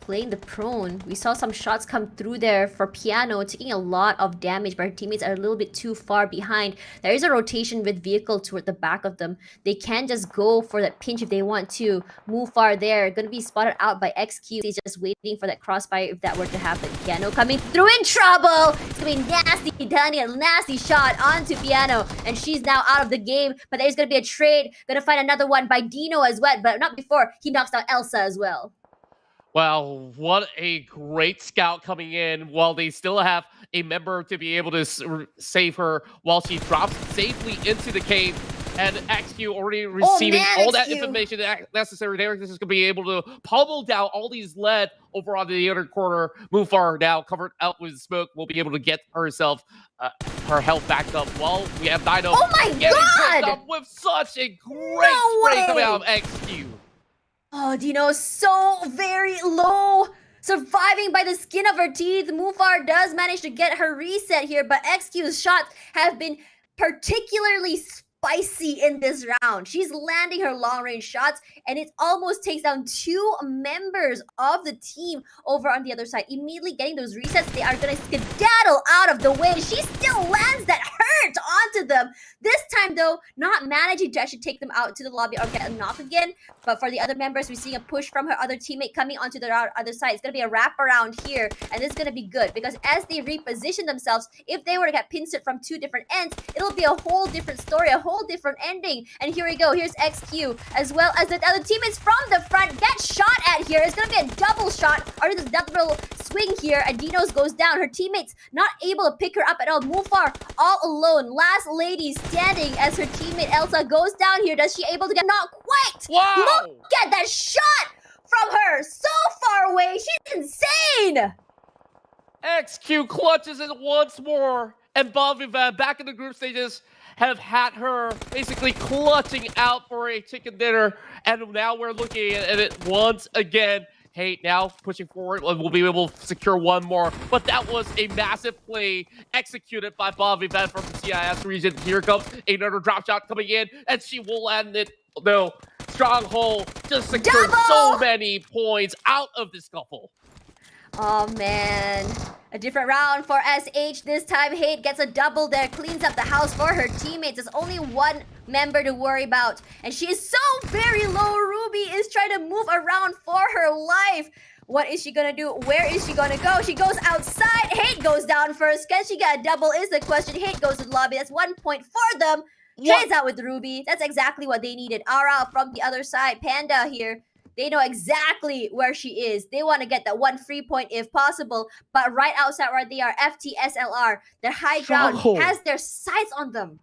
Speaker 4: playing the prone. We saw some shots come through there for Piano, taking a lot of damage, but her teammates are a little bit too far behind. There is a rotation with vehicle toward the back of them. They can just go for that pinch if they want to. Move far there. Going to be spotted out by XQ. He's just waiting for that crossfire if that were to happen. Piano coming through in trouble. It's going to be nasty. Danny, a nasty shot onto Piano, and she's now out of the game. But there's going to be a trade. Going to find another one by Dino as well, but not before he knocks down Elsa as well.
Speaker 2: Wow, what a great scout coming in while they still have a member to be able to save her while she drops safely into the cave. And XQ already receiving
Speaker 4: man,
Speaker 2: all that
Speaker 4: XQ.
Speaker 2: information necessary there. This is going to be able to pummel down all these lead over on the other corner. Mufar now covered out with smoke will be able to get herself her health back up. Well, we have Dino
Speaker 4: Oh my
Speaker 2: getting picked
Speaker 4: god!
Speaker 2: up with such a great
Speaker 4: No
Speaker 2: spray coming
Speaker 4: way!
Speaker 2: out of XQ.
Speaker 4: Oh, Dino, so very low. Surviving by the skin of her teeth. Mufar does manage to get her reset here, but XQ's shots have been particularly spicy in this round. She's landing her long-range shots, and it almost takes down 2 members of the team over on the other side. Immediately getting those resets, they are going to skedaddle out of the way. She still lands that hurt onto them. This time, though, not managing to actually take them out to the lobby or get a knock again. But for the other members, we're seeing a push from her other teammate coming onto the other side. It's going to be a wraparound here, and this is going to be good because as they reposition themselves, if they were to get pincered from 2 different ends, it'll be a whole different story, a whole different ending. And here we go. Here's XQ, as well as the other teammates from the front get shot at here. It's going to be a double shot, or this double swing here, and Dinos goes down. Her teammates not able to pick her up at all. Mufar all alone. Last lady standing as her teammate Elsa goes down here. Does she able to get? Not quite.
Speaker 2: Wow!
Speaker 4: Look at that shot from her. So far away. She's insane.
Speaker 2: XQ clutches it once more. And Bovivan back in the group stages have had her basically clutching out for a chicken dinner. And now we're looking at it once again. Hey, now pushing forward, we'll be able to secure one more. But that was a massive play executed by Bovivan from the CIS region. Here comes another drop shot coming in, and she will land it. No, Stronghold just secured so many points out of this scuffle.
Speaker 4: Oh man, a different round for SH. This time Hate gets a double there, cleans up the house for her teammates. There's only 1 member to worry about, and she is so very low. Ruby is trying to move around for her life. What is she gonna do? Where is she gonna go? She goes outside. Hate goes down first. Can she get a double is the question. Hate goes to the lobby. That's 1 point for them. Trades out with Ruby. That's exactly what they needed. Ara from the other side. Panda here. They know exactly where she is. They want to get that 1 free point if possible. But right outside where they are, FTSLR, their high ground, has their sights on them.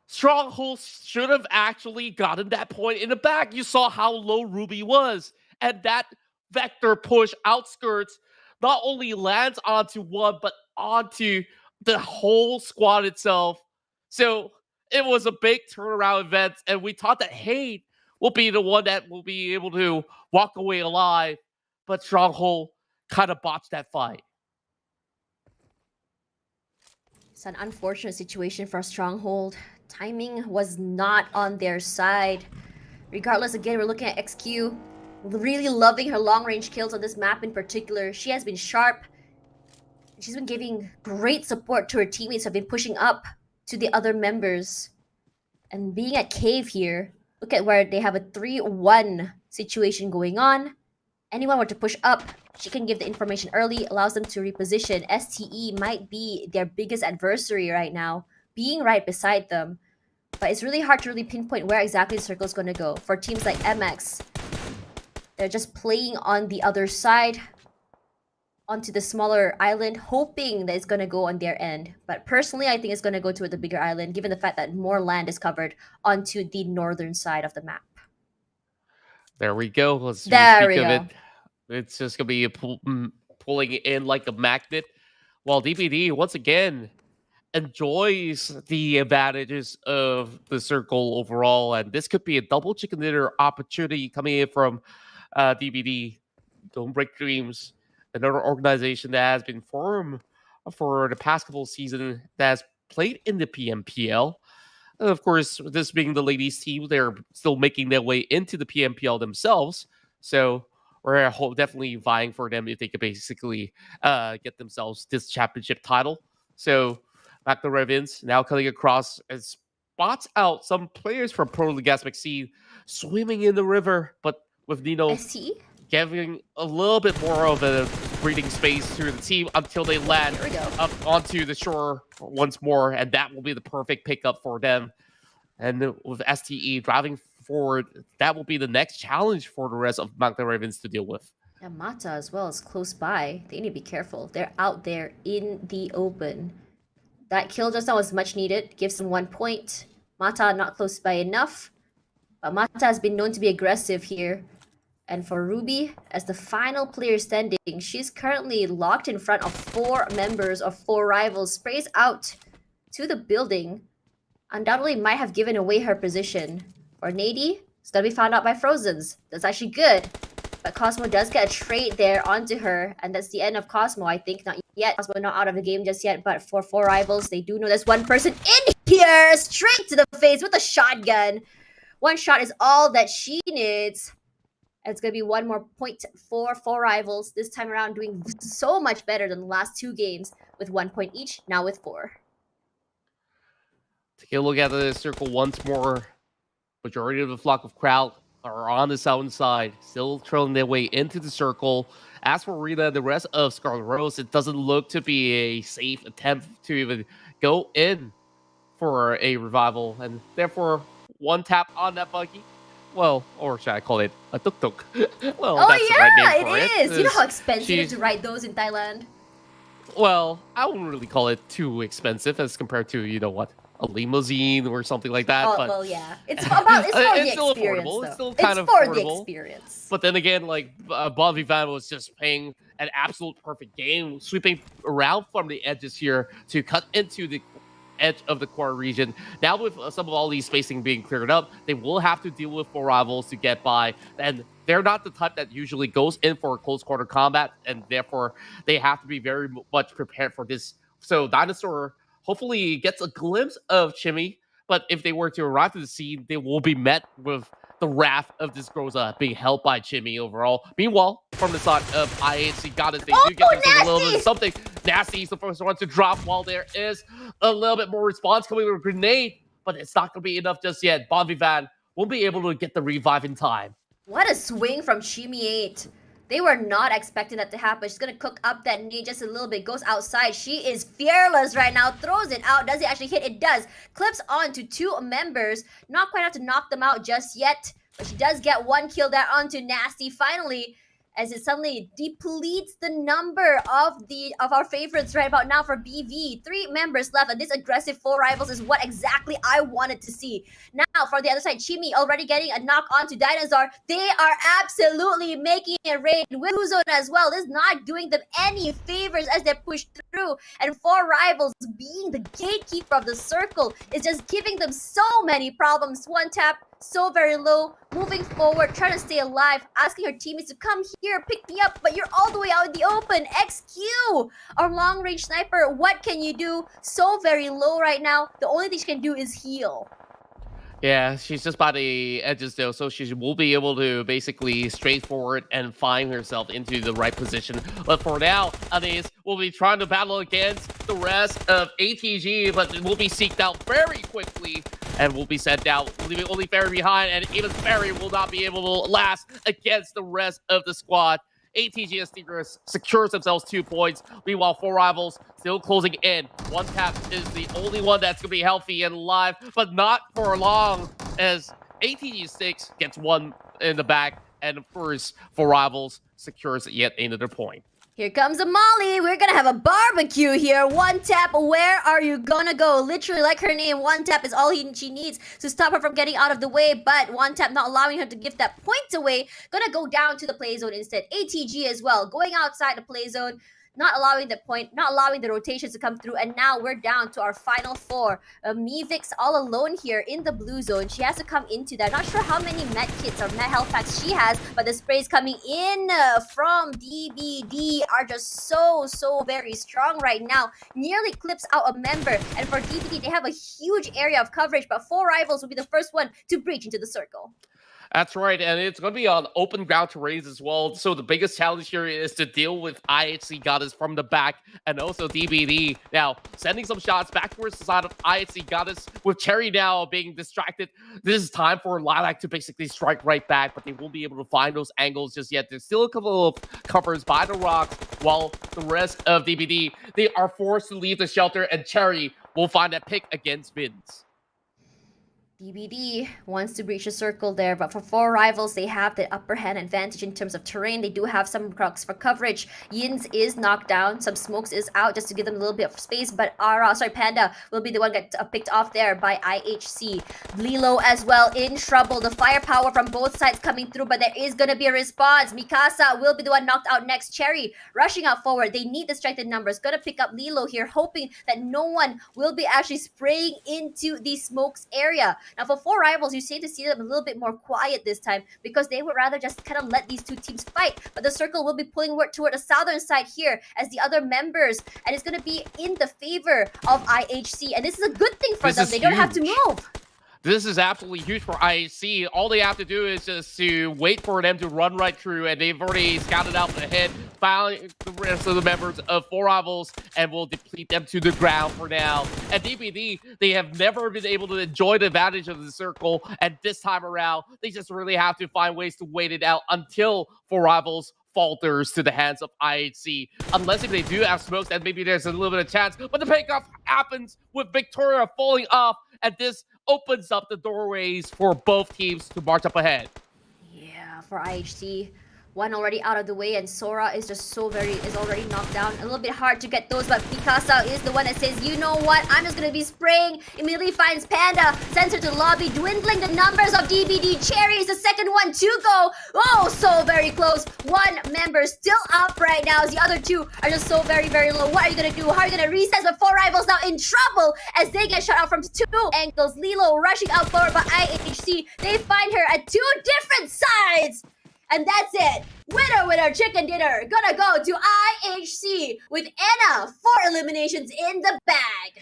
Speaker 2: Stronghold should have actually gotten that point in the back. You saw how low Ruby was. And that vector push outskirts not only lands onto one, but onto the whole squad itself. So it was a big turnaround event. And we thought that, hey, will be the one that will be able to walk away alive. But Stronghold kind of botched that fight.
Speaker 4: It's an unfortunate situation for Stronghold. Timing was not on their side. Regardless, again, we're looking at XQ. Really loving her long-range kills on this map in particular. She has been sharp. She's been giving great support to her teammates who have been pushing up to the other members. And being at Cave here, look at where they have a 3-1 situation going on. Anyone were to push up, she can give the information early, allows them to reposition. STE might be their biggest adversary right now, being right beside them. But it's really hard to really pinpoint where exactly the circle is going to go. For teams like MX, they're just playing on the other side, onto the smaller island, hoping that it's going to go on their end. But personally, I think it's going to go to the bigger island, given the fact that more land is covered onto the northern side of the map.
Speaker 2: There we go. Let's
Speaker 4: there we
Speaker 2: speak
Speaker 4: go.
Speaker 2: of it. It's just going to be pulling it in like a magnet. While DPD, once again, enjoys the advantages of the circle overall. And this could be a double chicken dinner opportunity coming in from DPD. Don't Break Dreams. Another organization that has been formed for the past couple of seasons that has played in the PMPL. And of course, this being the ladies' team, they're still making their way into the PMPL themselves. So we're definitely vying for them if they could basically get themselves this championship title. So back to Ravens, now cutting across and spots out some players from Pro League Maxine swimming in the river, but with Nino
Speaker 4: STE?
Speaker 2: giving a little bit more of a breathing space to the team until they land up onto the shore once more, and that will be the perfect pickup for them. And with STE driving forward, that will be the next challenge for the rest of Magna Ravens to deal with.
Speaker 4: And Mata as well is close by. They need to be careful. They're out there in the open. That kill just now was much needed. Gives them 1 point. Mata not close by enough. But Mata has been known to be aggressive here. And for Ruby, as the final player standing, she's currently locked in front of 4 members of 4 rivals. Sprays out to the building. Undoubtedly might have given away her position. For Nady, it's gonna be found out by Frozens. That's actually good. But Cosmo does get a trade there onto her. And that's the end of Cosmo, I think. Not yet. Cosmo not out of the game just yet. But for 4 rivals, they do know there's one person in here. Straight to the face with a shotgun. One shot is all that she needs. And it's going to be one more point for 4 rivals. This time around doing so much better than the last 2 games with 1 point each, now with 4.
Speaker 2: Take a look at the circle once more. Majority of the flock of crowd are on the southern side, still trailing their way into the circle. As for Rita, the rest of Scarlet Rose, it doesn't look to be a safe attempt to even go in for a revival. And therefore, one tap on that buggy. Well, or should I call it a tuk-tuk? Well,
Speaker 4: Oh
Speaker 2: that's
Speaker 4: yeah,
Speaker 2: the right name for
Speaker 4: it is. You know how expensive it is
Speaker 2: she's-
Speaker 4: to ride those in Thailand?
Speaker 2: Well, I wouldn't really call it too expensive as compared to, you know what, a limousine or something like that.
Speaker 4: Oh,
Speaker 2: but
Speaker 4: well, yeah. It's for the
Speaker 2: it's still
Speaker 4: experience,
Speaker 2: affordable.
Speaker 4: though.
Speaker 2: It's still kind of
Speaker 4: for the
Speaker 2: affordable.
Speaker 4: experience.
Speaker 2: But then again, like, Bon Vivant was just playing an absolute perfect game, sweeping around from the edges here to cut into the edge of the core region. Now with some of all these spacing being cleared up, they will have to deal with 4 rivals to get by. And they're not the type that usually goes in for a close quarter combat, and therefore they have to be very much prepared for this. So Dinosaur hopefully gets a glimpse of Chimmy, but if they were to arrive to the scene, they will be met with the wrath of this Groza being held by Chimmy overall. Meanwhile, from the side of IHC Goddess, they do get themselves a little bit of something. Nasty is the first one to drop, while there is a little bit more response coming with a grenade, but it's not going to be enough just yet. Bon Vivant won't be able to get the revive in time.
Speaker 4: What a swing from Chimmy 8. They were not expecting that to happen. She's gonna cook up that nade just a little bit. Goes outside. She is fearless right now. Throws it out. Does it actually hit? It does. Clips onto 2 members. Not quite enough to knock them out just yet. But she does get 1 kill there onto Nasty finally, as it suddenly depletes the number of our favorites right about now for BV. 3 members left, and this aggressive 4 rivals is what exactly I wanted to see. Now, for the other side, Chimmy already getting a knock onto Dinosaur. They are absolutely making a raid with Blue Zone as well. This is not doing them any favors as they push through. And 4 rivals being the gatekeeper of the circle is just giving them so many problems. 1 tap, so very low, moving forward, trying to stay alive, asking her teammates to come here, pick me up, but you're all the way out in the open. XQ, our long-range sniper, what can you do? So very low right now. The only thing she can do is heal.
Speaker 2: Yeah, she's just by the edges though, so she will be able to basically straightforward and find herself into the right position. But for now, Anais will be trying to battle against the rest of ATG, but it will be seeked out very quickly and will be sent out, leaving only Ferry behind, and even Ferry will not be able to last against the rest of the squad. ATG and Sneakers secures themselves 2 points. Meanwhile, 4 rivals still closing in. 1 tap is the only one that's going to be healthy and alive, but not for long, as ATG 6 gets 1 in the back, and of course, 4 rivals secures yet another point.
Speaker 4: Here comes a Molly. We're gonna have a barbecue here. 1 tap, where are you gonna go? Literally, like her name, 1 tap is all she needs to stop her from getting out of the way. But 1 tap not allowing her to give that point away. Gonna go down to the play zone instead. ATG as well, going outside the play zone. Not allowing the point, not allowing the rotations to come through. And now we're down to our final 4. Mivix all alone here in the blue zone. She has to come into that. Not sure how many med kits or med health packs she has, but the sprays coming in from DBD are just so very strong right now. Nearly clips out a member. And for DBD, they have a huge area of coverage, but 4 rivals will be the first one to breach into the circle.
Speaker 2: That's right, and it's going to be on open ground terrains as well. So the biggest challenge here is to deal with IHC Goddess from the back, and also DBD. Now, sending some shots back towards the side of IHC Goddess, with Cherry now being distracted. This is time for Lilac to basically strike right back, but they won't be able to find those angles just yet. There's still a couple of covers by the rocks, while the rest of DBD, they are forced to leave the shelter, and Cherry will find that pick against Vince.
Speaker 4: DBD wants to breach the circle there, but for 4 rivals, they have the upper hand advantage in terms of terrain. They do have some rocks for coverage. Yins is knocked down, some smokes is out just to give them a little bit of space, but Panda will be the one get picked off there by IHC. Lilo as well in trouble. The firepower from both sides coming through, but there is gonna be a response. Mikasa will be the one knocked out next. Cherry rushing out forward. They need the strength in numbers. Gonna pick up Lilo here, hoping that no one will be actually spraying into the smokes area. Now for 4 rivals, you seem to see them a little bit more quiet this time because they would rather just kind of let these two teams fight. But the circle will be pulling toward the southern side here as the other members, and it's going to be in the favor of IHC. And this is a good thing for them. They don't have to move.
Speaker 2: This is absolutely huge for IHC. All they have to do is just to wait for them to run right through, and they've already scouted out ahead, found the rest of the members of 4 rivals, and will deplete them to the ground for now. And DBD, they have never been able to enjoy the advantage of the circle, and this time around, they just really have to find ways to wait it out until 4 rivals falters to the hands of IHC. Unless if they do have smokes, then maybe there's a little bit of chance. But the payoff happens with Victoria falling off, and this opens up the doorways for both teams to march up ahead.
Speaker 4: Yeah, for IHC. One already out of the way, and Sora is just is already knocked down. A little bit hard to get those, but Mikasa is the one that says, you know what, I'm just gonna be spraying. Immediately finds Panda, sends her to lobby, dwindling the numbers of DBD. Cherry is the second one to go. Oh, so very close. One member still up right now, as the other 2 are just so very, very low. What are you gonna do? How are you gonna reset? But 4 rivals now in trouble as they get shut out from 2 angles. Lilo rushing out forward by IHC. They find her at 2 different sides. And that's it. Winner, winner, chicken dinner. Gonna go to IHC with Anna 4 eliminations in the bag.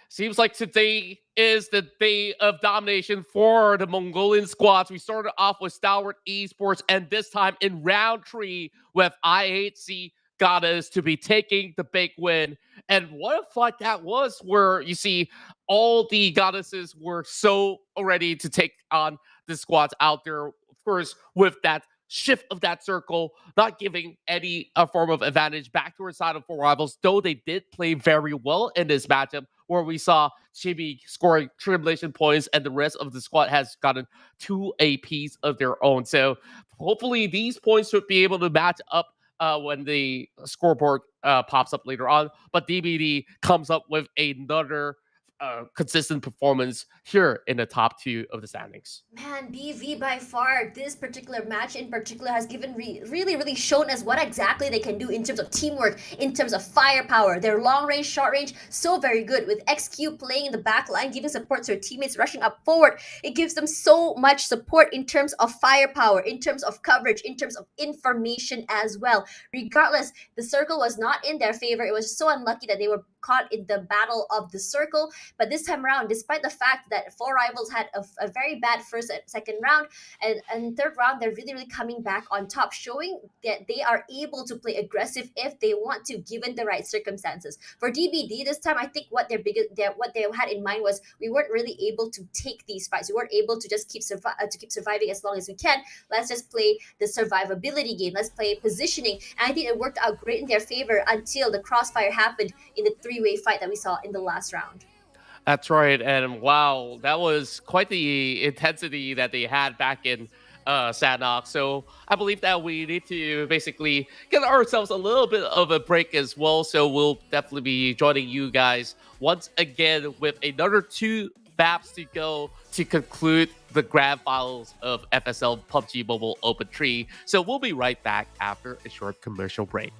Speaker 2: Seems like today is the day of domination for the Mongolian squads. We started off with Stalwart Esports, and this time in round 3 with IHC Goddess to be taking the big win. And what a fight that was, where you see all the goddesses were so ready to take on the squads out there. Of course, with that shift of that circle, not giving any form of advantage back to her side of 4 rivals, though they did play very well in this matchup, where we saw Chibi scoring tribulation points and the rest of the squad has gotten 2 APs of their own. So hopefully these points should be able to match up when the scoreboard pops up later on. But DBD comes up with another consistent performance here in the top 2 of the standings.
Speaker 4: Man, BV by far, this particular match in particular has given really shown us what exactly they can do in terms of teamwork, in terms of firepower. Their long range, short range, so very good. With XQ playing in the back line, giving support to their teammates, rushing up forward. It gives them so much support in terms of firepower, in terms of coverage, in terms of information as well. Regardless, the circle was not in their favor. It was so unlucky that they were caught in the battle of the circle. But this time around, despite the fact that 4 rivals had a very bad first and second round, and third round, they're really coming back on top, showing that they are able to play aggressive if they want to, given the right circumstances. For DBD this time, I think what they had in mind was, we weren't really able to take these fights. We weren't able to just keep surviving as long as we can. Let's just play the survivability game. Let's play positioning. And I think it worked out great in their favor until the crossfire happened in the 3-way fight that we saw in the last round.
Speaker 2: That's right, and wow, that was quite the intensity that they had back in Sanhok. So I believe that we need to basically get ourselves a little bit of a break as well. So we'll definitely be joining you guys once again with another 2 maps to go to conclude the grand finals of FSL PUBG Mobile Open 3. So we'll be right back after a short commercial break.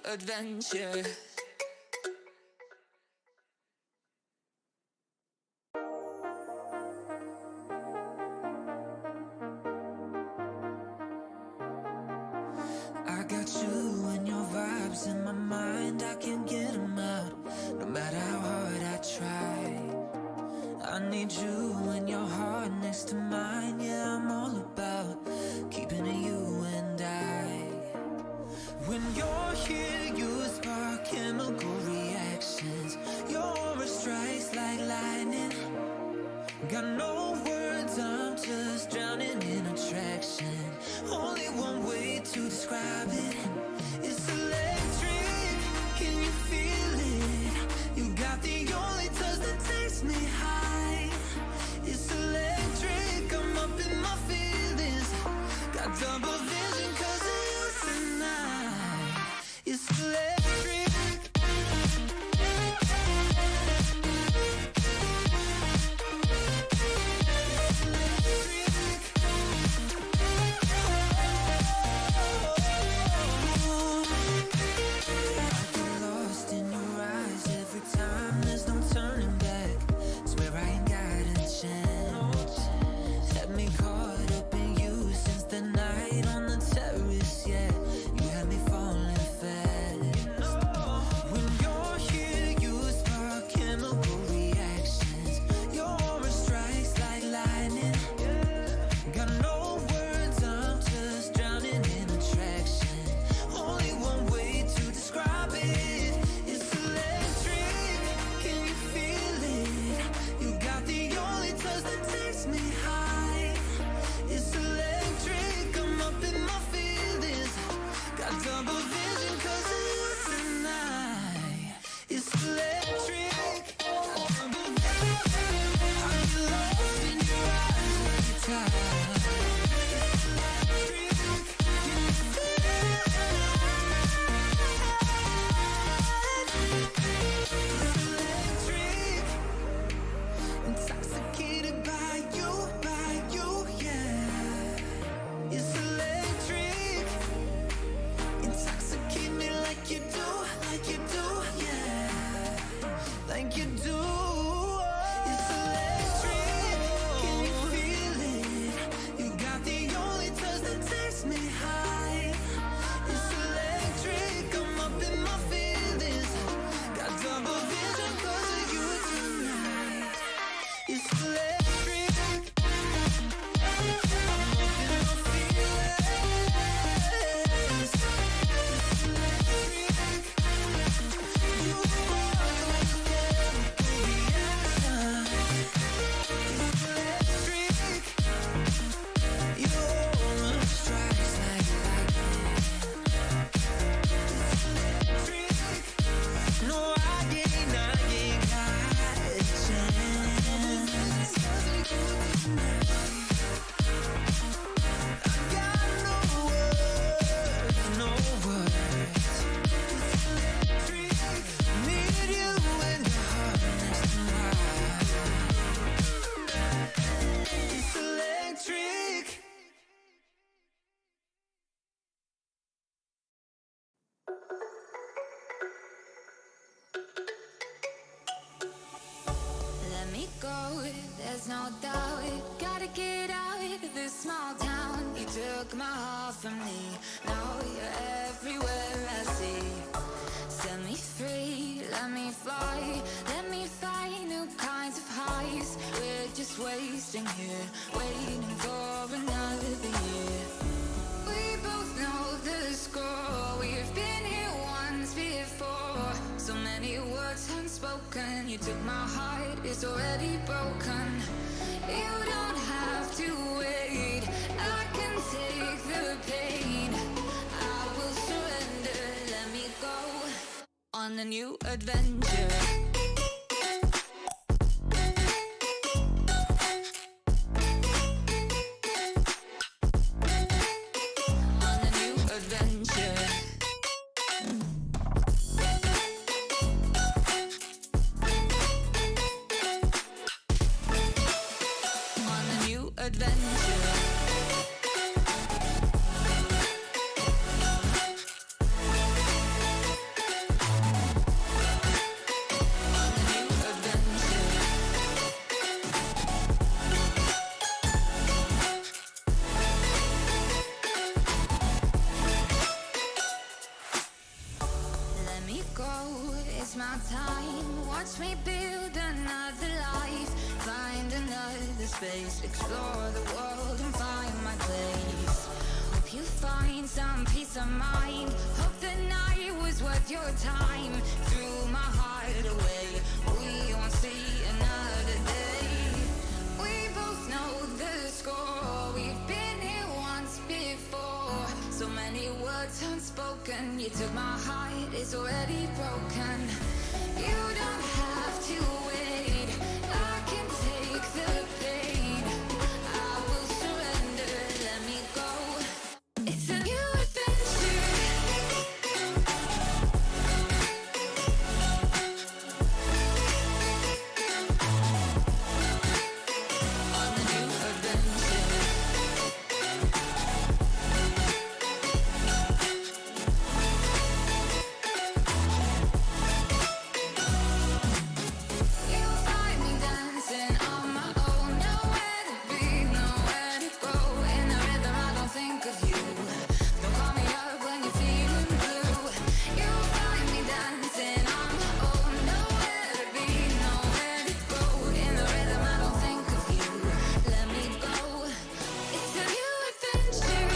Speaker 1: adventure. I got you and your vibes in my mind, I can't get them out, no matter how hard I try. I need you and your heart next to mine, yeah, I'm all about keeping it you and I. When you're here, you spark chemical reactions, your aura strikes like lightning. Got no words, I'm just drowning in attraction. Only one way to describe it. It's electric, can you feel it? You got the only touch that takes me high. It's electric, I'm up in my feelings. Got double vision 'cause of you tonight. It's electric.
Speaker 5: There's no doubt, gotta get out of this small town. You took my heart from me, now you're everywhere I see. Set me free, let me fly, let me find new kinds of highs. We're just wasting here, waiting for another year. We both know the score, we've been here once before. So many words unspoken, you took my heart, it's already broken. You don't have to wait, I can take the pain. I will surrender, let me go on a new adventure. me go, it's my time. Watch me build another life. Find another space, explore the world and find my place. Hope you find some peace of mind. Hope the night was worth your time. Threw my heart away, we won't see another day. We both know the score, we've been here once before. So many words unspoken, you took my heart, it's already broken. You don't have to wait, I can take the pain. I will surrender, let me go. It's a new adventure. On the new adventure. You'll find me dancing on my own. Nowhere to be, nowhere to go. In the rhythm, I don't think of you. Don't call me up when you're feeling blue. You'll find me dancing on my own. Nowhere to be, nowhere to go. In the rhythm, I don't think of you. Let me go. It's a new adventure.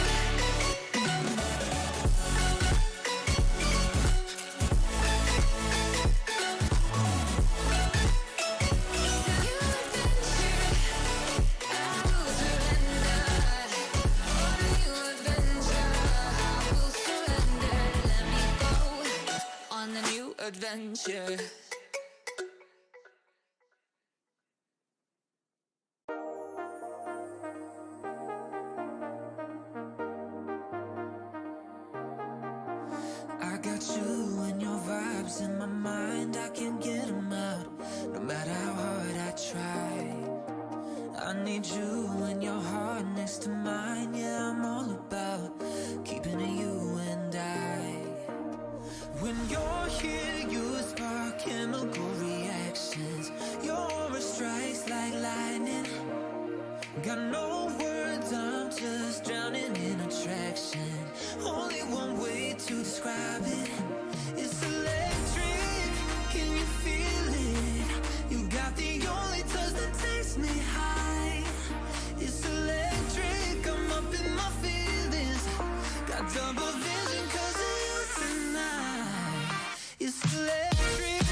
Speaker 5: On the new adventure.
Speaker 1: I got you and your vibes in my mind, I can't get them out, no matter how hard I try. I need you and your heart next to mine, yeah, I'm all about keeping it you and I. When you're here, you spark chemical reactions, your aura strikes like lightning. Got no words, I'm just drowning in attraction. Only one way to describe it. It's electric, can you feel it? You got the only touch that takes me high. It's electric, I'm up in my feelings. Got double vision 'cause of you tonight. It's electric.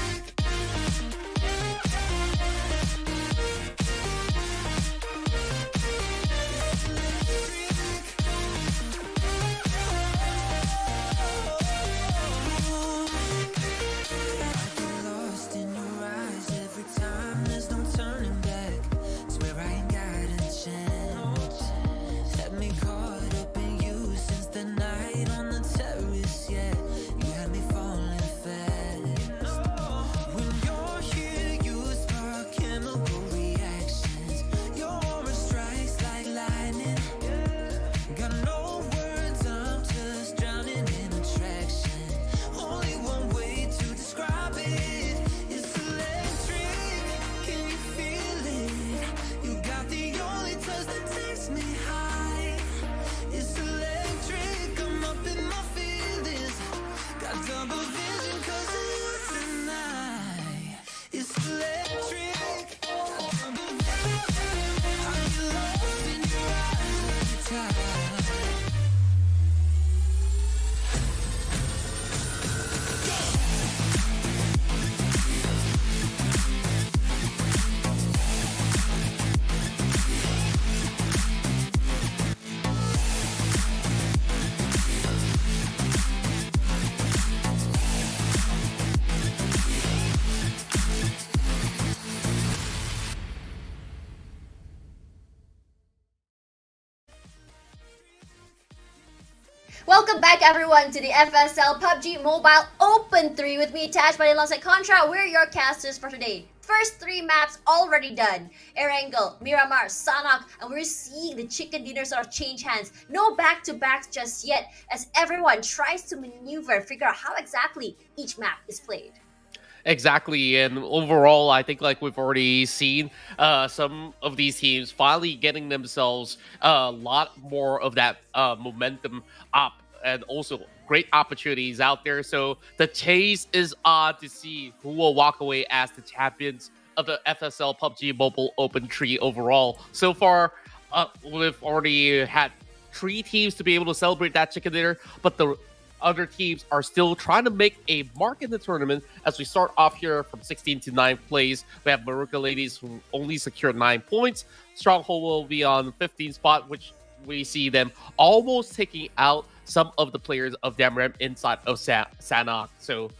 Speaker 1: Lost in your eyes every time, there's no turning back. Swear I ain't got a chance. Had me caught up in you since the night on the terrace, yeah. You had me falling fast. When you're here, you spark chemical reactions. Your aura strikes like lightning. Got no words, I'm just drowning in attraction. Only one way to describe it. It's electric, can you feel it? You got the only touch that takes me high. It's electric, I'm up in my feelings. Got double vision 'cause of you tonight. It's electric, got double vision. I get lost in your eyes every time.
Speaker 4: Welcome back, everyone, to the FSL PUBG Mobile Open 3 with me, Tashbunny, alongside Qontra. We're your casters for today. First 3 maps already done. Erangel, Miramar, Sanhok, and we're seeing the chicken dinner sort of change hands. No back-to-backs just yet, as everyone tries to maneuver and figure out how exactly each map is played.
Speaker 2: Exactly, and overall, I think like we've already seen some of these teams finally getting themselves a lot more of that momentum up and also great opportunities out there. So the chase is on to see who will walk away as the champions of the FSL PUBG Mobile Open Tree overall. So far, we've already had 3 teams to be able to celebrate that chicken dinner, but the other teams are still trying to make a mark in the tournament as we start off here from 16 to 9th place. We have Maruka Ladies who only secured 9 points. Stronghold will be on the 15th spot, which we see them almost taking out some of the players of Damrem inside of Sanhok. So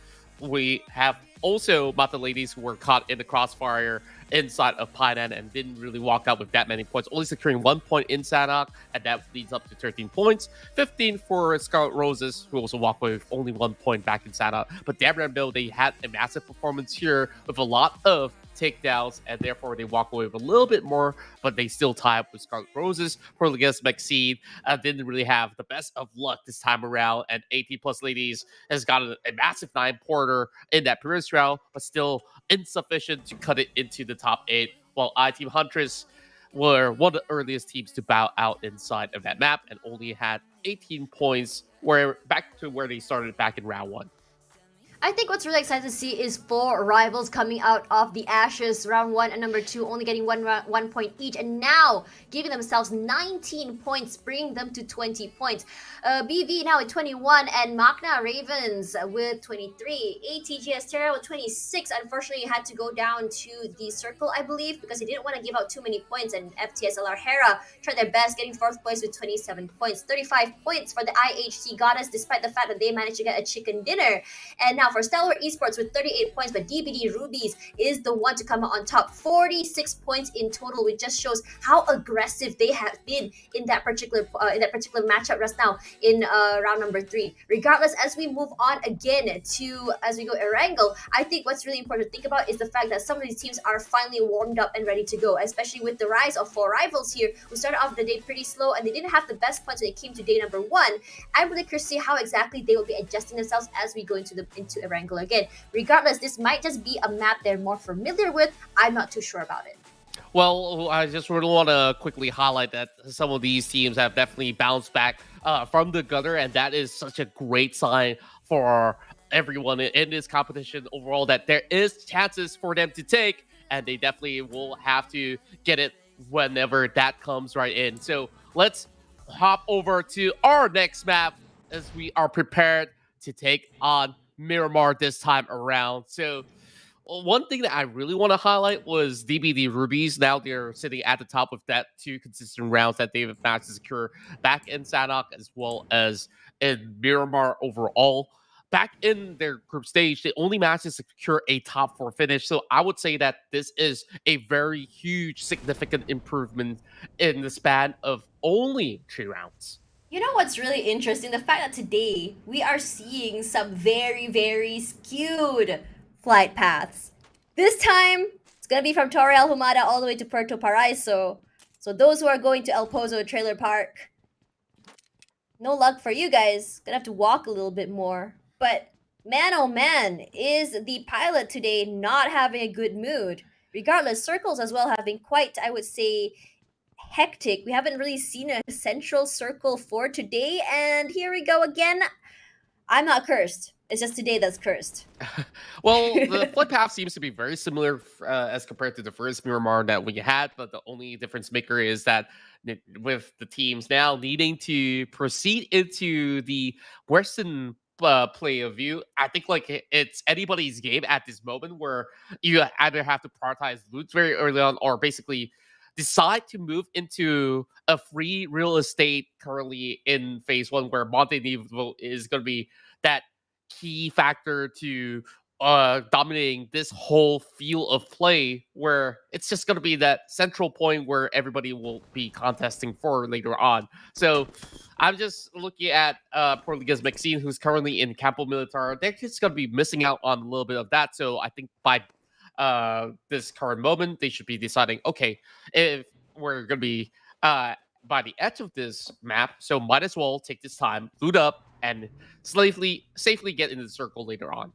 Speaker 2: we have also Mata Ladies who were caught in the crossfire inside of Painan and didn't really walk out with that many points, only securing 1 point in Sanhok, and that leads up to 13 points. 15 for Scarlet Roses, who also walked away with only 1 point back in Sanhok. But Damrem, though, they had a massive performance here with a lot of takedowns, and therefore they walk away with a little bit more, but they still tie up with Scarlet Roses. For against Maxine, didn't really have the best of luck this time around, and 80 plus Ladies has got a massive 9 porter in that previous round, but still insufficient to cut it into the top 8, while I-Team Huntress were one of the earliest teams to bow out inside of that map and only had 18 points, where back to where they started back in round 1.
Speaker 4: I think what's really exciting to see is 4 rivals coming out of the Ashes, round 1 and number 2, only getting 1 point each, and now giving themselves 19 points, bringing them to 20 points. BV now with 21, and Magna Ravens with 23. ATGS Terra with 26. Unfortunately, had to go down to the circle, I believe, because they didn't want to give out too many points, and FTSLR Hera tried their best, getting 4th place with 27 points. 35 points for the IHC Goddess, despite the fact that they managed to get a chicken dinner. And now for Stellar Esports with 38 points, but DBD Rubies is the one to come out on top. 46 points in total, which just shows how aggressive they have been in that particular matchup just now in round number 3. Regardless, as we move on again to as we go Erangel, I think what's really important to think about is the fact that some of these teams are finally warmed up and ready to go, especially with the rise of 4 rivals here who started off the day pretty slow and they didn't have the best points when it came to day number 1. I'm really curious to see how exactly they will be adjusting themselves as we go into Erangel again. Regardless, this might just be a map they're more familiar with. I'm not too sure about it.
Speaker 2: Well, I just really want to quickly highlight that some of these teams have definitely bounced back from the gutter, and that is such a great sign for everyone in this competition overall, that there is chances for them to take, and they definitely will have to get it whenever that comes right in. So let's hop over to our next map as we are prepared to take on Miramar this time around. So one thing that I really want to highlight was DBD Rubies. Now they're sitting at the top with that 2 consistent rounds that they've managed to secure back in Sanhok as well as in Miramar overall. Back in their group stage, they only managed to secure a top 4 finish. So I would say that this is a very huge, significant improvement in the span of only 3 rounds.
Speaker 4: You know what's really interesting? The fact that today we are seeing some very, very skewed flight paths. This time, it's going to be from Torre El Humada all the way to Puerto Paraiso. So those who are going to El Pozo Trailer Park, no luck for you guys. Gonna have to walk a little bit more. But man, oh man, is the pilot today not having a good mood. Regardless, circles as well have been quite, I would say, hectic. We haven't really seen a central circle for today, and here we go again. I'm not cursed. It's just today that's cursed.
Speaker 2: Well, the flight path seems to be very similar as compared to the first Miramar that we had, but the only difference maker is that with the teams now needing to proceed into the Western play of view, I think like it's anybody's game at this moment, where you either have to prioritize loot very early on or basically decide to move into a free real estate currently in phase 1, where Montenegro is going to be that key factor to dominating this whole field of play, where it's just going to be that central point where everybody will be contesting for later on. So I'm just looking at Puerto Liga's Maxine, who's currently in Campo Militar. They're just going to be missing out on a little bit of that. So I think by this current moment, they should be deciding, okay, if we're going to be by the edge of this map, so might as well take this time, loot up, and safely get into the circle later on.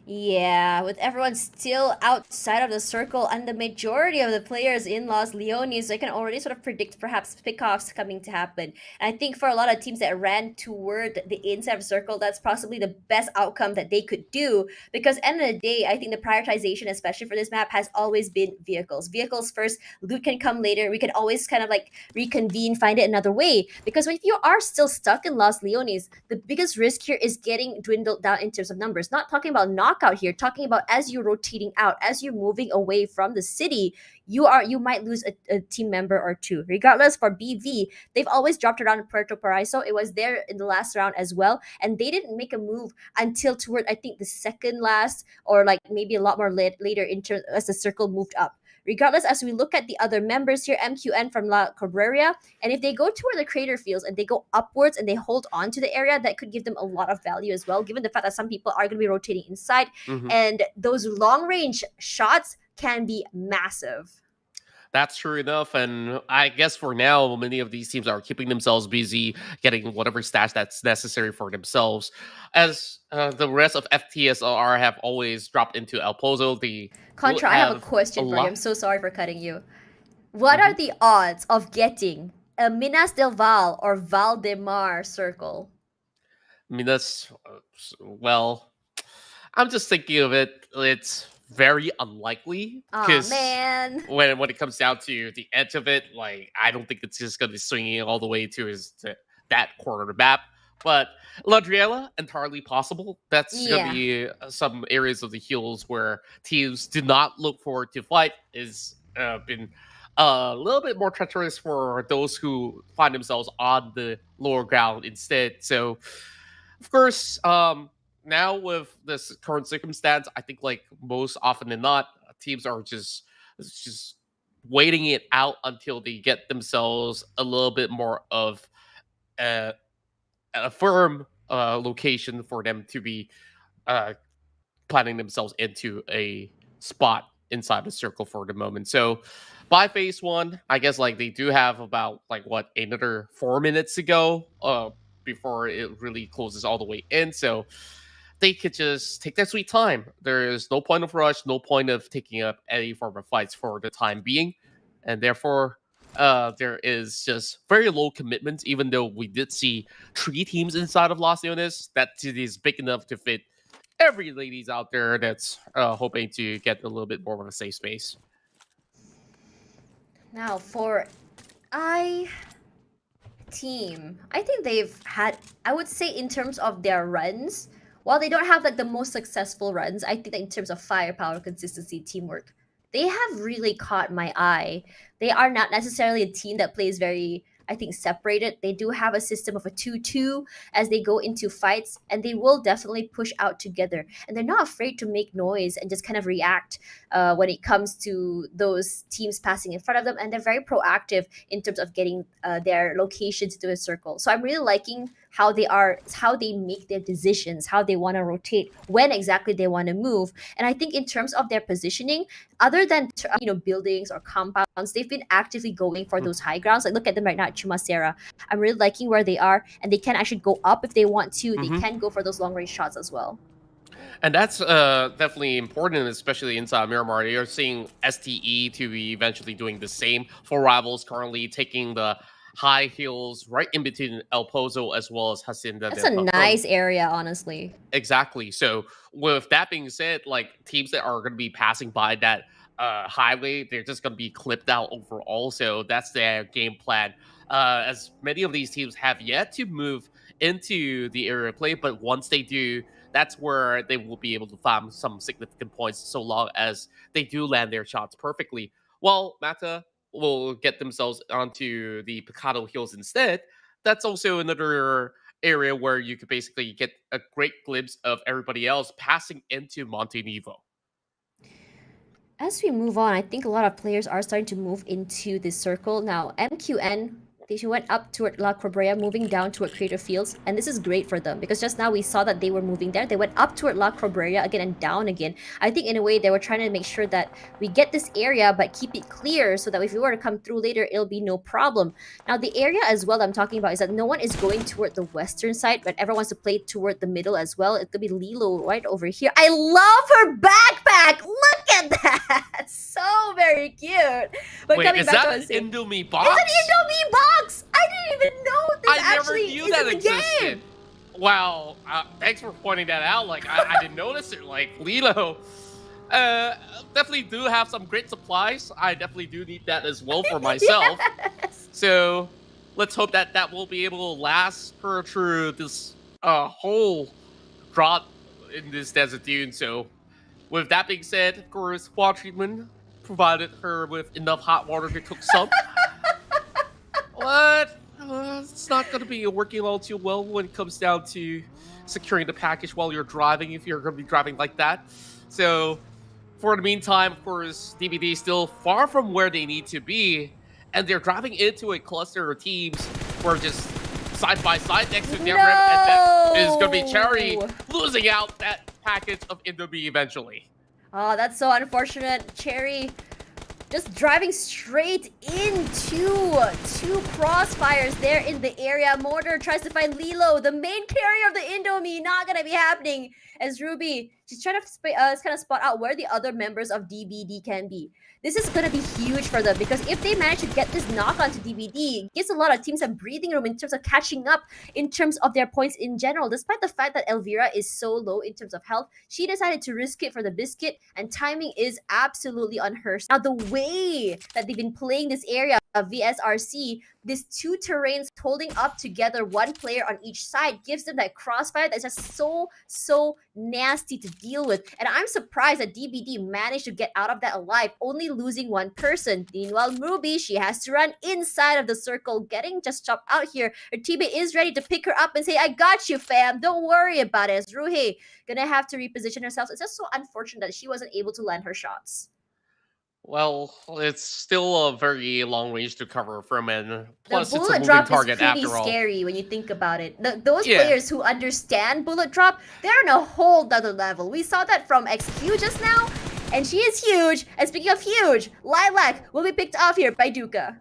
Speaker 4: Yeah, with everyone still outside of the circle and the majority of the players in Los Leones, I can already sort of predict perhaps pickoffs coming to happen. And I think for a lot of teams that ran toward the inside of circle, that's possibly the best outcome that they could do. Because end of the day, I think the prioritization, especially for this map, has always been vehicles. Vehicles first, loot can come later. We can always kind of like reconvene, find it another way. Because if you are still stuck in Los Leones, the biggest risk here is getting dwindled down in terms of numbers. Not talking about knockout here, talking about as you're rotating out, as you're moving away from the city, you might lose a team member or two. Regardless, for BV, they've always dropped around Puerto Paraiso. It was there in the last round as well, and they didn't make a move until toward I think the second last, or like maybe a lot more later in terms as the circle moved up. Regardless, as we look at the other members here, MQN from La Cabrera, and if they go to where the crater feels and they go upwards and they hold on to the area, that could give them a lot of value as well, given the fact that some people are going to be rotating inside.
Speaker 2: Mhm.
Speaker 4: And those long range shots can be massive.
Speaker 2: That's true enough, and I guess for now, many of these teams are keeping themselves busy, getting whatever stats that's necessary for themselves. As the rest of FTSR have always dropped into El Pozo, they will
Speaker 4: Contra, I have a
Speaker 2: have a
Speaker 4: question for you.
Speaker 2: lot.
Speaker 4: I'm so sorry for cutting you. What are
Speaker 2: Mhm.
Speaker 4: the odds of getting a Minas del Val or Valdemar circle?
Speaker 2: I mean, that's well. I'm just thinking of it. It's very unlikely
Speaker 4: Aw,
Speaker 2: because
Speaker 4: man.
Speaker 2: when it comes down to the edge of it, like I don't think it's just gonna be swinging all the way to that corner of the map. But Ladriela, entirely possible. That's gonna
Speaker 4: Yeah.
Speaker 2: be some areas of the hills where teams do not look forward to fight. Is been a little bit more treacherous for those who find themselves on the lower ground instead. So, of course, now with this current circumstance, I think like most often than not, teams are just waiting it out until they get themselves a little bit more of a, a firm location for them to be uh, planning themselves into a spot inside the circle for the moment. So by phase one, I guess like they do have about like what another 4 minutes to go before it really closes all the way in. So they could just take their sweet time. There is no point of rush, no point of taking up any form of fights for the time being. And therefore there is just very low commitment, even though we did see 3 teams inside of Los Leones. That it is big enough to fit every ladies out there that's hoping to get a little bit more of a safe space.
Speaker 4: Now for I team, I think they've had, I would say, in terms of their runs, while they don't have like the most successful runs, I think that in terms of firepower, consistency, teamwork, they have really caught my eye. They are not necessarily a team that plays very, I think, separated. They do have a system of a 2-2 as they go into fights, and they will definitely push out together. And they're not afraid to make noise and just kind of react when it comes to those teams passing in front of them. And they're very proactive in terms of getting their locations to a circle. So I'm really liking how they make their decisions, how they want to rotate, when exactly they want to move. And I think in terms of their positioning, other than buildings or compounds, they've been actively going for
Speaker 2: Mm.
Speaker 4: those high grounds. Like look at them right now at Chumacera. I'm really liking where they are, and they can actually go up if they want to. They
Speaker 2: Mhm.
Speaker 4: can go for those long range shots as well.
Speaker 2: And that's definitely important, especially inside Miramar. You're seeing STE to be eventually doing the same. For Rivals currently taking the high hills right in between El Pozo as well as Hacienda
Speaker 4: That's
Speaker 2: del
Speaker 4: a
Speaker 2: Patron.
Speaker 4: nice area, honestly.
Speaker 2: Exactly. So with that being said, like teams that are going to be passing by that highway, they're just going to be clipped out overall. So that's their game plan. As many of these teams have yet to move into the area of play, but once they do, that's where they will be able to find some significant points, so long as they do land their shots perfectly. Well, Mata will get themselves onto the Picado Hills instead. That's also another area where you could basically get a great glimpse of everybody else passing into Monte Nevo.
Speaker 4: As we move on, I think a lot of players are starting to move into this circle now. MQN, They went up toward La Cabrera, moving down toward Crater Fields. And this is great for them because just now we saw that they were moving there. They went up toward La Cabrera again and down again. I think in a way they were trying to make sure that we get this area but keep it clear so that if we were to come through later, it'll be no problem. Now the area as well I'm talking about is that no one is going toward the western side, but everyone wants to play toward the middle as well. It could be Lilo right over here. I love her backpack! Look at that! So very cute! But
Speaker 2: Wait,
Speaker 4: coming
Speaker 2: is
Speaker 4: back to
Speaker 2: that
Speaker 4: what I
Speaker 2: an
Speaker 4: was saying,
Speaker 2: Indomie box?
Speaker 4: it's an Indomie box! I didn't even know this
Speaker 2: I never
Speaker 4: actually
Speaker 2: knew
Speaker 4: is
Speaker 2: that
Speaker 4: in the
Speaker 2: existed.
Speaker 4: game!
Speaker 2: Wow, thanks for pointing that out. Like, I didn't notice it. Like, Lilo, definitely do have some great supplies. I definitely do need that as well for myself.
Speaker 4: Yes.
Speaker 2: So, let's hope that that will be able to last her through this whole drought in this desert dune. So, with that being said, of course, water treatment provided her with enough hot water to cook some. What? It's not going to be working all too well when it comes down to securing the package while you're driving, if you're going to be driving like that. So, for the meantime, of course, DBD is still far from where they need to be, and they're driving into a cluster of teams where just side by side next to them, and that is going to be Cherry losing out that package of Indomie eventually.
Speaker 4: Oh, that's so unfortunate. Cherry just driving straight into two crossfires there in the area. Mortar tries to find Lilo, the main carrier of the Indomie. Not gonna be happening as Ruby, she's trying to kind of spot out where the other members of DBD can be. This is gonna be huge for them because if they manage to get this knock onto DBD, it gives a lot of teams some breathing room in terms of catching up in terms of their points in general. Despite the fact that Elvira is so low in terms of health, she decided to risk it for the biscuit, and timing is absolutely on her. Now, the way that they've been playing this area of VSRC, these two terrains holding up together, one player on each side, gives them that crossfire that's just so nasty to deal with. And I'm surprised that DBD managed to get out of that alive, only losing one person. Meanwhile, Ruby, she has to run inside of the circle, getting just chopped out here. Her teammate is ready to pick her up and say, I got you, fam. Don't worry about it. As Ruhe gonna have to reposition herself. It's just so unfortunate that she wasn't able to land her shots.
Speaker 2: Well, it's still a very long range to cover from, and plus
Speaker 4: The
Speaker 2: it's a
Speaker 4: bullet
Speaker 2: moving
Speaker 4: drop is
Speaker 2: target
Speaker 4: pretty
Speaker 2: after all.
Speaker 4: scary when you think about it. Those
Speaker 2: Yeah.
Speaker 4: players who understand bullet drop, they're on a whole other level. We saw that from XQ just now, and she is huge. And speaking of huge, Lilac will be picked off here by Duka.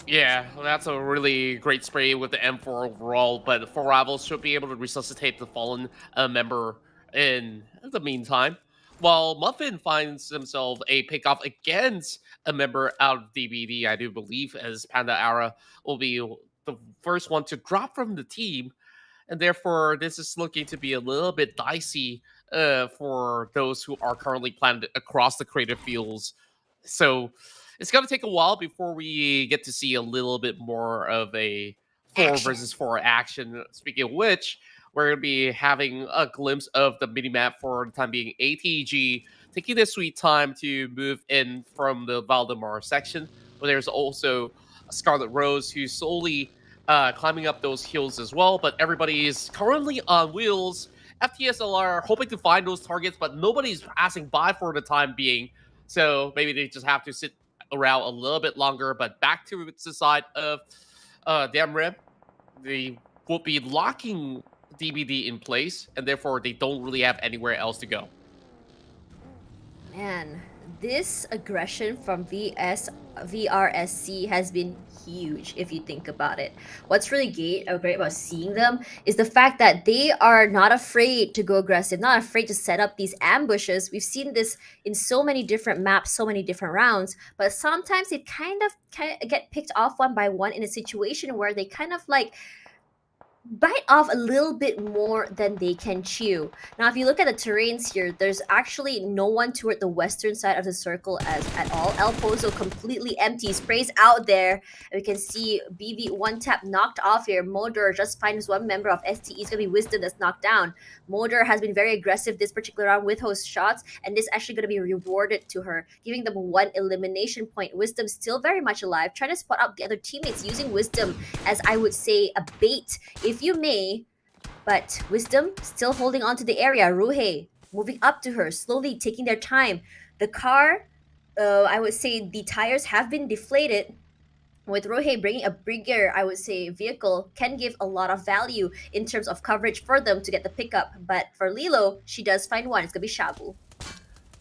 Speaker 2: Yeah, that's a really great spray with the M4 overall, but 4 Rivals should be able to resuscitate the fallen member in the meantime. While Muffin finds himself a pickoff against a member out of DBD, I do believe, as Panda Ara will be the first one to drop from the team, and therefore this is looking to be a little bit dicey for those who are currently planted across the creative fields. So it's going to take a while before we get to see a little bit more of a 4 versus 4 action. Speaking of which, we're going to be having a glimpse of the minimap for the time being. ATG taking their sweet time to move in from the Valdemar section, but there's also Scarlet Rose who's slowly climbing up those hills as well, but everybody is currently on wheels. FTSL are hoping to find those targets, but nobody's passing by for the time being, so maybe they just have to sit around a little bit longer. But back to the side of Damrem, they will be locking DBD in place, and therefore they don't really have anywhere else to go.
Speaker 4: Man, this aggression from VRSC has been huge if you think about it. What's really great about seeing them is the fact that they are not afraid to go aggressive, not afraid to set up these ambushes. We've seen this in so many different maps, so many different rounds, but sometimes they kind of get picked off one by one in a situation where they kind of like bite off a little bit more than they can chew. Now, if you look at the terrains here, there's actually no one toward the western side of the circle at all. El Pozo completely empty, sprays out there. And we can see BB one tap knocked off here. Modor just finds one member of STE. It's gonna be Wisdom that's knocked down. Modor has been very aggressive this particular round with host shots, and this is actually gonna be rewarded to her, giving them one elimination point. Wisdom still very much alive, trying to spot out the other teammates, using Wisdom as, I would say, a bait, if you may, but Wisdom still holding on to the area. Ruhe moving up to her, slowly taking their time. The car, I would say the tires have been deflated. With Rohei bringing a bigger, I would say, vehicle can give a lot of value in terms of coverage for them to get the pickup. But for Lilo, she does find one. It's gonna be Shabu.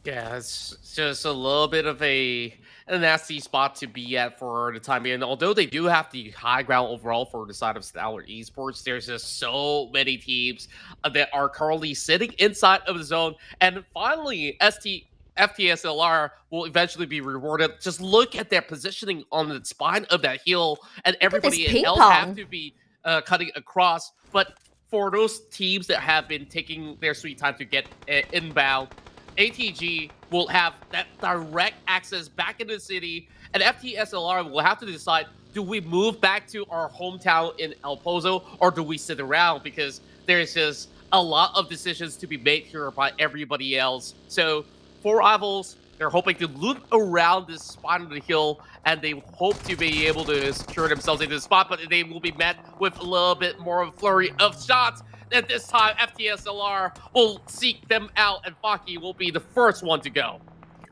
Speaker 2: Yeah, it's just a little bit of a nasty spot to be at for the time being. Although they do have the high ground overall for the side of Stellar Esports, there's just so many teams that are currently sitting inside of the zone. And finally, FTSLR will eventually be rewarded. Just look at their positioning on the spine of that hill, and
Speaker 4: Look at this
Speaker 2: everybody
Speaker 4: ping
Speaker 2: else have
Speaker 4: pong.
Speaker 2: to be cutting across. But for those teams that have been taking their sweet time to get inbound, ATG will have that direct access back into the city, and FTSLR will have to decide, do we move back to our hometown in El Pozo, or do we sit around? Because there's just a lot of decisions to be made here by everybody else. So for Rivals, they're hoping to loop around this spot on the hill, and they hope to be able to secure themselves into the spot, but they will be met with a little bit more of a flurry of shots. And this time, FTSLR will seek them out, and Faki will be the first one to go.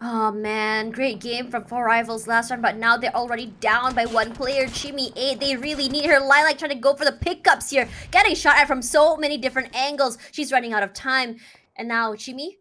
Speaker 4: Oh man, great game from 4Rivals last round, but now they're already down by one player, Chimmy 8. They really need her. Lilac trying to go for the pickups here, getting shot at from so many different angles. She's running out of time. And now Chimmy,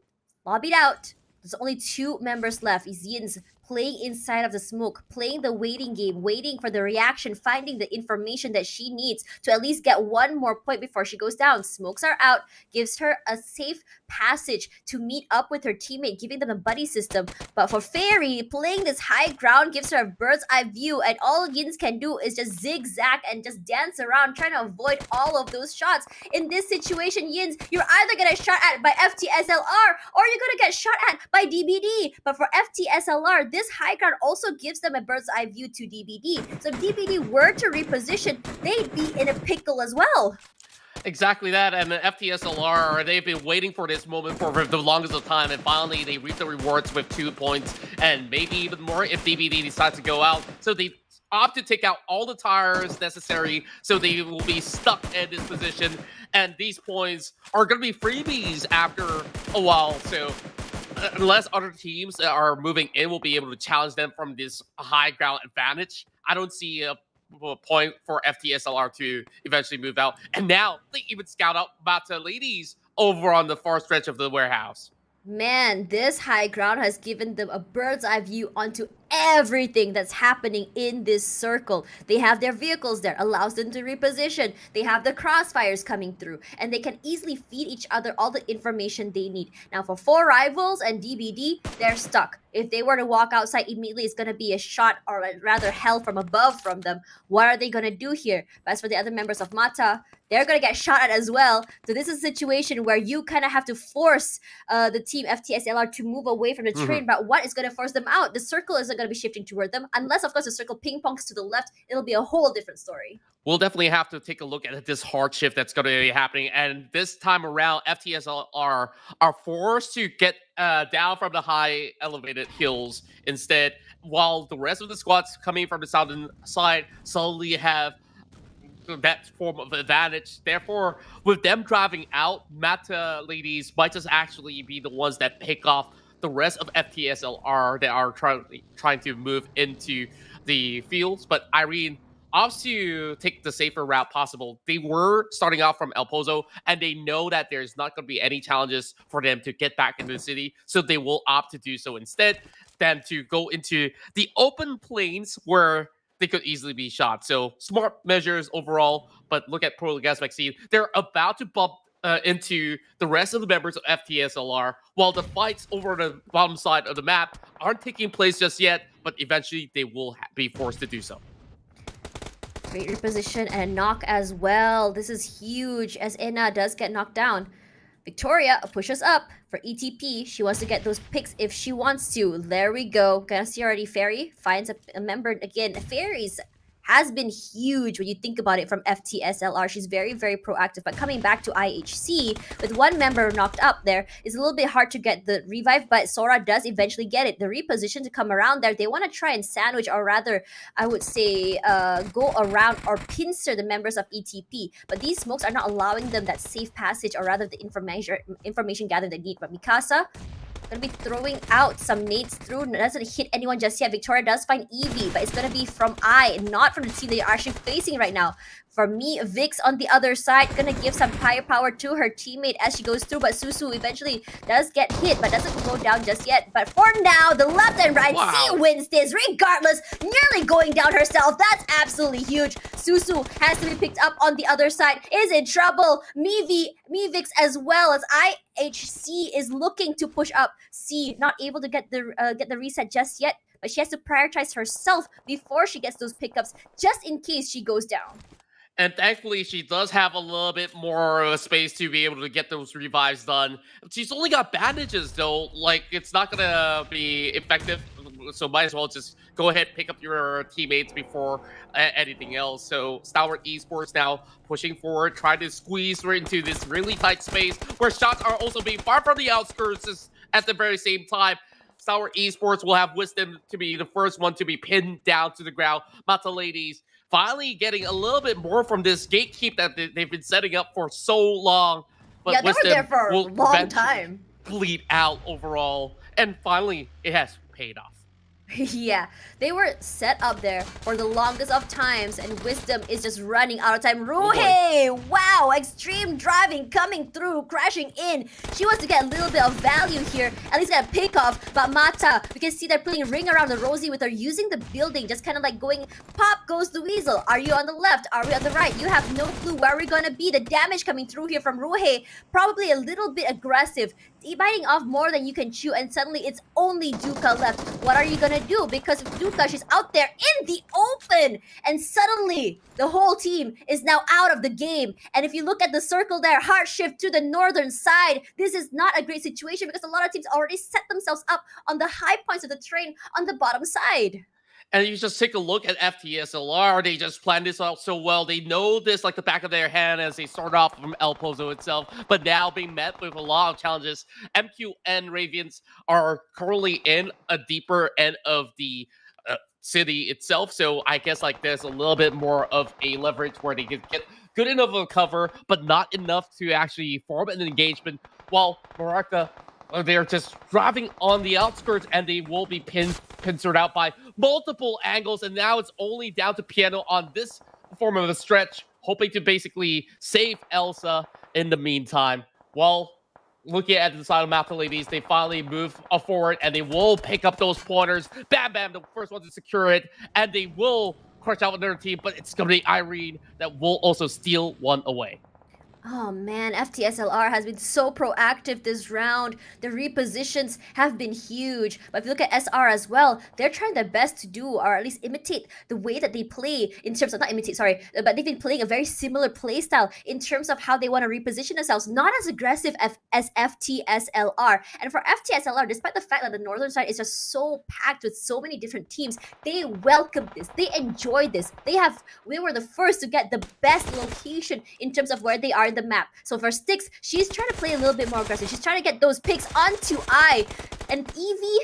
Speaker 4: lobbied out. There's only 2 members left. Izian's playing inside of the smoke, playing the waiting game, waiting for the reaction, finding the information that she needs to at least get one more point before she goes down. Smokes are out, gives her a safe passage to meet up with her teammate, giving them a buddy system. But for Fairy, playing this high ground gives her a bird's eye view, and all Yins can do is just zigzag and just dance around, trying to avoid all of those shots. In this situation, Yins, you're either gonna get shot at by FTSLR or you're gonna get shot at by DBD. But for FTSLR, this high ground also gives them a bird's eye view to DBD. So if DBD were to reposition, they'd be in a pickle as well.
Speaker 2: Exactly that, and the FTSLR, they've been waiting for this moment for the longest of time, and finally they reap the rewards with 2 points, and maybe even more if DBD decides to go out. So they opt to take out all the tires necessary, so they will be stuck in this position, and these points are going to be freebies after a while. So unless other teams that are moving in will be able to challenge them from this high ground advantage, I don't see a point for FTSLR to eventually move out. And now they even scout out Mata ladies over on the far stretch of the warehouse.
Speaker 4: Man, this high ground has given them a bird's eye view onto everything that's happening in this circle. They have their vehicles there, allows them to reposition. They have the crossfires coming through, and they can easily feed each other all the information they need. Now for 4Rivals and DBD, they're stuck. If they were to walk outside immediately, it's going to be a shot, or rather hell from above from them. What are they going to do here? But as for the other members of Mata, they're going to get shot at as well. So this is a situation where you kind of have to force the team FTSLR to move away from the train. But what is going to force them out? The circle isn't going to be shifting toward them. Unless, of course, the circle ping-pongs to the left, it'll be a whole different story.
Speaker 2: We'll definitely have to take a look at this hard shift that's going to be happening. And this time around, FTSLR are forced to get down from the high elevated hills instead, while the rest of the squads coming from the southern side suddenly have that form of advantage. Therefore, with them driving out, Mata ladies might just actually be the ones that pick off the rest of FTSLR that are trying to move into the fields. But Irene opts to take the safer route possible. They were starting out from El Pozo, and they know that there's not going to be any challenges for them to get back into the city, so they will opt to do so instead than to go into the open plains where they could easily be shot. So smart measures overall, but look at Pro Gas Vaccine. They're about to bump into the rest of the members of FTSLR, while the fights over the bottom side of the map aren't taking place just yet, but eventually they will be forced to do so.
Speaker 4: Great reposition and a knock as well. This is huge as Enna does get knocked down. Victoria pushes up for ETP. She wants to get those picks if she wants to. There we go. Gonna see already. Fairy finds a member again. Fairies has been huge when you think about it from FTSLR. She's very, very proactive. But coming back to IHC, with one member knocked up there, it's a little bit hard to get the revive, but Sora does eventually get it. The reposition to come around there, they want to try and sandwich, or rather, I would say, go around or pincer the members of ETP. But these smokes are not allowing them that safe passage, or rather the information gathering they need. But Mikasa Gonna be throwing out some nades through. Doesn't hit anyone just yet. Victoria does find Eevee, but it's gonna be from I, not from the team that you're actually facing right now. For me, Vix on the other side, gonna give some firepower to her teammate as she goes through, but Susu eventually does get hit, but doesn't go down just yet. But for now, the left and right, C wins this, regardless, nearly going down herself. That's absolutely huge. Susu has to be picked up on the other side, is in trouble. Vix as well as IHC is looking to push up. C not able to get the reset just yet, but she has to prioritize herself before she gets those pickups, just in case she goes down.
Speaker 2: And thankfully, she does have a little bit more space to be able to get those revives done. She's only got bandages, though. Like, it's not going to be effective. So might as well just go ahead, pick up your teammates before anything else. So Stalwart Esports now pushing forward, trying to squeeze right into this really tight space where shots are also being far from the outskirts at the very same time. Stalwart Esports will have Wisdom to be the first one to be pinned down to the ground. Mata Ladies finally getting a little bit more from this gatekeep that they've been setting up for so long. But
Speaker 4: yeah, they
Speaker 2: Wisdom
Speaker 4: were there for a long time.
Speaker 2: Bleed out overall. And finally, it has paid off.
Speaker 4: Yeah, they were set up there for the longest of times, and Wisdom is just running out of time. Ruhei, wow, extreme driving coming through, crashing in. She wants to get a little bit of value here, at least get a pick off. But Mata, we can see they're putting a ring around the Rosie with her, using the building, just kind of like going, pop goes the weasel. Are you on the left? Are we on the right? You have no clue where we're gonna be. The damage coming through here from Ruhei, probably a little bit aggressive, biting off more than you can chew, and suddenly it's only Duka left. What are you gonna do? Because with Duka, she's out there in the open, and suddenly the whole team is now out of the game. And if you look at the circle there, hard shift to the northern side, this is not a great situation because a lot of teams already set themselves up on the high points of the train on the bottom side.
Speaker 2: And you just take a look at FTSLR. They just planned this out so well. They know this like the back of their hand as they start off from El Pozo itself, but now being met with a lot of challenges. MQ and Radiance are currently in a deeper end of the city itself, so I guess like there's a little bit more of a leverage where they can get good enough of a cover, but not enough to actually form an engagement, while Baraka, they're just driving on the outskirts, and they will be pincered out by multiple angles, and now it's only down to Piano on this form of a stretch, hoping to basically save Elsa in the meantime. While looking at the side of Mata Ladies, they finally move forward, and they will pick up those pointers. Bam Bam, the first one to secure it, and they will crush out another team, but it's going to be Irene that will also steal one away.
Speaker 4: Oh man, FTSLR has been so proactive this round. The repositions have been huge. But if you look at SR as well, they're trying their best to do, or at least imitate the way that they play in terms of, not imitate, sorry, but they've been playing a very similar play style in terms of how they want to reposition themselves. Not as aggressive as FTSLR. And for FTSLR, despite the fact that the northern side is just so packed with so many different teams, they welcome this. They enjoy this. They were the first to get the best location in terms of where they are the map. So for Styx, she's trying to play a little bit more aggressive. She's trying to get those picks onto I. And Eevee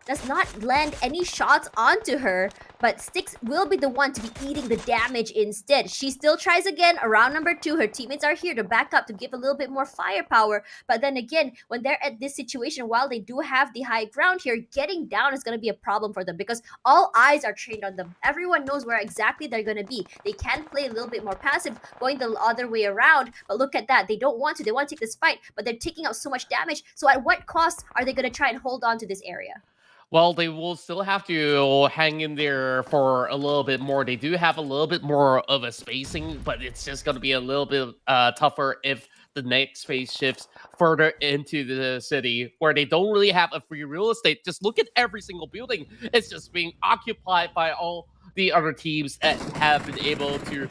Speaker 4: does not land any shots onto her, but Styx will be the one to be eating the damage instead. She still tries again around number 2. Her teammates are here to back up, to give a little bit more firepower. But then again, when they're at this situation, while they do have the high ground here, getting down is going to be a problem for them because all eyes are trained on them. Everyone knows where exactly they're going to be. They can play a little bit more passive, going the other way around. But look at that. They don't want to. They want to take this fight, but they're taking out so much damage. So at what cost are they going to try and hold on to this area?
Speaker 2: Well, they will still have to hang in there for a little bit more. They do have a little bit more of a spacing, but it's just going to be a little bit tougher if the next phase shifts further into the city, where they don't really have a free real estate. Just look at every single building. It's just being occupied by all the other teams that have been able to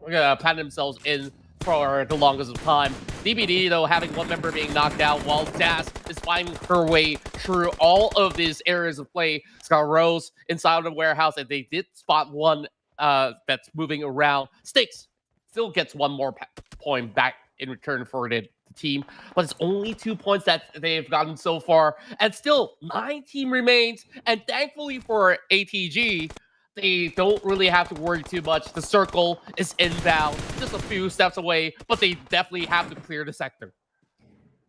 Speaker 2: plant themselves in for the longest of time. DBD, though, having one member being knocked out, while Das is finding her way through all of these areas of play. Scar Rose inside of the warehouse, and they did spot one that's moving around. Styx still gets one more point back in return for the team, but it's only 2 points that they've gotten so far, and still 9 team remains. And thankfully for ATG, they don't really have to worry too much. The circle is inbound, just a few steps away, but they definitely have to clear the sector.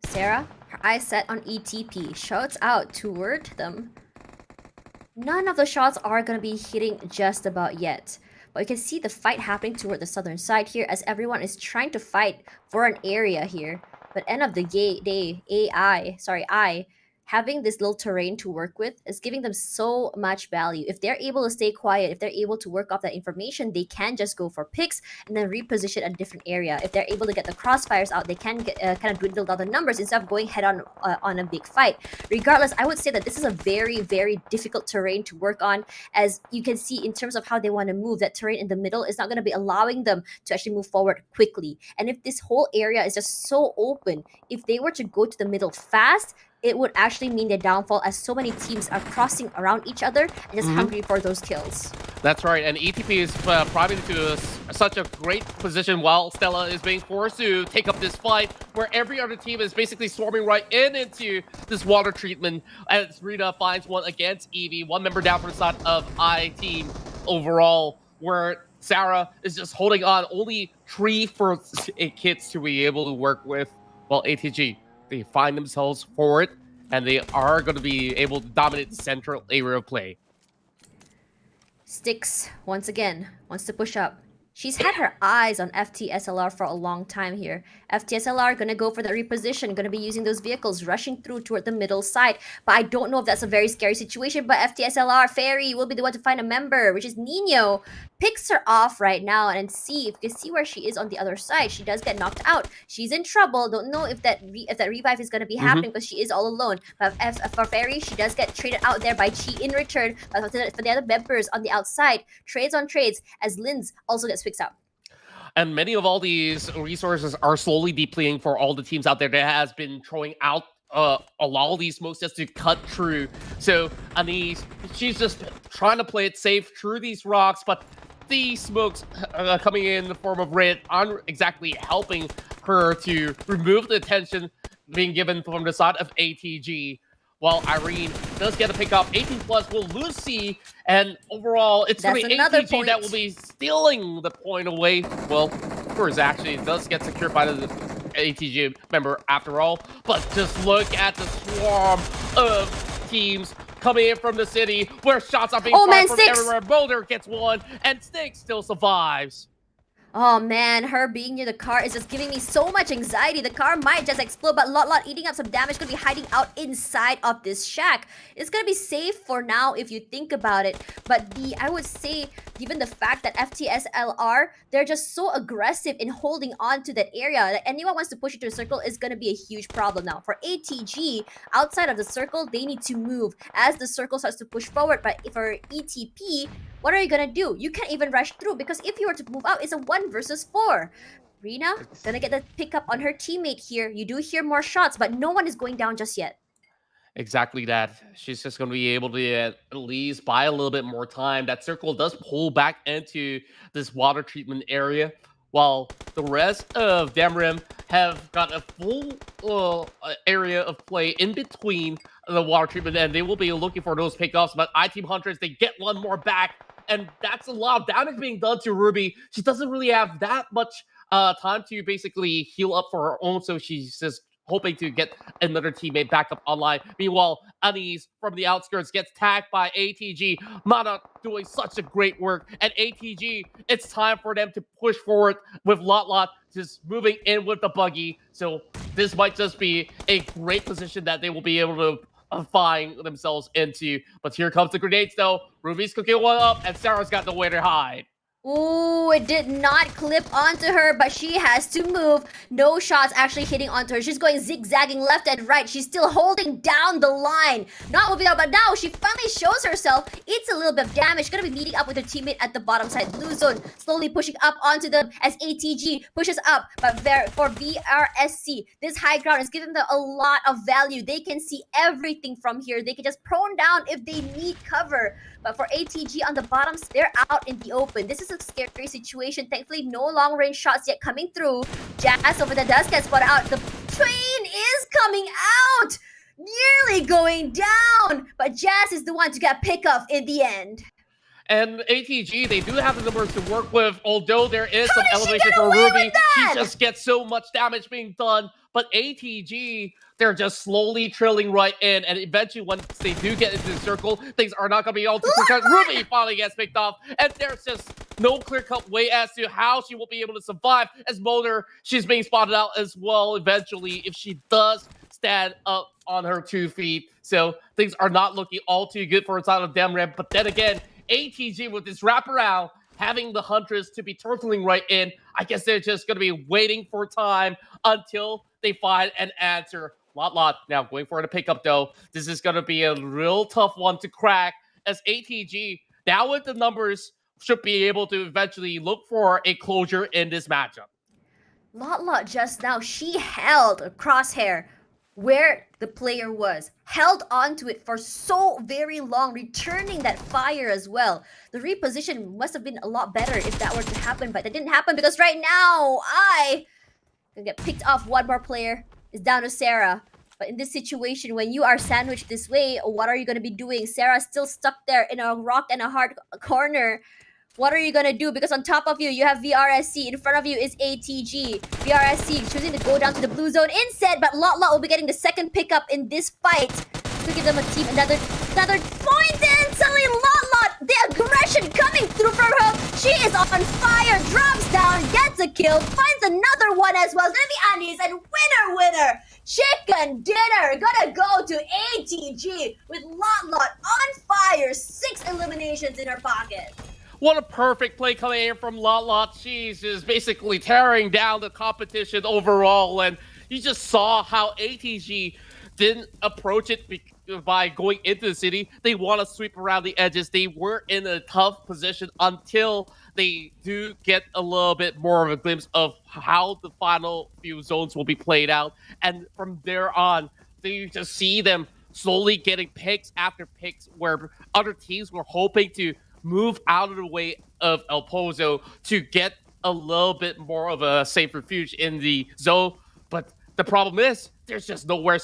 Speaker 4: Sarah, Her eyes set on ETP. Shouts out toward them. None of the shots are going to be hitting just about yet. But you can see the fight happening toward the southern side here as everyone is trying to fight for an area here. But end of the day, I, having this little terrain to work with is giving them so much value. If they're able to stay quiet, if they're able to work off that information, they can just go for picks and then reposition a different area. If they're able to get the crossfires out, they can get, kind of dwindle down the numbers instead of going head on a big fight. Regardless, I would say that this is a very, very difficult terrain to work on, as you can see in terms of how they want to move. That terrain in the middle is not going to be allowing them to actually move forward quickly. And if this whole area is just so open, if they were to go to the middle fast, it would actually mean their downfall, as so many teams are crossing around each other and just hungry for those kills.
Speaker 2: That's right, and ETP is probably to such a great position while Stella is being forced to take up this fight, where every other team is basically swarming right into this water treatment, as Rita finds one against Evie, one member down for the side of I team overall, where Sarah is just holding on, only 3 first aid kits to be able to work with, while ATG, they find themselves forward, and they are going to be able to dominate the central area of play.
Speaker 4: Styx, once again, wants to push up. She's had her eyes on FTSLR for a long time here. FTSLR gonna go for the reposition, gonna be using those vehicles, rushing through toward the middle side. But I don't know if that's a very scary situation, but FTSLR, Fairy, will be the one to find a member, which is Nino. Picks her off right now and see if you can see where she is on the other side. She does get knocked out. She's in trouble. Don't know if that revive is gonna be happening because she is all alone. But for Fairy, she does get traded out there by Chi in return. But for the other members on the outside, trades on trades, as Linz also gets picked up.
Speaker 2: And many of all these resources are slowly depleting for all the teams out there that has been throwing out a lot of these smokes just to cut through. So Anise, she's just trying to play it safe through these rocks, but these smokes coming in the form of red aren't exactly helping her to remove the attention being given from the side of ATG. While Irene does get a pick up, 18 plus will lose C, and overall, it's going to be ATG that will be stealing the point away. Well, of course, actually, it does get secured by the ATG member after all, but just look at the swarm of teams coming in from the city, where shots are being fired from everywhere. Boulder gets one, and Styx still survives.
Speaker 4: Oh man, her being near the car is just giving me so much anxiety. The car might just explode, but Lot eating up some damage, gonna be hiding out inside of this shack. It's gonna be safe for now if you think about it. But I would say, given the fact that FTSLR, they're just so aggressive in holding on to that area. Like, anyone wants to push into a circle is gonna be a huge problem now. For ATG, outside of the circle, they need to move as the circle starts to push forward. But for ETP, what are you gonna do? You can't even rush through, because if you were to move out, it's a 1 versus 4. Rina gonna get the pickup on her teammate here. You do hear more shots, but no one is going down just yet.
Speaker 2: Exactly that. She's just going to be able to at least buy a little bit more time. That circle does pull back into this water treatment area, while the rest of Damrim have got a full area of play in between the water treatment, and they will be looking for those pickups. But iTeam Hunters, they get one more back, and that's a lot of damage being done to Ruby. She doesn't really have that much time to basically heal up for her own, so she's just hoping to get another teammate back up online. Meanwhile, Anise from the outskirts gets tagged by ATG. Mana doing such a great work. And ATG, it's time for them to push forward with Lot just moving in with the buggy. So this might just be a great position that they will be able to find themselves into. But here comes the grenades though. Ruby's cooking one up, and Sarah's got nowhere to hide.
Speaker 4: Ooh, it did not clip onto her, but she has to move. No shots actually hitting onto her. She's going zigzagging left and right. She's still holding down the line. Not moving out, but now she finally shows herself. It's a little bit of damage. Gonna be meeting up with her teammate at the bottom side. Blue zone slowly pushing up onto them as ATG pushes up. But for VRSC, this high ground is giving them a lot of value. They can see everything from here. They can just prone down if they need cover. But for ATG on the bottoms, they're out in the open. This is a scary situation. Thankfully, no long-range shots yet coming through. Jazz over the dust gets spotted out. The train is coming out! Nearly going down! But Jazz is the one to get pickup in the end.
Speaker 2: And ATG, they do have the numbers to work with, although there is some elevation for Ruby. She just gets so much damage being done But ATG, they're just slowly trailing right in, and eventually once they do get into the circle, things are not going to be able to protect. Ruby finally gets picked off, and there's just no clear-cut way as to how she will be able to survive. As Motor, she's being spotted out as well eventually if she does stand up on her 2 feet. So things are not looking all too good for inside of Demrem. But then again, ATG with this wraparound, having the Huntress to be turtling right in, I guess they're just going to be waiting for time until they find an answer. Lot now going for the pickup though. This is going to be a real tough one to crack as ATG, now with the numbers, should be able to eventually look for a closure in this matchup.
Speaker 4: Lot just now, she held a crosshair where the player was, held onto it for so very long, returning that fire as well. The reposition must have been a lot better if that were to happen, but that didn't happen because right now, I can get picked off. One more player is down to Sarah. But in this situation, when you are sandwiched this way, what are you going to be doing? Sarah's still stuck there in a rock and a hard corner. What are you going to do? Because on top of you, you have VRSC. In front of you is ATG. VRSC choosing to go down to the blue zone instead, but Lot will be getting the second pickup in this fight to give them a team another point. And suddenly Lot, the aggression coming through from her. She is on fire, drops down, gets a kill, finds another one as well. It's going to be Annie's, and winner. Chicken dinner. Gonna go to ATG with Lot on fire. 6 eliminations in her pocket.
Speaker 2: What a perfect play coming in from Lot. She's just basically tearing down the competition overall. And you just saw how ATG didn't approach it by going into the city. They want to sweep around the edges. They were in a tough position until they do get a little bit more of a glimpse of how the final few zones will be played out. And from there on, you just see them slowly getting picks after picks where other teams were hoping to move out of the way of El Pozo to get a little bit more of a safe refuge in the zone. But the problem is there's just no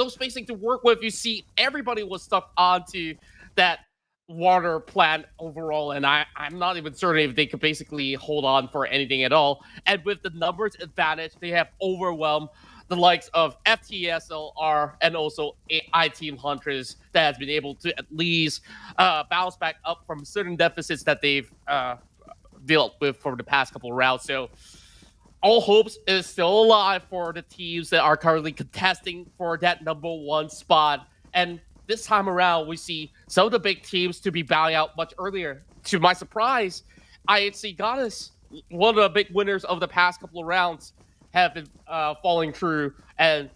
Speaker 2: spacing to work with. You see, everybody was stuck onto that water plant overall, and I'm not even certain if they could basically hold on for anything at all. And with the numbers advantage, they have overwhelmed the likes of FTSLR and also I-Team Huntress that has been able to at least bounce back up from certain deficits that they've dealt with for the past couple of rounds. So all hopes is still alive for the teams that are currently contesting for that #1 spot. And this time around, we see some of the big teams to be bowing out much earlier. To my surprise, IHC Goddess, one of the big winners of the past couple of rounds, have been falling through, and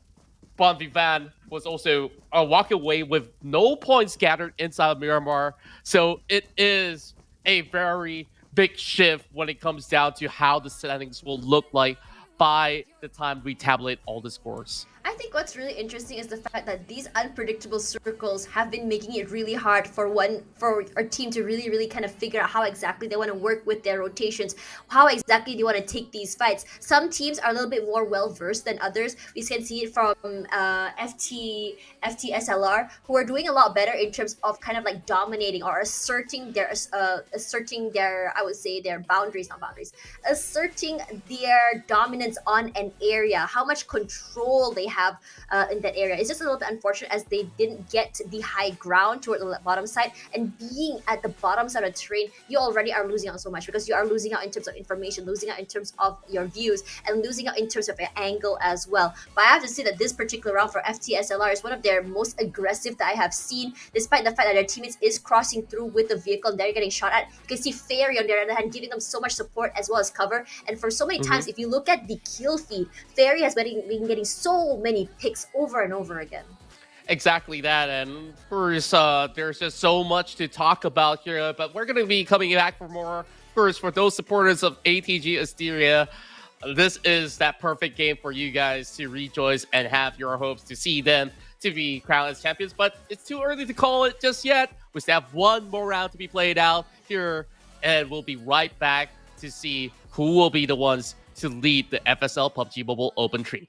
Speaker 2: Bon Vivant was also walking away with no points gathered inside of Miramar. So it is a very big shift when it comes down to how the standings will look like by the time we tabulate all the scores.
Speaker 4: I think what's really interesting is the fact that these unpredictable circles have been making it really hard for our team to really kind of figure out how exactly they want to work with their rotations, how exactly they want to take these fights. Some teams are a little bit more well versed than others. We can see it from FTSLR, who are doing a lot better in terms of kind of like dominating or asserting their I would say their asserting their dominance on an area, how much control they have in that area. It's just a little bit unfortunate as they didn't get the high ground toward the bottom side, and being at the bottom side of the terrain, you already are losing out so much because you are losing out in terms of information, losing out in terms of your views, and losing out in terms of your angle as well. But I have to say that this particular round for FTSLR is one of their most aggressive that I have seen, despite the fact that their teammates is crossing through with the vehicle and they're getting shot at. You can see Fairy on the other hand giving them so much support as well as cover, and for so many times, if you look at the kill feed, Fairy has been getting so many picks over and over again.
Speaker 2: Exactly that, and of course, there's just so much to talk about here, but we're going to be coming back for more. Of course, for those supporters of ATG Asteria, this is that perfect game for you guys to rejoice and have your hopes to see them to be crowned as champions, but it's too early to call it just yet. We still have one more round to be played out here, and we'll be right back to see who will be the ones to lead the FSL PUBG Mobile Open Tree.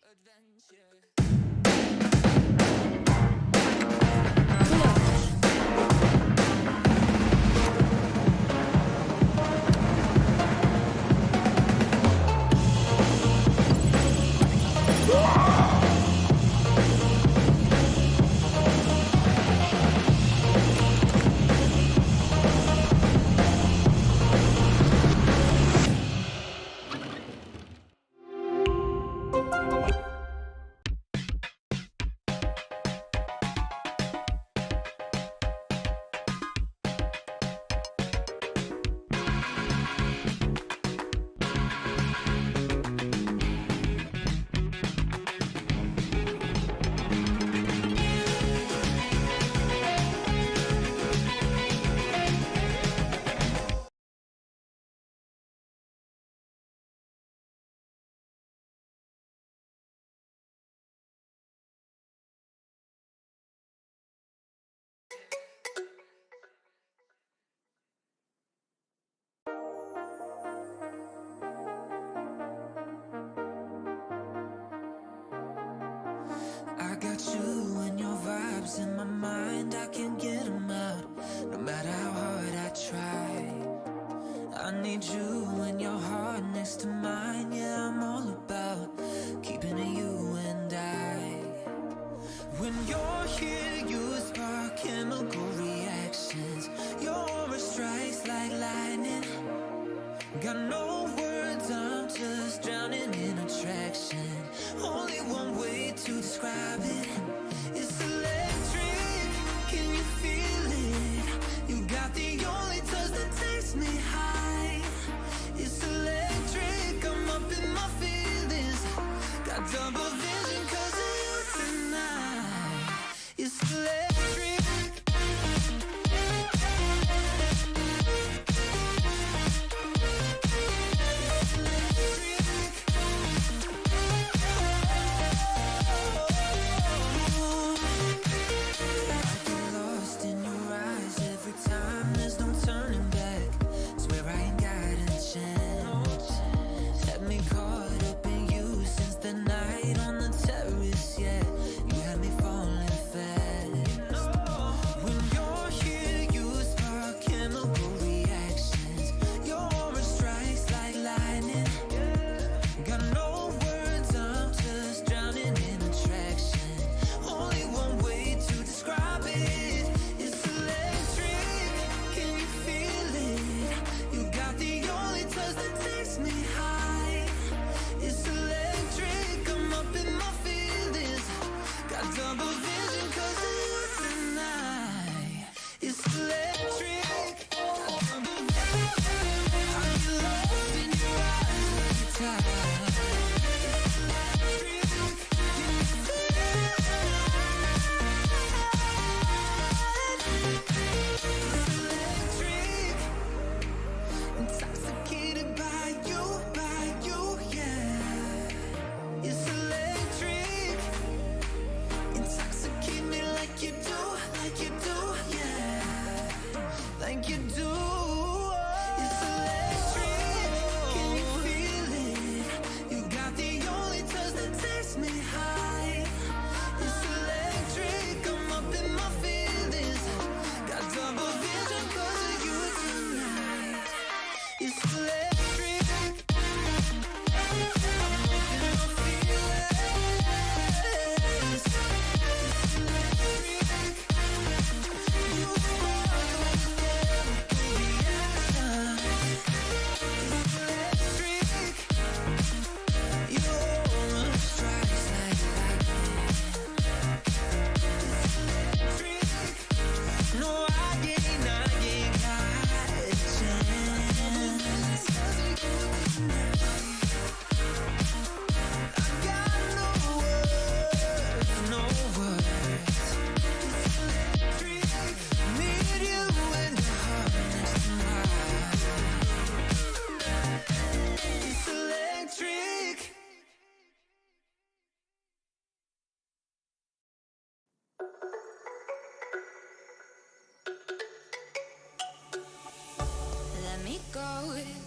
Speaker 5: got you and your vibes in my mind, I can't get them out. No matter how hard I try, I need you and your heart next to mine. Yeah, I'm all about keeping it you and I. When you're here, you spark chemical reactions. Your aura strikes like lightning. Got no words, I'm just drowning in attraction. Only one way to describe it. It's electric, can you feel it? You got the only touch that takes me high. It's electric, I'm up in my feelings. Got double vision 'cause of you tonight. It's electric.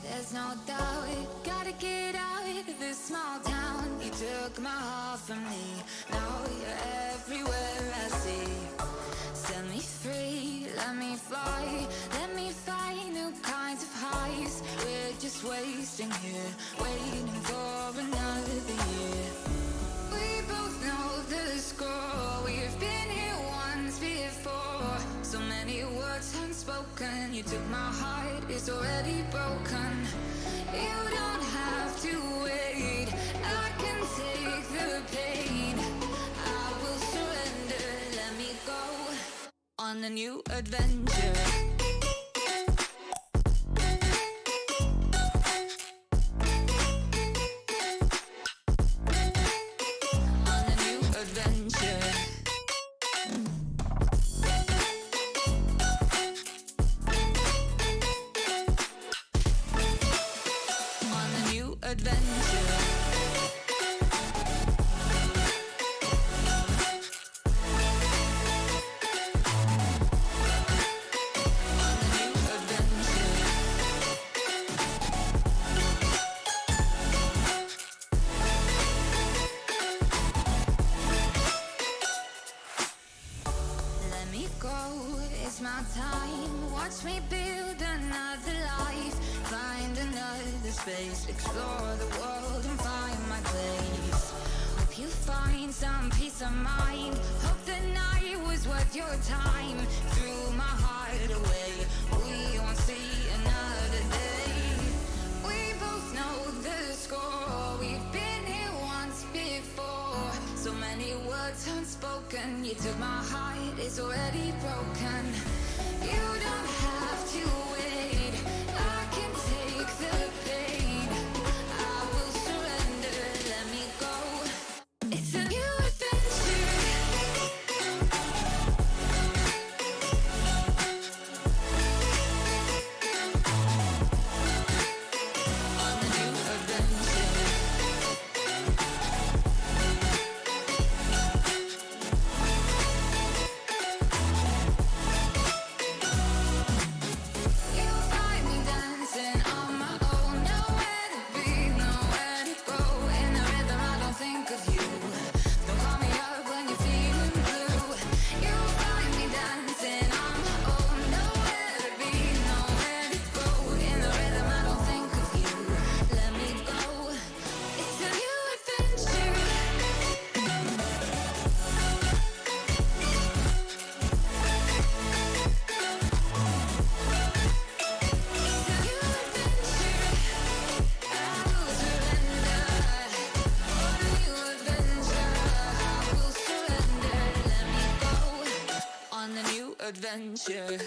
Speaker 1: There's no doubt, gotta get out of this small town. You took my heart from me, now you're everywhere I see. Set me free, let me fly, let me find new kinds of highs. We're just wasting here, waiting for another year. We both know the score, we've been here once before. So many words unspoken, you took my heart, it's already broken. You don't have to wait, I can take the pain. I will surrender, let me go on a new adventure.
Speaker 5: my time, watch me build another life. Find another space, explore the world and find my place. Hope you find some peace of mind. Hope the night was worth your time. Threw my heart away, we won't see another day. We both know the score, we've been here once before. So many words unspoken, you took my heart, it's already broken. You don't have to wait, I can take the pain. I will surrender, let me go. It's a new adventure. On a new adventure. You'll find me dancing on my own. Nowhere to be, nowhere to go. In the rhythm, I don't think of you. Don't call me up when you're feeling blue. You'll find me dancing on my own. Nowhere to be, nowhere to go. In the rhythm, I don't think of you. Let me go. It's a new adventure. On a new adventure.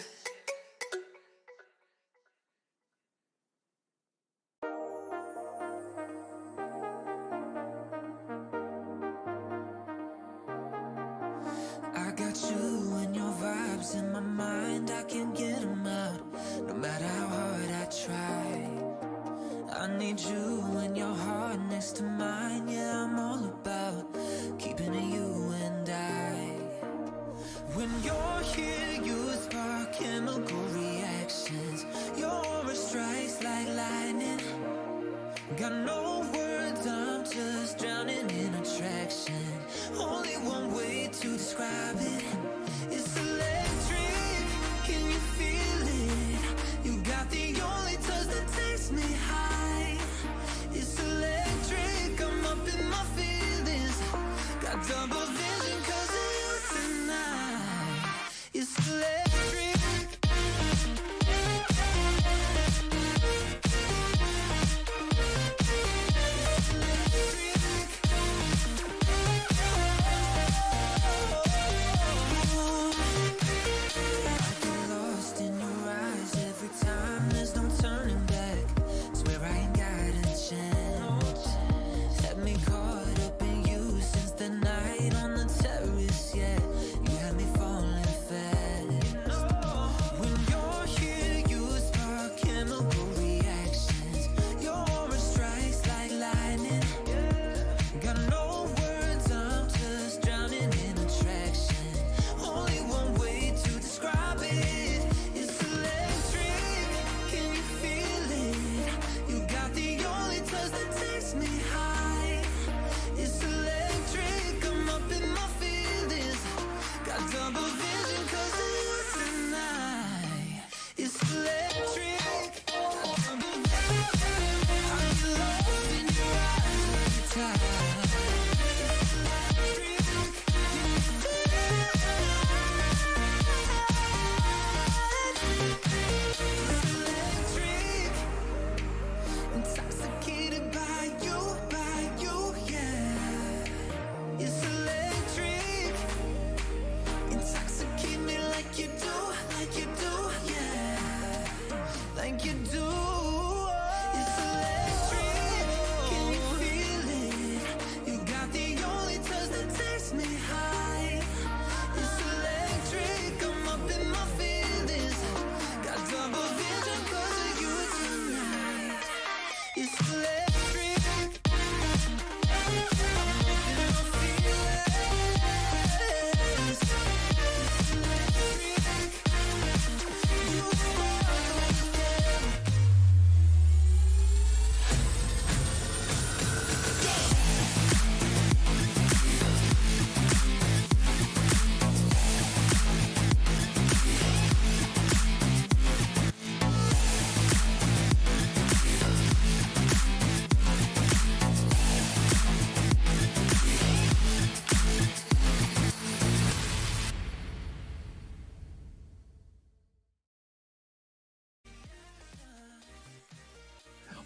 Speaker 1: I got you and your vibes in my mind, I can't get them out, no matter how hard I try. I need you and your heart next to mine, yeah, I'm all about keeping it you and I. When you're here, you spark chemical reactions, your aura strikes like lightning. Got no words, I'm just drowning in attraction. Only one way to describe it. It's electric. Can you feel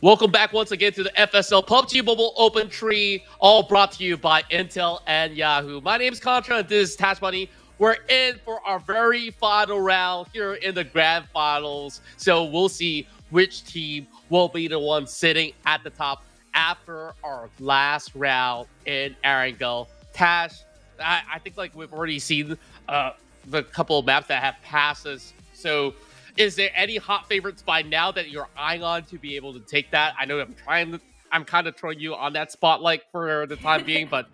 Speaker 2: Welcome back once again to the FSL PUBG Mobile Open Tree, all brought to you by Intel and Yahoo. My name is Qontra, and this is Tashbunny. We're in for our very final round here in the grand finals, so we'll see which team will be the one sitting at the top after our last round in Erangel. Tash, I think like we've already seen the couple of maps that have passed us, so is there any hot favorites by now that you're eyeing on to be able to take that? I know I'm kind of throwing you on that spotlight for the time being, but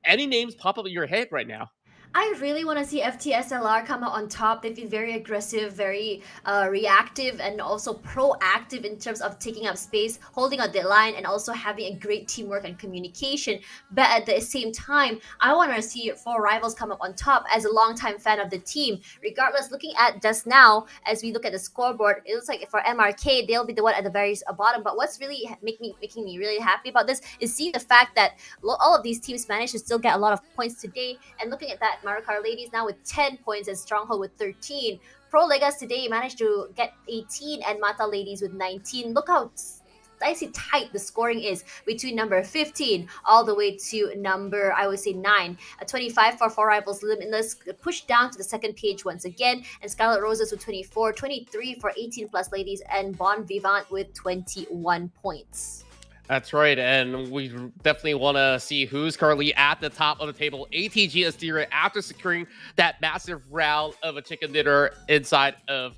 Speaker 2: any names pop up in your head right now?
Speaker 4: I really want to see FTSLR come out on top. They've been very aggressive, very reactive, and also proactive in terms of taking up space, holding out their line, and also having a great teamwork and communication. But at the same time, I want to see four rivals come up on top as a longtime fan of the team. Regardless, looking at just now, as we look at the scoreboard, it looks like for MRK, they'll be the one at the very bottom. But what's really making me really happy about this is seeing the fact that all of these teams managed to still get a lot of points today. And looking at that, Marikar Ladies now with 10 points and Stronghold with 13. Pro Legas today managed to get 18 and Mata Ladies with 19. Look how nicely tight the scoring is between number 15 all the way to number, I would say, 9. A 25 for four rivals limitless, pushed down to the second page once again, and Scarlet Roses with 24, 23 for 18 plus ladies, and Bon Vivant with 21 points.
Speaker 2: That's right, and we definitely want to see who's currently at the top of the table. ATG Astera, after securing that massive round of a chicken dinner inside of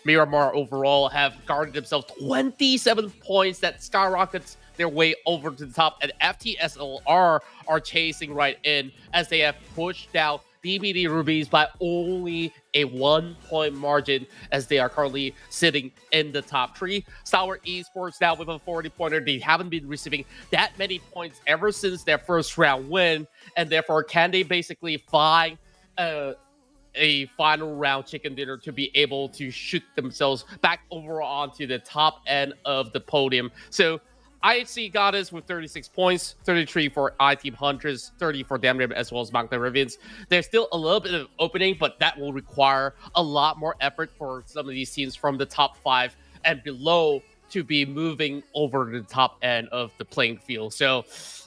Speaker 2: Miramar overall, have guarded themselves 27 points that skyrockets their way over to the top, and FTSLR are chasing right in as they have pushed down DBD Rubies by only a 1-point margin, as they are currently sitting in the top three. Sour Esports now with a 40-pointer. They haven't been receiving that many points ever since their first round win, and therefore can they basically find a final round chicken dinner to be able to shoot themselves back over onto the top end of the podium. So IHC Goddess with 36 points, 33 for iTeam Huntress, 30 for Damrim, as well as Magna Rivians. There's still a little bit of opening, but that will require a lot more effort for some of these teams from the top 5 and below to be moving over to the top end of the playing field. So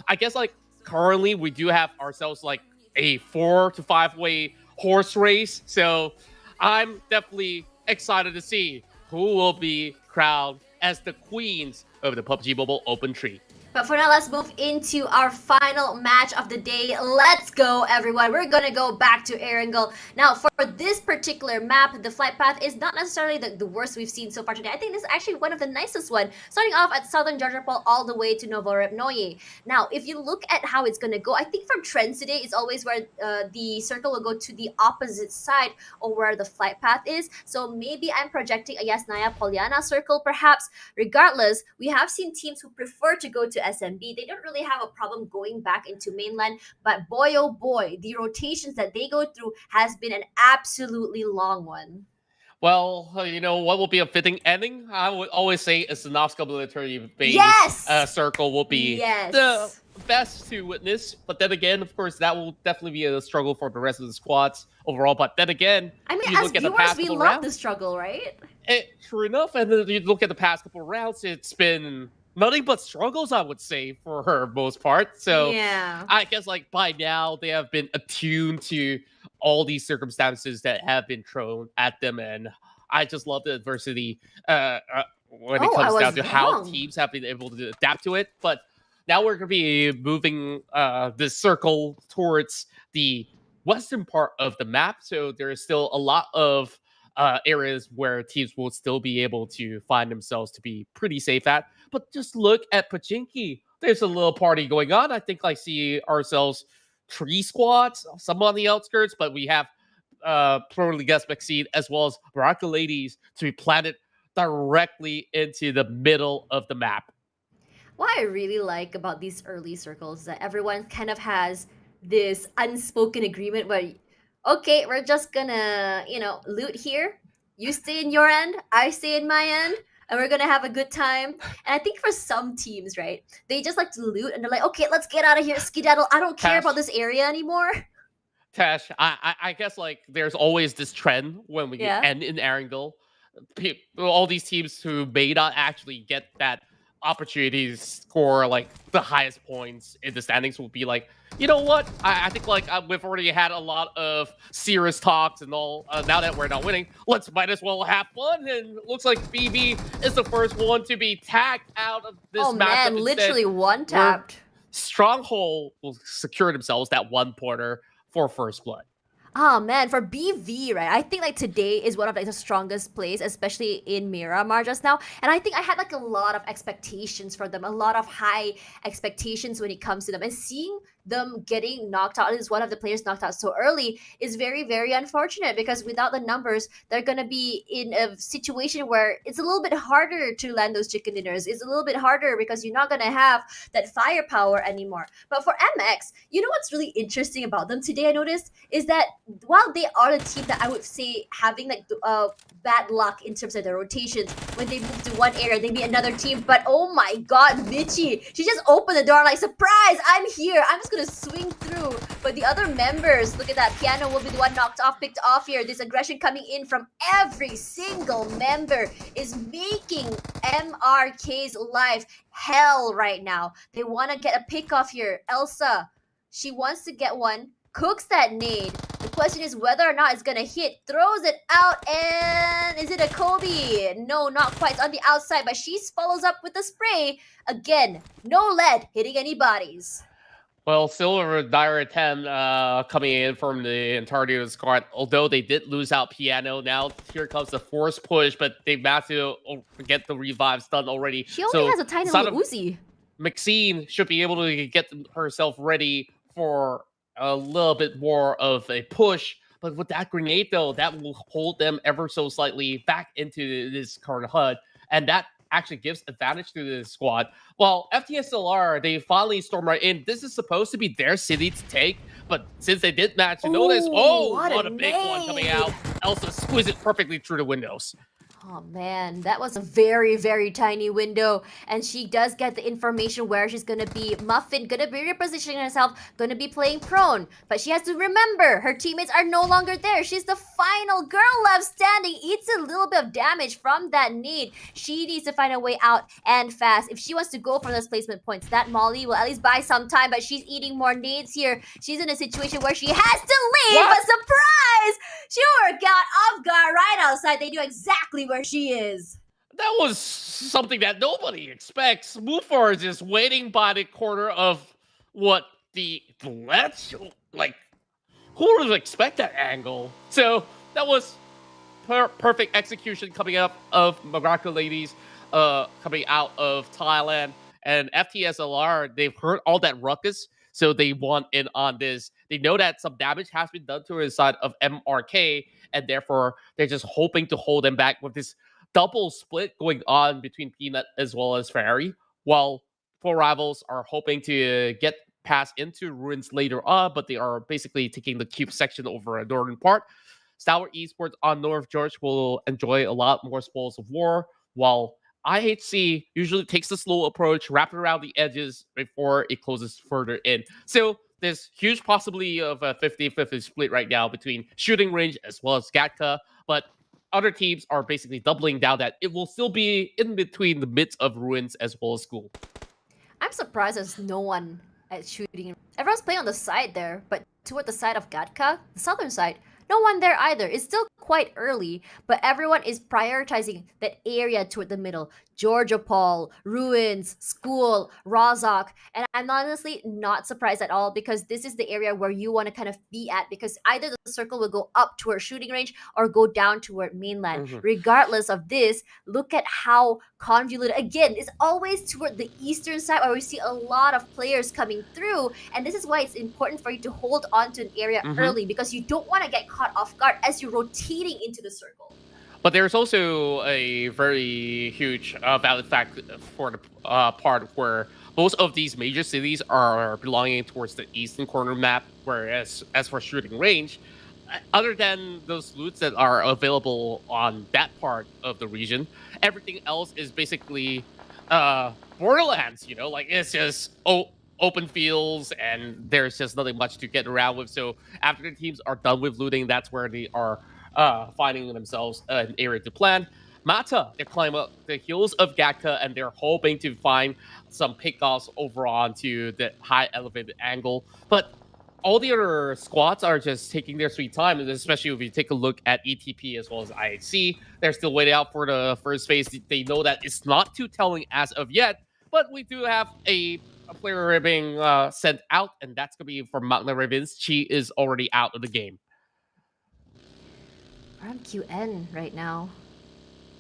Speaker 2: I guess like currently we do have ourselves like a 4 to 5 way horse race. So I'm definitely excited to see who will be crowned as the queens of the PUBG Mobile Open Tree.
Speaker 4: But for now, let's move into our final match of the day. Let's go, everyone. We're going to go back to Erangel. Now, for this particular map, the flight path is not necessarily the worst we've seen so far today. I think this is actually one of the nicest one, starting off at Southern Jajapal all the way to Novorepnoye. Now, if you look at how it's going to go, I think from trends today, it's always where the circle will go to the opposite side or where the flight path is. So maybe I'm projecting a Yasnaya Polyana circle, perhaps. Regardless, we have seen teams who prefer to go to SMB. They don't really have a problem going back into mainland, but boy oh boy, the rotations that they go through has been an absolutely long one.
Speaker 2: Well, you know what will be a fitting ending? I would always say a Sanhok military base circle will be the best to witness. But then again, of course, that will definitely be a struggle for the rest of the squads overall. But then again,
Speaker 4: I mean, as viewers, we love the struggle, right?
Speaker 2: True enough. And then you look at the past couple rounds, it's been nothing but struggles, I would say, for her most part. So
Speaker 4: yeah,
Speaker 2: I guess like by now they have been attuned to all these circumstances that have been thrown at them, and I just love the adversity when it comes down to how teams have been able to adapt to it. But now we're going to be moving this circle towards the western part of the map, so there is still a lot of areas where teams will still be able to find themselves to be pretty safe at. But just look at Pachinki. There's a little party going on. I think I see ourselves 3 squads, some on the outskirts, but we have Pro Legas Maxine as well as Baraka Ladies to be planted directly into the middle of the map.
Speaker 4: What I really like about these early circles is that everyone kind of has this unspoken agreement where, okay, we're just gonna, loot here. You stay in your end, I stay in my end, and we're gonna have a good time. And I think for some teams, right, they just like to loot and they're like, okay, let's get out of here, skedaddle. I don't care about this area anymore.
Speaker 2: Tash, I guess like there's always this trend when we end in Erangel. all these teams who may not actually get that opportunity to score like the highest points in the standings will be like, you know what? I think like we've already had a lot of serious talks and all. Now that we're not winning, let's might as well have fun. And it looks like BB is the first one to be tagged out of this
Speaker 4: Oh
Speaker 2: matchup.
Speaker 4: man,
Speaker 2: Instead,
Speaker 4: literally one tapped.
Speaker 2: Stronghold will secure themselves that one pointer for first blood.
Speaker 4: Oh man, for BV, right? I think like today is one of like the strongest plays, especially in Miramar just now. And I think I had like a lot of expectations for them, a lot of high expectations when it comes to them. And seeing them getting knocked out, is one of the players knocked out so early, is very, very unfortunate because without the numbers, they're gonna be in a situation where it's a little bit harder to land those chicken dinners. It's a little bit harder because you're not gonna have that firepower anymore. But for MX, you know what's really interesting about them today, I noticed, is that while they are the team that I would say having like bad luck in terms of their rotations, when they move to one area, they meet another team. But oh my god, Michi, she just opened the door. I'm like, surprise, I'm here. I'm just gonna swing through. But the other members, look at that. Piano will be the one knocked off, picked off here. This aggression coming in from every single member is making MRK's life hell right now. They want to get a pick off here. Elsa, she wants to get one, cooks that nade. The question is whether or not it's gonna hit. Throws it out, and is it a Kobe? No, not quite. It's on the outside, but she follows up with the spray. Again, no lead hitting any bodies.
Speaker 2: Well, still a dire attempt coming in from the entirety of the squad. Although they did lose out Piano, now here comes the force push, but they managed to get the revives done already.
Speaker 4: She only has a tiny little Uzi.
Speaker 2: Maxine should be able to get herself ready for a little bit more of a push. But with that grenade, though, that will hold them ever so slightly back into this current HUD. And that actually gives advantage to the squad. Well, FTSLR, they finally storm right in. This is supposed to be their city to take, but since they did manage to notice, what a big one coming out. Elsa squeezed it perfectly through the windows.
Speaker 4: Oh man, that was a very, very tiny window. And she does get the information where she's gonna be. Muffin gonna be repositioning herself, gonna be playing prone. But she has to remember, her teammates are no longer there. She's the final girl left standing. Eats a little bit of damage from that nade. She needs to find a way out and fast. If she wants to go for those placement points, that Molly will at least buy some time, but she's eating more nades here. She's in a situation where she has to leave, but surprise! She got off guard right outside. They knew exactly where she is.
Speaker 2: That was something that nobody expects. Mufar is just waiting by the corner of what the ledge. Like, who would expect that angle? So that was perfect execution coming up of Morocco ladies, coming out of Thailand. And FTSLR, they've heard all that ruckus, so they want in on this. They know that some damage has been done to the side of MRK, and therefore they're just hoping to hold them back with this double split going on between Peanut as well as Ferry, while four rivals are hoping to get past into Ruins later on, but they are basically taking the cube section over a northern part. Stalwart Esports on North George will enjoy a lot more spoils of war, while IHC usually takes the slow approach, wrap it around the edges before it closes further in. So there's huge possibility of a 50-50 split right now between shooting range as well as Gatka, but other teams are basically doubling down that it will still be in between the midst of Ruins as well as School.
Speaker 4: I'm surprised there's no one at shooting. Everyone's playing on the side there, but toward the side of Gatka, the southern side, no one there either. It's still quite early, but everyone is prioritizing that area toward the middle. Georgia Paul, Ruins, School, Rozok, and I'm honestly not surprised at all because this is the area where you want to kind of be at because either the circle will go up toward shooting range or go down toward mainland. Regardless of this, look at how convoluted, again, it's always toward the eastern side where we see a lot of players coming through, and this is why it's important for you to hold on to an area early because you don't want to get caught off guard as you're rotating into the circle.
Speaker 2: But there's also a very huge valid fact for the part where most of these major cities are belonging towards the eastern corner map, whereas as for shooting range, other than those loots that are available on that part of the region, everything else is basically borderlands, you know? Like, it's just open fields, and there's just nothing much to get around with. So after the teams are done with looting, that's where they are finding themselves an area to plan. Mata, they climb up the heels of Gatka and they're hoping to find some pickoffs over onto the high elevated angle. But all the other squads are just taking their sweet time, and especially if you take a look at ETP as well as IHC. They're still waiting out for the first phase. They know that it's not too telling as of yet, but we do have a player being sent out, and that's going to be for Magna Ravens. She is already out of the game.
Speaker 4: We're on QN right now.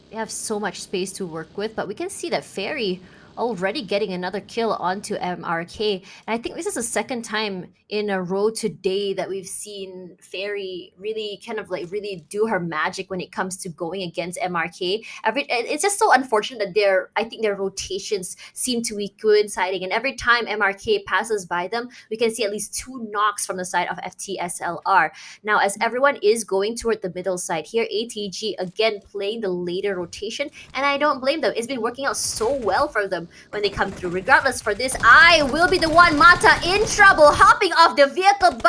Speaker 4: They have so much space to work with, but we can see that Fairy already getting another kill onto MRK. And I think this is the second time in a row today that we've seen Fairy really kind of like really do her magic when it comes to going against MRK. It's just so unfortunate that I think their rotations seem to be coinciding. And every time MRK passes by them, we can see at least 2 knocks from the side of FTSLR. Now, as everyone is going toward the middle side here, ATG again playing the later rotation. And I don't blame them. It's been working out so well for them when they come through. Regardless, for this, I will be the one. Mata in trouble, hopping off the vehicle,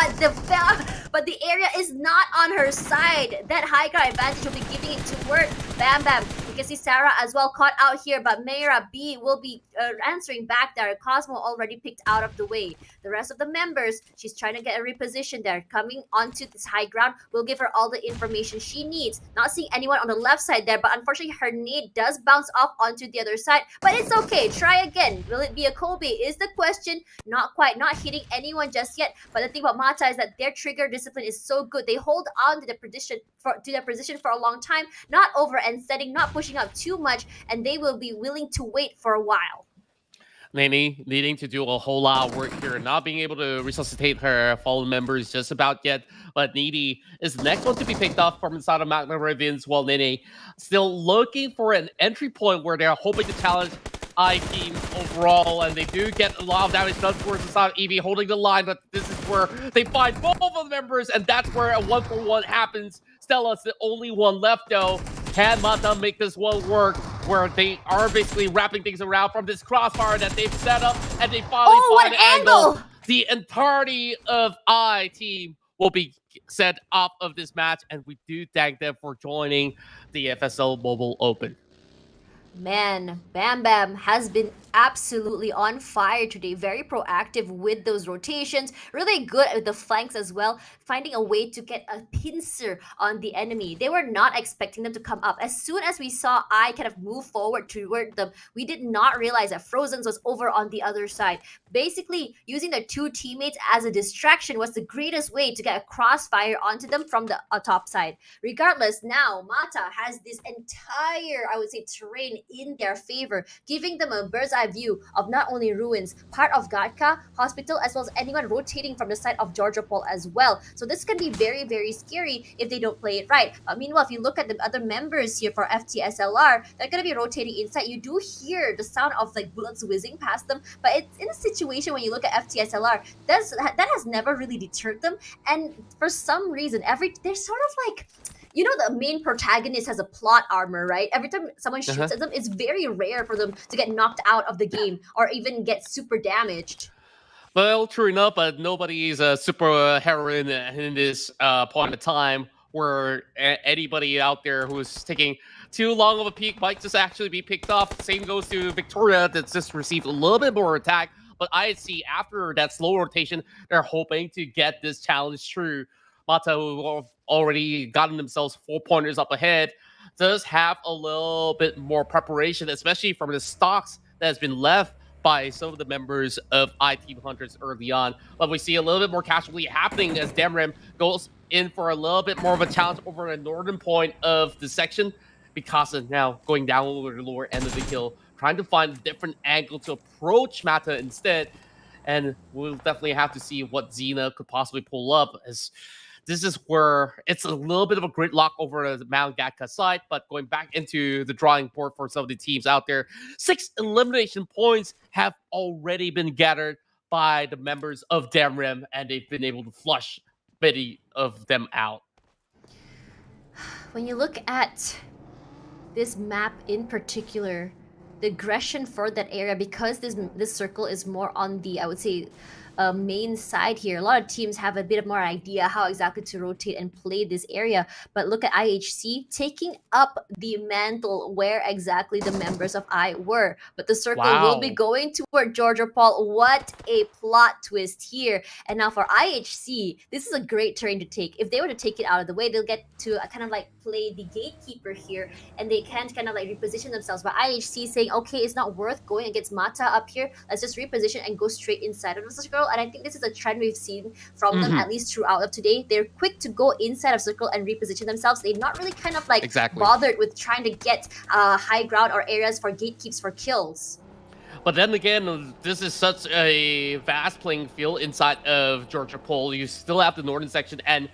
Speaker 4: but the area is not on her side. That high ground advantage will be giving it to work. Bam Bam. You can see Sarah as well caught out here, but Mayra B will be answering back there. Cosmo already picked out of the way. The rest of the members, she's trying to get a reposition there. Coming onto this high ground will give her all the information she needs. Not seeing anyone on the left side there, but unfortunately her nade does bounce off onto the other side. But it's okay. Try again. Will it be a Kobe is the question. Not quite. Not hitting anyone just yet. But the thing about Mata is that their trigger discipline is so good. They hold on to their position for a long time, not over and setting, not pushing out too much, and they will be willing to wait for a while.
Speaker 2: Nene needing to do a whole lot of work here, not being able to resuscitate her fallen members just about yet. But Needy is the next one to be picked off from inside of Magna Ravens, while Nene still looking for an entry point where they're hoping to challenge I-Team overall, and they do get a lot of damage done towards the side of Eevee holding the line, but this is where they find both of the members, and that's where a 1-for-1 happens. Stella's the only one left, though. Can Mata make this one work, where they are basically wrapping things around from this crossfire that they've set up, and they finally find an angle. The entirety of I-Team will be set off of this match, and we do thank them for joining the FSL Mobile Open.
Speaker 4: Man, Bam Bam has been absolutely on fire today. Very proactive with those rotations. Really good with the flanks as well. Finding a way to get a pincer on the enemy. They were not expecting them to come up. As soon as we saw I kind of move forward toward them, we did not realize that Frozen's was over on the other side. Basically, using their 2 teammates as a distraction was the greatest way to get a crossfire onto them from the top side. Regardless, now Mata has this entire, I would say, terrain in their favor, giving them a bird's eye view of not only ruins, part of Gatka Hospital, as well as anyone rotating from the side of Georgiopol as well. So this can be very, very scary if they don't play it right. Meanwhile, if you look at the other members here for FTSLR, they're going to be rotating inside. You do hear the sound of like bullets whizzing past them, but it's in a situation when you look at FTSLR, that has never really deterred them. And for some reason, they're sort of like, you know, the main protagonist has a plot armor, right? Every time someone shoots at them, it's very rare for them to get knocked out of the game or even get super damaged.
Speaker 2: Well, true enough, but nobody is a super heroine in this point of time where anybody out there who's taking too long of a peek might just actually be picked off. Same goes to Victoria, that's just received a little bit more attack. But I see after that slow rotation, they're hoping to get this challenge through. Mata, who have already gotten themselves 4 pointers up ahead, does have a little bit more preparation, especially from the stocks that has been left by some of the members of I-Team Hunters early on. But we see a little bit more casualty happening as Damrem goes in for a little bit more of a challenge over the northern point of the section. Mikasa now going down over the lower end of the hill, trying to find a different angle to approach Mata instead. And we'll definitely have to see what Xena could possibly pull up, as this is where it's a little bit of a gridlock over the Mount Gatka side. But going back into the drawing board for some of the teams out there, 6 elimination points have already been gathered by the members of Damrem, and they've been able to flush many of them out.
Speaker 4: When you look at this map in particular, the aggression for that area, because this circle is more on the, I would say, main side here. A lot of teams have a bit of more idea how exactly to rotate and play this area. But look at IHC taking up the mantle where exactly the members of I were. But the circle will be
Speaker 2: Wow.
Speaker 4: going toward Georgia Paul. What a plot twist here. And now for IHC, this is a great terrain to take. If they were to take it out of the way, they'll get to kind of like play the gatekeeper here, and they can't kind of like reposition themselves. But IHC saying, okay, it's not worth going against Mata up here. Let's just reposition and go straight inside of the circle. And I think this is a trend we've seen from them,
Speaker 2: Mhm.
Speaker 4: at least throughout of today. They're quick to go inside of circle and reposition themselves. They're not really kind of like
Speaker 2: Exactly.
Speaker 4: bothered with trying to get high ground or areas for gatekeeps for kills.
Speaker 2: But then again, this is such a vast playing field inside of Georgia Pole. You still have the northern section and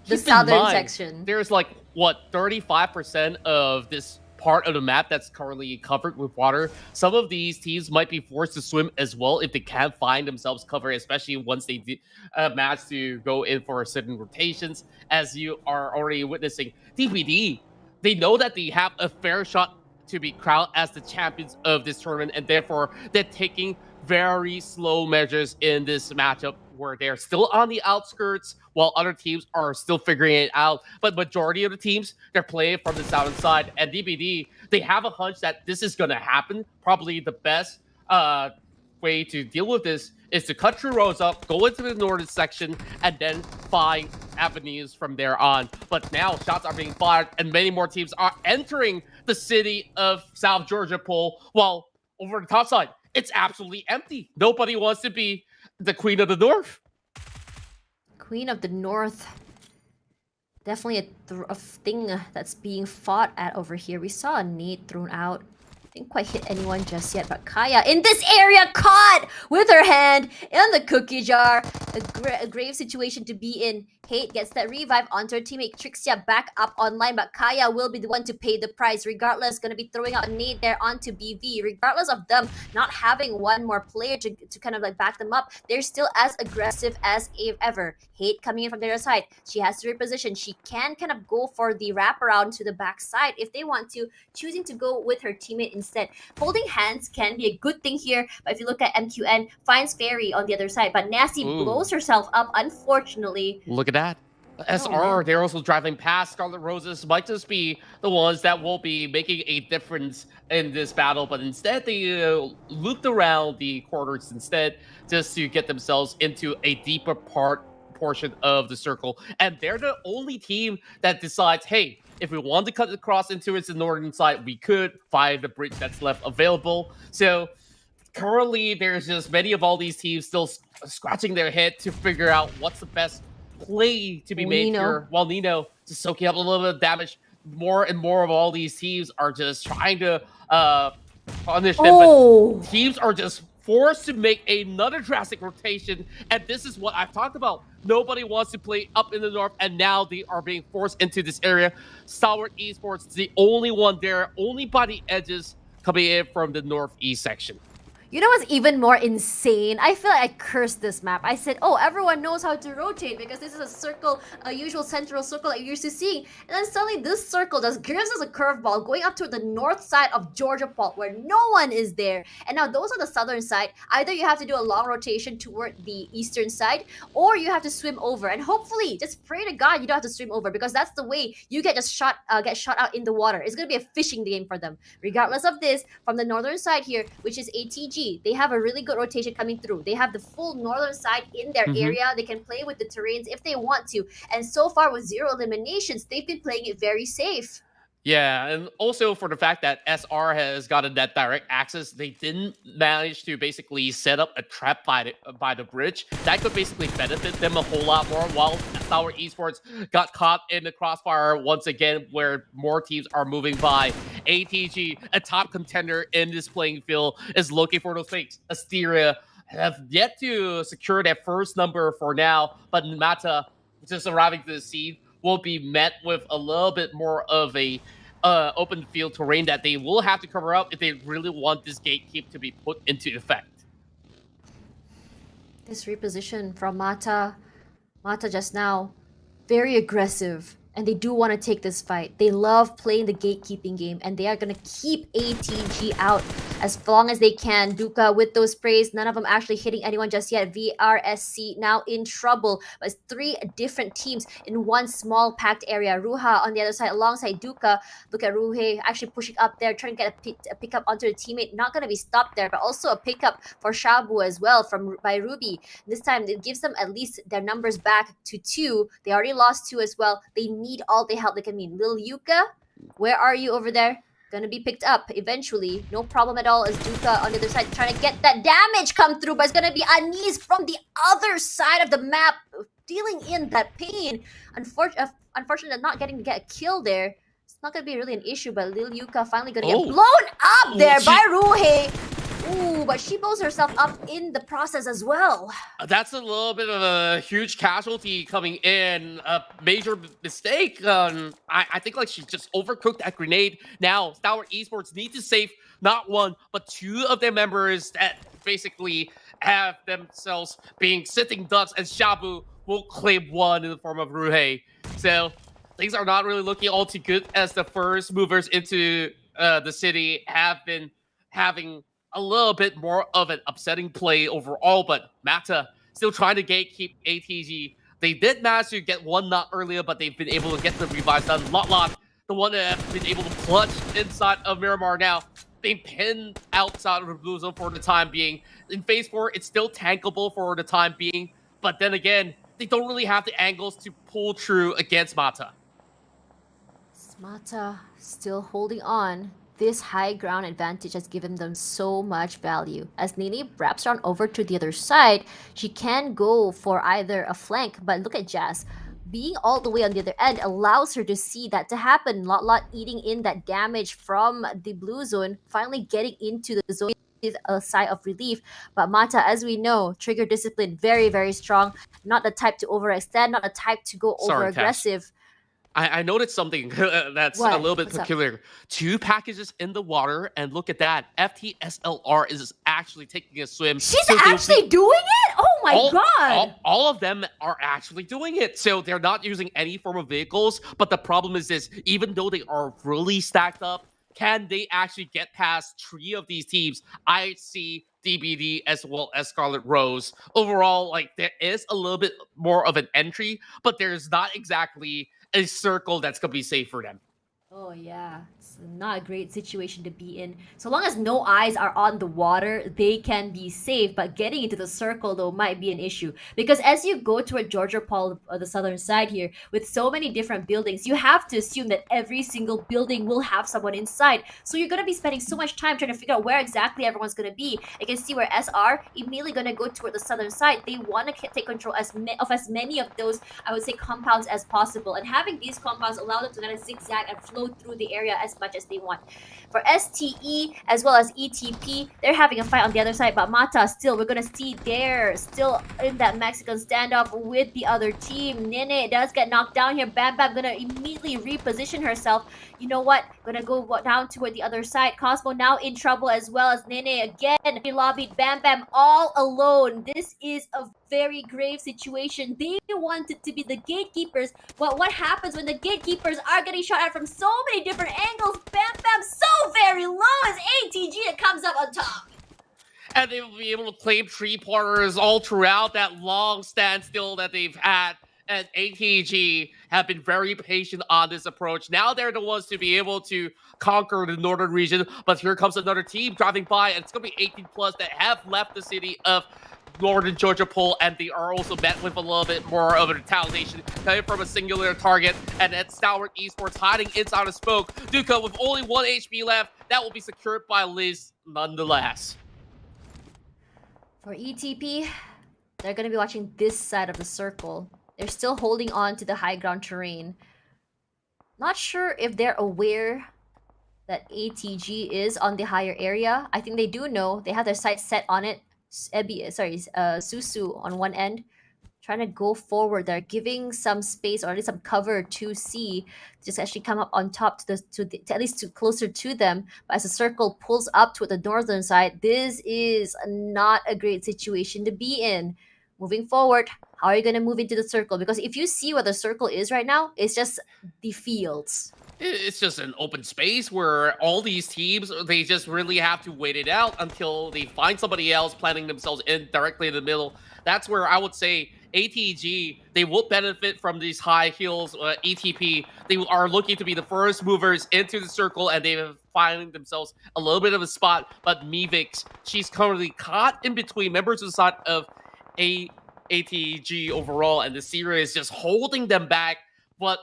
Speaker 4: The
Speaker 2: keep in
Speaker 4: southern
Speaker 2: mind,
Speaker 4: section.
Speaker 2: There's like what 35% of this part of the map that's currently covered with water. Some of these teams might be forced to swim as well if they can't find themselves covered, especially once they manage to go in for certain rotations, as you are already witnessing. DPD, they know that they have a fair shot to be crowned as the champions of this tournament, and therefore they're taking very slow measures in this matchup where they're still on the outskirts while other teams are still figuring it out. But majority of the teams, they're playing from the southern side. And DBD, they have a hunch that this is going to happen. Probably the best way to deal with this is to cut through roads up, go into the northern section, and then find avenues from there on. But now shots are being fired, and many more teams are entering the city of South Georgia Pole, while over the top side, it's absolutely empty. Nobody wants to be the Queen of the North.
Speaker 4: Queen of the North. Definitely a thing that's being fought at over here. We saw a nade thrown out. Didn't quite hit anyone just yet, but Kaya in this area caught with her hand in the cookie jar. A grave situation to be in. Hate gets that revive onto her teammate Trixia back up online, but Kaya will be the one to pay the price. Regardless, gonna be throwing out a nade there onto BV. Regardless of them not having one more player to kind of like back them up, they're still as aggressive as ever. Hate coming in from the other side. She has to reposition. She can kind of go for the wraparound to the back side if they want to, choosing to go with her teammate instead. Holding hands can be a good thing here, but if you look at MQN, finds Fairy on the other side, but Nasty
Speaker 2: Ooh.
Speaker 4: blows herself up, unfortunately.
Speaker 2: Look at that. SR,
Speaker 4: man.
Speaker 2: they're also driving past. Scarlet Roses might just be the ones that will be making a difference in this battle, but instead they looped around the corners instead just to get themselves into a deeper portion of the circle. And they're the only team that decides, hey, if we want to cut across into its northern side, we could find the bridge that's left available. So currently, there's just many of all these teams still scratching their head to figure out what's the best play to be made
Speaker 4: Nino.
Speaker 2: here, while Nino just soaking up a little bit of damage. More and more of all these teams are just trying to punish them, but teams are just forced to make another drastic rotation, and this is what I've talked about. Nobody wants to play up in the north, and now they are being forced into this area. Stalwart Esports is the only one there, only by the edges, coming in from the northeast section.
Speaker 4: You know what's even more insane? I feel like I cursed this map. I said, oh, everyone knows how to rotate because this is a circle, a usual central circle that you're used to seeing. And then suddenly this circle just gives us a curveball going up to the north side of Georgia Pole where no one is there. And now those are the southern side. Either you have to do a long rotation toward the eastern side or you have to swim over. And hopefully, just pray to God you don't have to swim over because that's the way you get shot out in the water. It's going to be a fishing game for them. Regardless of this, from the northern side here, which is ATG, they have a really good rotation coming through. They have the full northern side in their area. They can play with the terrains if they want to. And so far with 0 eliminations, they've been playing it very safe.
Speaker 2: Yeah, and also for the fact that SR has gotten that direct access, they didn't manage to basically set up a trap by the bridge. That could basically benefit them a whole lot more, while Stalwart Esports got caught in the crossfire once again, where more teams are moving by. ATG, a top contender in this playing field, is looking for those fakes. Asteria have yet to secure their first number for now, but Mata, just arriving to the scene, will be met with a little bit more of a open field terrain that they will have to cover up if they really want this gatekeep to be put into effect.
Speaker 4: This reposition from Mata just now, very aggressive. And they do want to take this fight. They love playing the gatekeeping game, and they are going to keep ATG out as long as they can. Duka with those sprays, none of them actually hitting anyone just yet. VRSC now in trouble, but it's 3 different teams in one small packed area. Ruha on the other side alongside Duka. Look at Ruhe actually pushing up there, trying to get a pickup onto the teammate. Not going to be stopped there, but also a pickup for Shabu as well by Ruby. This time it gives them at least their numbers back to 2. They already lost 2 as well. They need all the help they can need. Lil Yuka, where are you over there? Gonna be picked up eventually. No problem at all as Duka on the other side trying to get that damage come through, but it's gonna be Anis from the other side of the map dealing in that pain. Unfortunately, not getting to get a kill there. It's not gonna be really an issue, but Lil Yuka finally gonna get blown up there by Ruhe. Ooh, but she blows herself up in the process as well.
Speaker 2: That's a little bit of a huge casualty coming in. A major mistake. I think like she just overcooked that grenade. Now, Stalwart Esports need to save not 1, but 2 of their members that basically have themselves being sitting ducks, and Shabu will claim 1 in the form of Ruhe. So things are not really looking all too good as the first movers into the city have been having a little bit more of an upsetting play overall, but Mata still trying to gatekeep ATG. They did manage to get 1 knock earlier, but they've been able to get the revives done. Lot, the one that have been able to clutch inside of Miramar now, being pinned outside of the blue zone for the time being. In phase 4, it's still tankable for the time being, but then again, they don't really have the angles to pull through against Mata.
Speaker 4: Mata still holding on. This high ground advantage has given them so much value. As Nini wraps around over to the other side, she can go for either a flank, but look at Jazz. Being all the way on the other end allows her to see that to happen. Lot eating in that damage from the blue zone, finally getting into the zone with a sigh of relief. But Mata, as we know, trigger discipline, very, very strong. Not the type to overextend, not the type to go over aggressive.
Speaker 2: I noticed something that's a little bit peculiar. 2 packages in the water, and look at that. FTSLR is actually taking a swim.
Speaker 4: She's actually doing it? Oh my god!
Speaker 2: All of them are actually doing it. So they're not using any form of vehicles, but the problem is this. Even though they are really stacked up, can they actually get past 3 of these teams? I see DBD as well as Scarlet Rose. Overall, like there is a little bit more of an entry, but there's not exactly a circle that's gonna be safe for them.
Speaker 4: Oh yeah, it's not a great situation to be in. So long as no eyes are on the water, they can be safe. But getting into the circle though might be an issue, because as you go toward Georgia Paul, the southern side here, with so many different buildings, you have to assume that every single building will have someone inside. So you're gonna be spending so much time trying to figure out where exactly everyone's gonna be. You can see where SR immediately gonna go toward the southern side. They want to take control of as many of those, I would say, compounds as possible, and having these compounds allow them to kind of zigzag and flow through the area as much as they want. For STE as well as ETP, they're having a fight on the other side, but Mata still, we're gonna see they're still in that Mexican standoff with the other team. Nene does get knocked down here. Bam Bam gonna immediately reposition herself. You know what? Gonna go down toward the other side. Cosmo now in trouble as well as Nene again. He lobbied Bam Bam all alone. This is a very grave situation. They wanted to be the gatekeepers, but what happens when the gatekeepers are getting shot at from so many different angles? Bam Bam so very low as ATG that comes up on top.
Speaker 2: And they will be able to claim 3 partners all throughout that long standstill that they've had. And ATG have been very patient on this approach. Now they're the ones to be able to conquer the northern region. But here comes another team driving by, and it's going to be 18 plus that have left the city of Northern Georgia Pole, and they are also met with a little bit more of a retaliation coming from a singular target. And that's Stalwart Esports hiding inside a smoke. Duka with only 1 HP left. That will be secured by Liz nonetheless.
Speaker 4: For ETP, they're going to be watching this side of the circle. They're still holding on to the high ground terrain. Not sure if they're aware that ATG is on the higher area. I think they do know. They have their sights set on it. Susu on one end, trying to go forward. They're giving some space or at least some cover to see, just actually come up on top to at least to closer to them. But as the circle pulls up to the northern side, this is not a great situation to be in. Moving forward, how are you going to move into the circle? Because if you see where the circle is right now, it's just the fields.
Speaker 2: It's just an open space where all these teams, they just really have to wait it out until they find somebody else planting themselves in directly in the middle. That's where I would say ATG, they will benefit from these high heels. ETP, they are looking to be the first movers into the circle, and they have finding themselves a little bit of a spot. But Mivix, she's currently caught in between members of the side of a ATG overall, and the series is just holding them back. But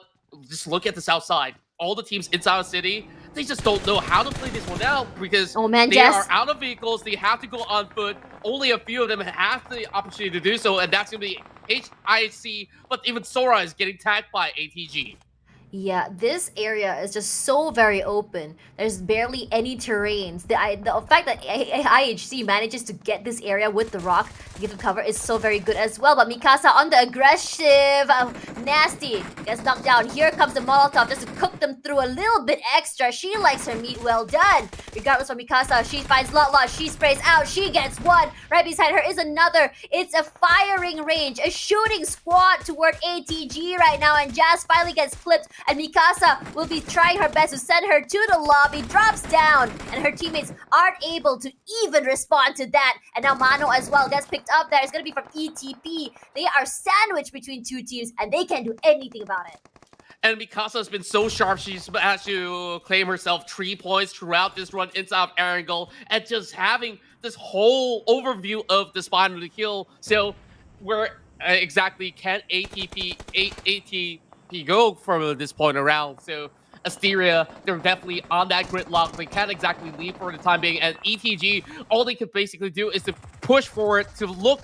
Speaker 2: just look at the south side. All the teams inside the city, they just don't know how to play this one out because
Speaker 4: Oh man,
Speaker 2: they
Speaker 4: Jess.
Speaker 2: are out of vehicles. They have to go on foot. Only a few of them have the opportunity to do so, and that's going to be HIC. But even Sora is getting tagged by ATG.
Speaker 4: Yeah, this area is just so very open. There's barely any terrains. The fact that IHC manages to get this area with the rock to give them cover is so very good as well. But Mikasa on the aggressive, nasty, gets knocked down. Here comes the Molotov just to cook them through a little bit extra. She likes her meat well done. Regardless of Mikasa, she finds Lotla. She sprays out. She gets one. Right beside her is another. It's a firing range, a shooting squad toward ATG right now. And Jazz finally gets flipped. And Mikasa will be trying her best to send her to the lobby, drops down, and her teammates aren't able to even respond to that. And now Mano as well gets picked up there. It's going to be from ETP. They are sandwiched between two teams, and they can't do anything about it.
Speaker 2: And Mikasa has been so sharp, she's managed to claim herself 3 points throughout this run inside of Erangel, and just having this whole overview of the spot of the kill. So where exactly can ATP go from this point around? So Asteria, they're definitely on that gridlock. They can't exactly leave for the time being. And ETG, all they can basically do is to push forward to look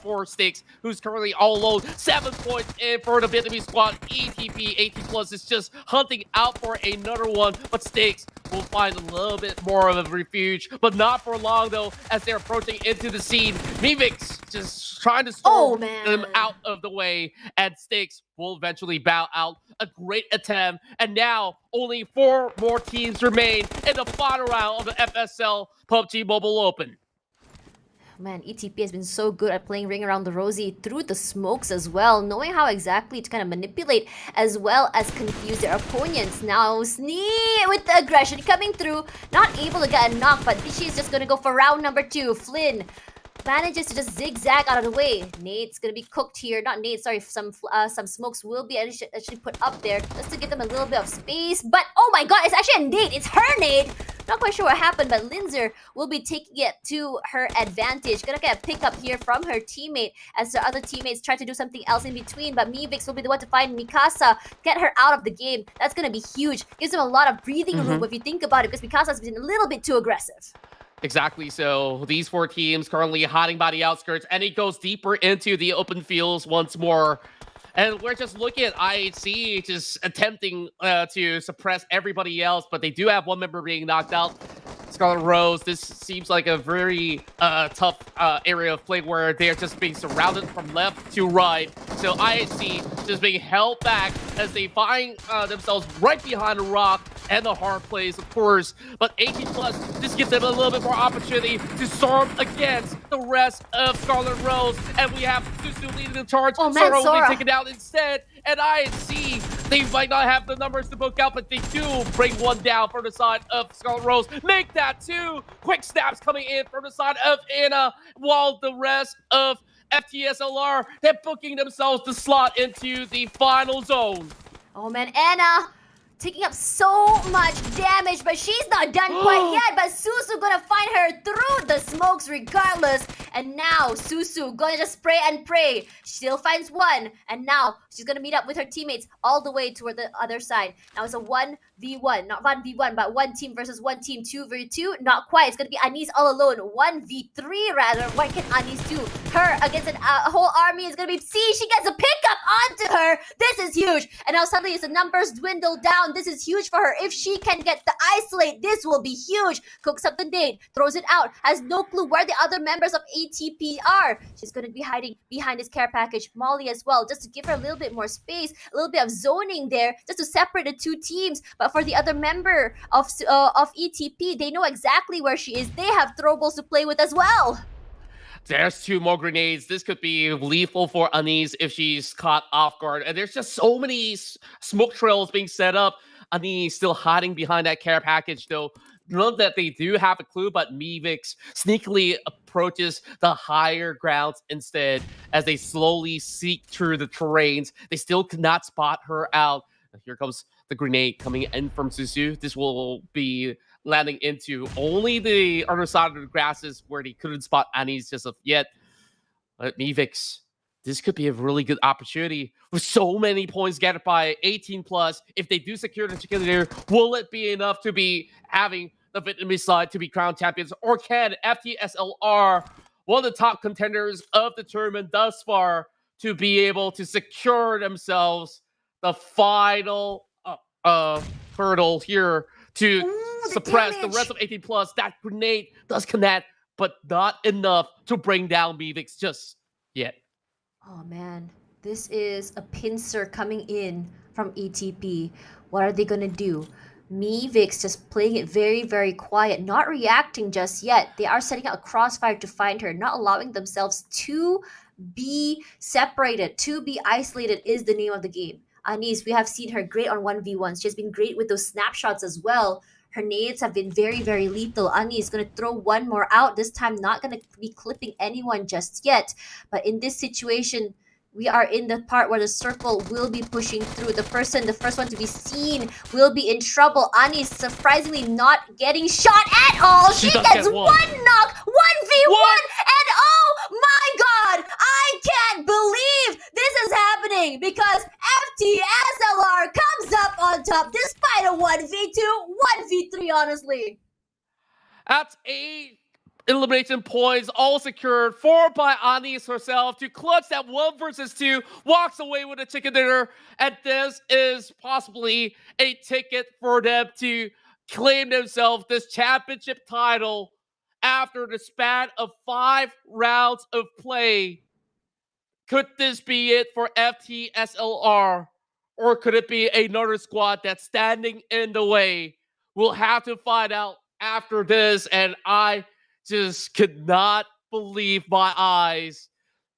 Speaker 2: for Sticks, who's currently all alone. 7 points in for the Vietnamese squad. ETP, AT Plus is just hunting out for another one. But Sticks will find a little bit more of a refuge, but not for long though, as they're approaching into the scene. Mivix just trying to storm them out of the way, and Sticks will eventually bow out. A great attempt, and now only 4 more teams remain in the final round of the FSL PUBG Mobile Open.
Speaker 4: Man, ETP has been so good at playing Ring Around the Rosie through the smokes as well, knowing how exactly to kind of manipulate as well as confuse their opponents. Now, Snee with the aggression coming through, not able to get a knock, but she's just going to go for round number 2. Flynn manages to just zigzag out of the way. Nade's gonna be cooked here. Not Nade, sorry. Some smokes will be actually put up there just to give them a little bit of space. But oh my god, it's actually a Nade. It's her Nade. Not quite sure what happened, but Linzer will be taking it to her advantage. Gonna get a pickup here from her teammate as the other teammates try to do something else in between. But Mivix will be the one to find Mikasa, get her out of the game. That's gonna be huge. Gives them a lot of breathing room if you think about it, because Mikasa's been a little bit too aggressive.
Speaker 2: Exactly. So these 4 teams currently hiding by the outskirts, and it goes deeper into the open fields once more. And we're just looking at IHC just attempting to suppress everybody else, but they do have one member being knocked out. Scarlet Rose, this seems like a very tough area of play where they're just being surrounded from left to right. So IHC just being held back as they find themselves right behind a rock and the hard plays, of course. But 18 Plus just gives them a little bit more opportunity to storm against the rest of Scarlet Rose. And we have Susu leading the charge.
Speaker 4: Oh, man,
Speaker 2: Sora will
Speaker 4: Sora
Speaker 2: be taken out instead. And IHC, they might not have the numbers to book out, but they do bring one down for the side of Scarlet Rose. Make that 2. Quick snaps coming in from the side of Anna, while the rest of FTSLR, they're booking themselves the slot into the final zone.
Speaker 4: Oh man, Anna taking up so much damage, but she's not done quite yet. But Susu gonna find her through the smokes regardless. And now Susu gonna just spray and pray. She still finds one, and now she's gonna meet up with her teammates all the way toward the other side. Now it's a 1v1, not 1v1, but 1 team versus 1 team, 2v2. Not quite. It's gonna be Anis all alone. 1v3 rather. What can Anis do? Her against a whole army is gonna be. See, she gets a pickup onto her. This is huge. And now suddenly as the numbers dwindle down, this is huge for her. If she can get the isolate, this will be huge. Cooks up the nade, throws it out, has no clue where the other members of ATP are. She's going to be hiding behind this care package. Molly as well, just to give her a little bit more space, a little bit of zoning there, just to separate the 2 teams. But for the other member of ETP, they know exactly where she is. They have throwables to play with as well.
Speaker 2: There's 2 more grenades. This could be lethal for Anis if she's caught off guard. And there's just so many smoke trails being set up. Ani still hiding behind that care package, though. Know that they do have a clue, but Mivix sneakily approaches the higher grounds instead as they slowly seek through the terrains. They still cannot spot her out. Here comes the grenade coming in from Suzu. This will be landing into only the other side of the grasses where they couldn't spot Annie's just of yet. But Mivix, this could be a really good opportunity with so many points gathered by 18 plus. If they do secure the chicken dinner, will it be enough to be having the Vietnamese side to be crowned champions? Or can FTSLR, one of the top contenders of the tournament thus far, to be able to secure themselves the final hurdle here to suppress the rest of 18 plus? That grenade does connect, but not enough to bring down Mivix just yet.
Speaker 4: Oh man, this is a pincer coming in from ETP. What are they gonna do? Mivix just playing it very, very quiet, not reacting just yet. They are setting out a crossfire to find her, not allowing themselves to be separated, to be isolated is the name of the game. Anis, we have seen her great on 1v1s. She's been great with those snapshots as well. Her nades have been very, very lethal. Ani is going to throw one more out. This time not going to be clipping anyone just yet. But in this situation, we are in the part where the circle will be pushing through. The first one to be seen, will be in trouble. Ani is surprisingly not getting shot at all. She gets one knock, 1v1, and oh my god, I can't believe this is happening because FTSLR comes up on top despite a 1v2, 1v3, honestly.
Speaker 2: That's 8 elimination points, all secured. 4 by Anis herself to clutch that 1 versus 2. Walks away with a chicken dinner. And this is possibly a ticket for them to claim themselves this championship title after the span of 5 rounds of play. Could this be it for FTSLR? Or could it be another squad that's standing in the way? We'll have to find out after this. And I just could not believe my eyes.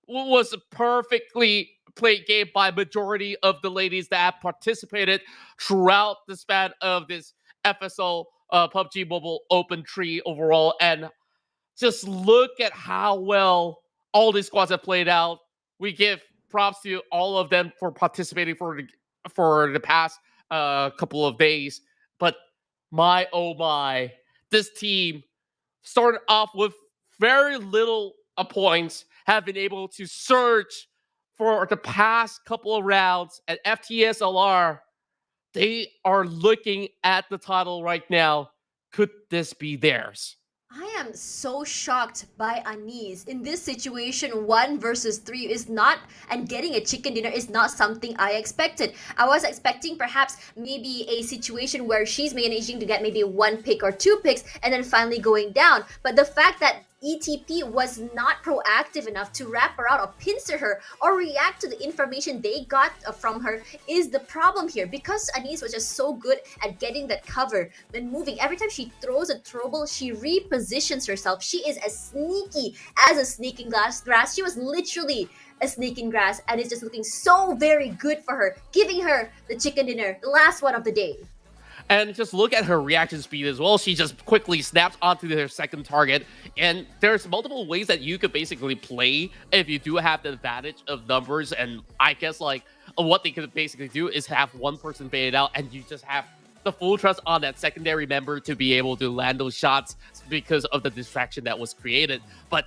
Speaker 2: It was a perfectly played game by majority of the ladies that have participated throughout the span of this FSL PUBG Mobile Open Tree overall. And just look at how well all these squads have played out. We give props to all of them for participating for the past couple of days. But my, oh my, this team started off with very little points, have been able to surge for the past couple of rounds. At FTSLR, they are looking at the title right now. Could this be theirs?
Speaker 4: I am so shocked by Anis. In this situation, 1 versus 3 is not, and getting a chicken dinner is not something I expected. I was expecting perhaps maybe a situation where she's managing to get maybe 1 pick or 2 picks and then finally going down. But the fact that ETP was not proactive enough to wrap her out or pincer her or react to the information they got from her is the problem here, because Anis was just so good at getting that cover and moving. Every time she throws a throwable, she repositions herself. She is as sneaky as a snake in grass. She was literally a snake in grass, and it's just looking so very good for her, giving her the chicken dinner, the last one of the day.
Speaker 2: And just look at her reaction speed as well. She just quickly snaps onto their second target. And there's multiple ways that you could basically play if you do have the advantage of numbers. And I guess like what they could basically do is have one person bait it out, and you just have the full trust on that secondary member to be able to land those shots because of the distraction that was created. But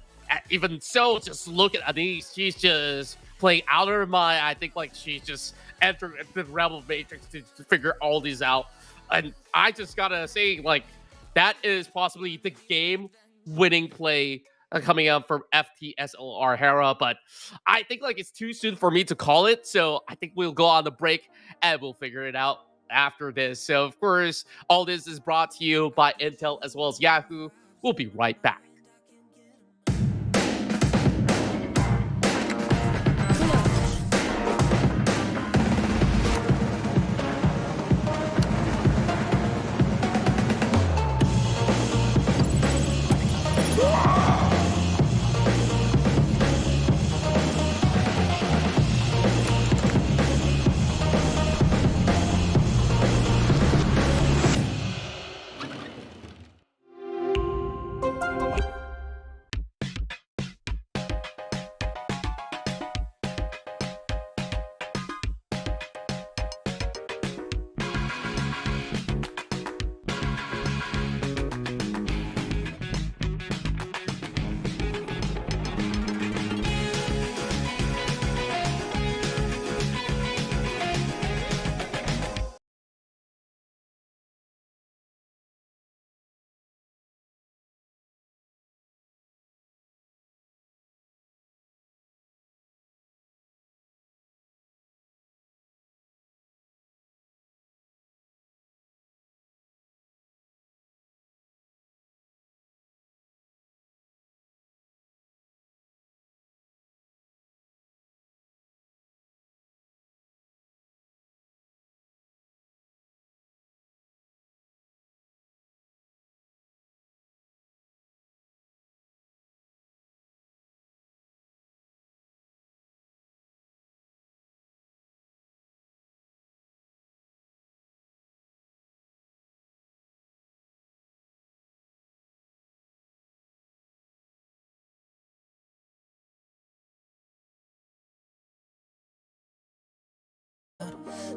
Speaker 2: even so, just look at Anis. She's just playing out of her mind. I think like she just entered the realm of Matrix to figure all these out. And I just gotta say, like, that is possibly the game-winning play coming out from FTSLR Hera. But I think, like, it's too soon for me to call it. So I think we'll go on the break and we'll figure it out after this. So, of course, all this is brought to you by Intel as well as Yahoo. We'll be right back.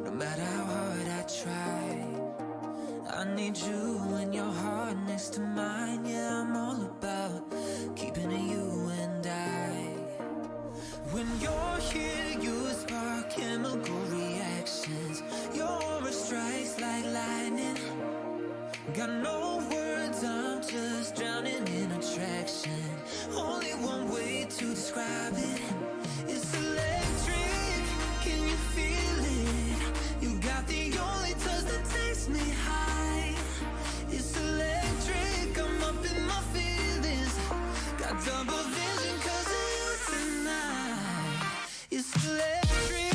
Speaker 5: No matter how hard I try, I need you and your heart next to mine. Yeah, I'm all about keeping it you and I. When you're here, you spark chemical reactions. Your aura strikes like lightning. Got no words, I'm just drowning in attraction. Only one way to describe it. It's electric, can you feel it? You got the only touch that takes me high. It's electric, I'm up in my feelings. Got double vision 'cause of you tonight. It's electric.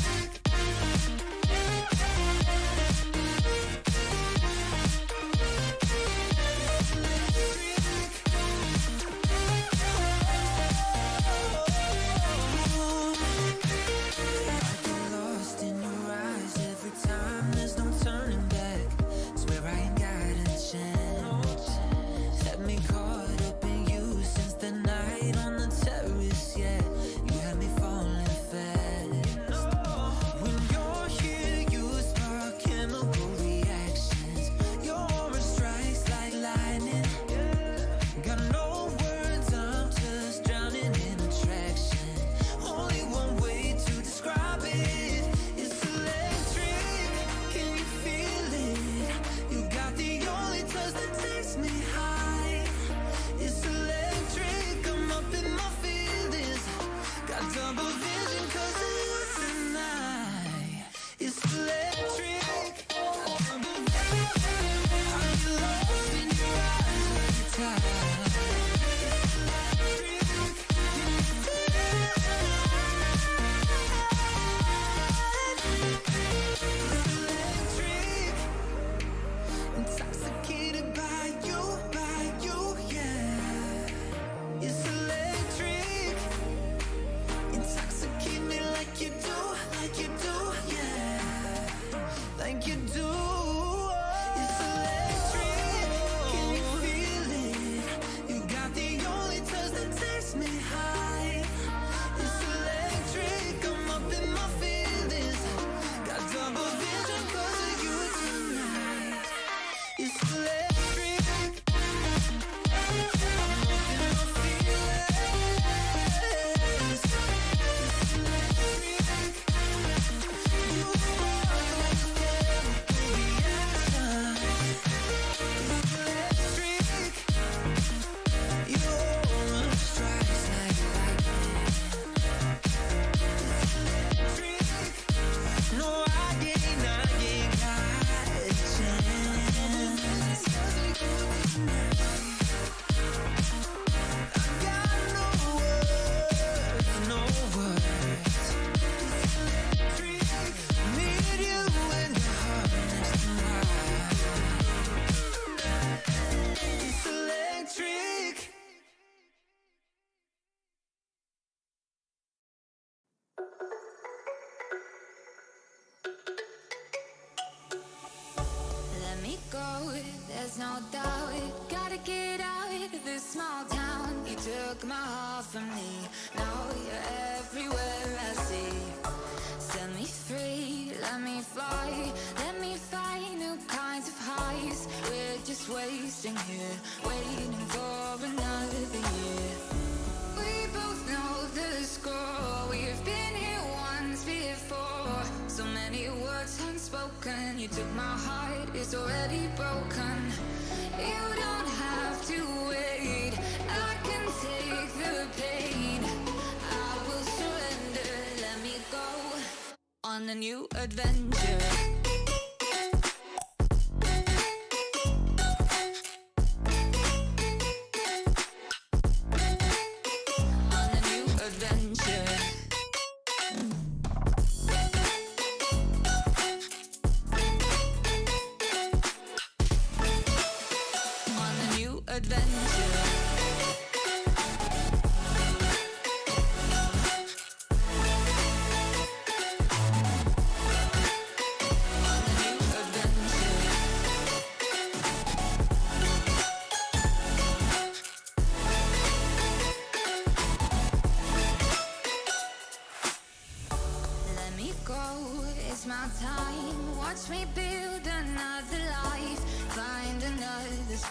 Speaker 1: There's no doubt, gotta get out of this small town. You took my heart from me, now you're everywhere I see. Set me free, let me fly, let me find new kinds of highs. We're just wasting here, waiting for another year. We both know the score, we've been here once before. So many words unspoken, you took my heart, it's already broken. You don't have to wait, I can take the pain. I will surrender, let me go on a new adventure.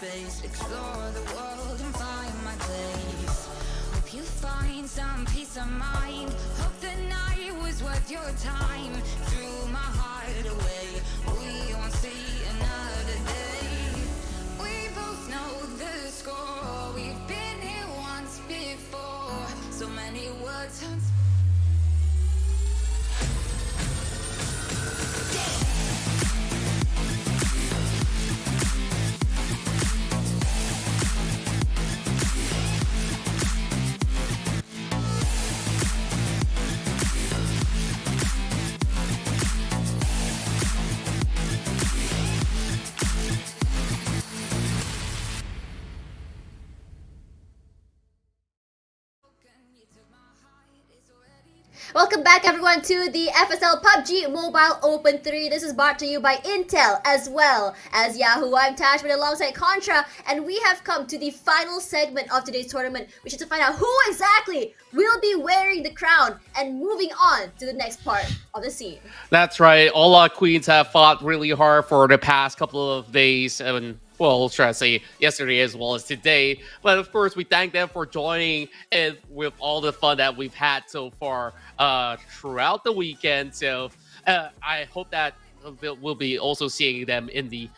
Speaker 5: space, explore the world and find my place. Hope you find some peace of mind. Hope the night was worth your time. Threw my heart away, we won't see another day. We both know the score. We've been here once before. So many words unspoken.
Speaker 4: Welcome back, everyone, to the FSL PUBG Mobile Open 3. This is brought to you by Intel as well as Yahoo. I'm Tashbunny alongside Qontra, and we have come to the final segment of today's tournament, which is to find out who exactly will be wearing the crown and moving on to the next part of the scene.
Speaker 2: That's right. All our queens have fought really hard for the past couple of days, and well, try to say yesterday as well as today. But of course, we thank them for joining and with all the fun that we've had so far throughout the weekend. So I hope that we'll be also seeing them in the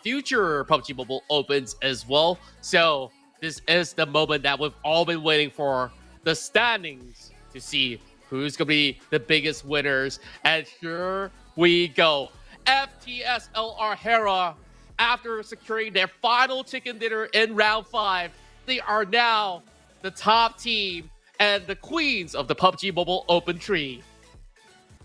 Speaker 2: future PUBG Mobile Opens as well. So this is the moment that we've all been waiting for, the standings, to see who's going to be the biggest winners. And here we go. FTSLR Hera, after securing their final chicken dinner in round 5, they are now the top team and the queens of the PUBG Mobile Open Tree.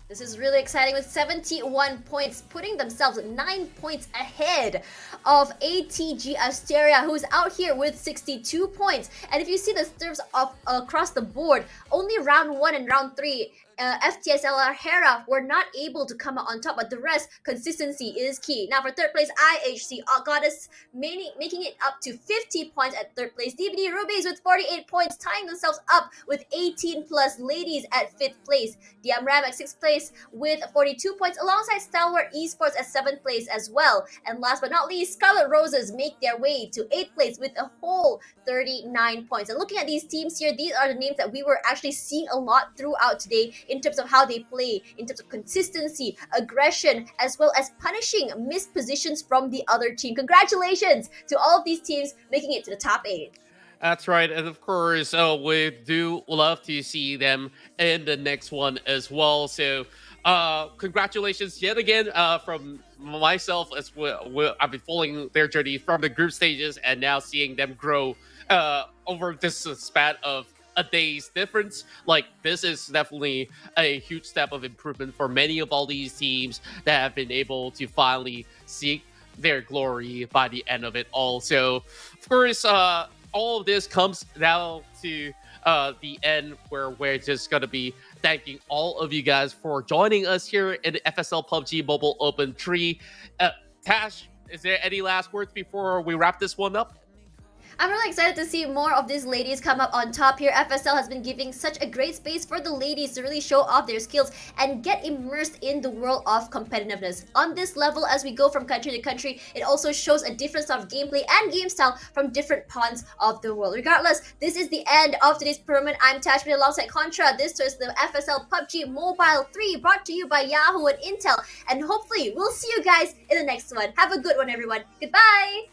Speaker 4: This is really exciting with 71 points, putting themselves 9 points ahead of ATG Asteria, who's out here with 62 points. And if you see the stirps of across the board, only round 1 and round 3, FTSLR Hera were not able to come out on top, but the rest, consistency is key. Now for third place, IHC Goddess making it up to 50 points at third place. DVD Rubies with 48 points, tying themselves up with 18 plus ladies at 5th place. DM Ram at 6th place with 42 points, alongside Stalwart Esports at 7th place as well. And last but not least, Scarlet Roses make their way to 8th place with a whole 39 points. And looking at these teams here, these are the names that we were actually seeing a lot throughout today, in terms of how they play, in terms of consistency, aggression, as well as punishing missed positions from the other team. Congratulations to all of these teams making it to the top 8.
Speaker 2: That's right. And of course, we do love to see them in the next one as well. So congratulations yet again from myself as well. I've been following their journey from the group stages and now seeing them grow over this span of a day's difference. Like, this is definitely a huge step of improvement for many of all these teams that have been able to finally seek their glory by the end of it all. So of course, all of this comes down to the end, where we're just gonna be thanking all of you guys for joining us here in the FSL PUBG Mobile Open Tree. Tash, is there any last words before we wrap this one up?
Speaker 4: I'm really excited to see more of these ladies come up on top here. FSL has been giving such a great space for the ladies to really show off their skills and get immersed in the world of competitiveness. On this level, as we go from country to country, it also shows a different sort of gameplay and game style from different parts of the world. Regardless, this is the end of today's tournament. I'm Tashbunny alongside Qontra. This was the FSL PUBG Mobile 3, brought to you by Yahoo and Intel. And hopefully, we'll see you guys in the next one. Have a good one, everyone. Goodbye!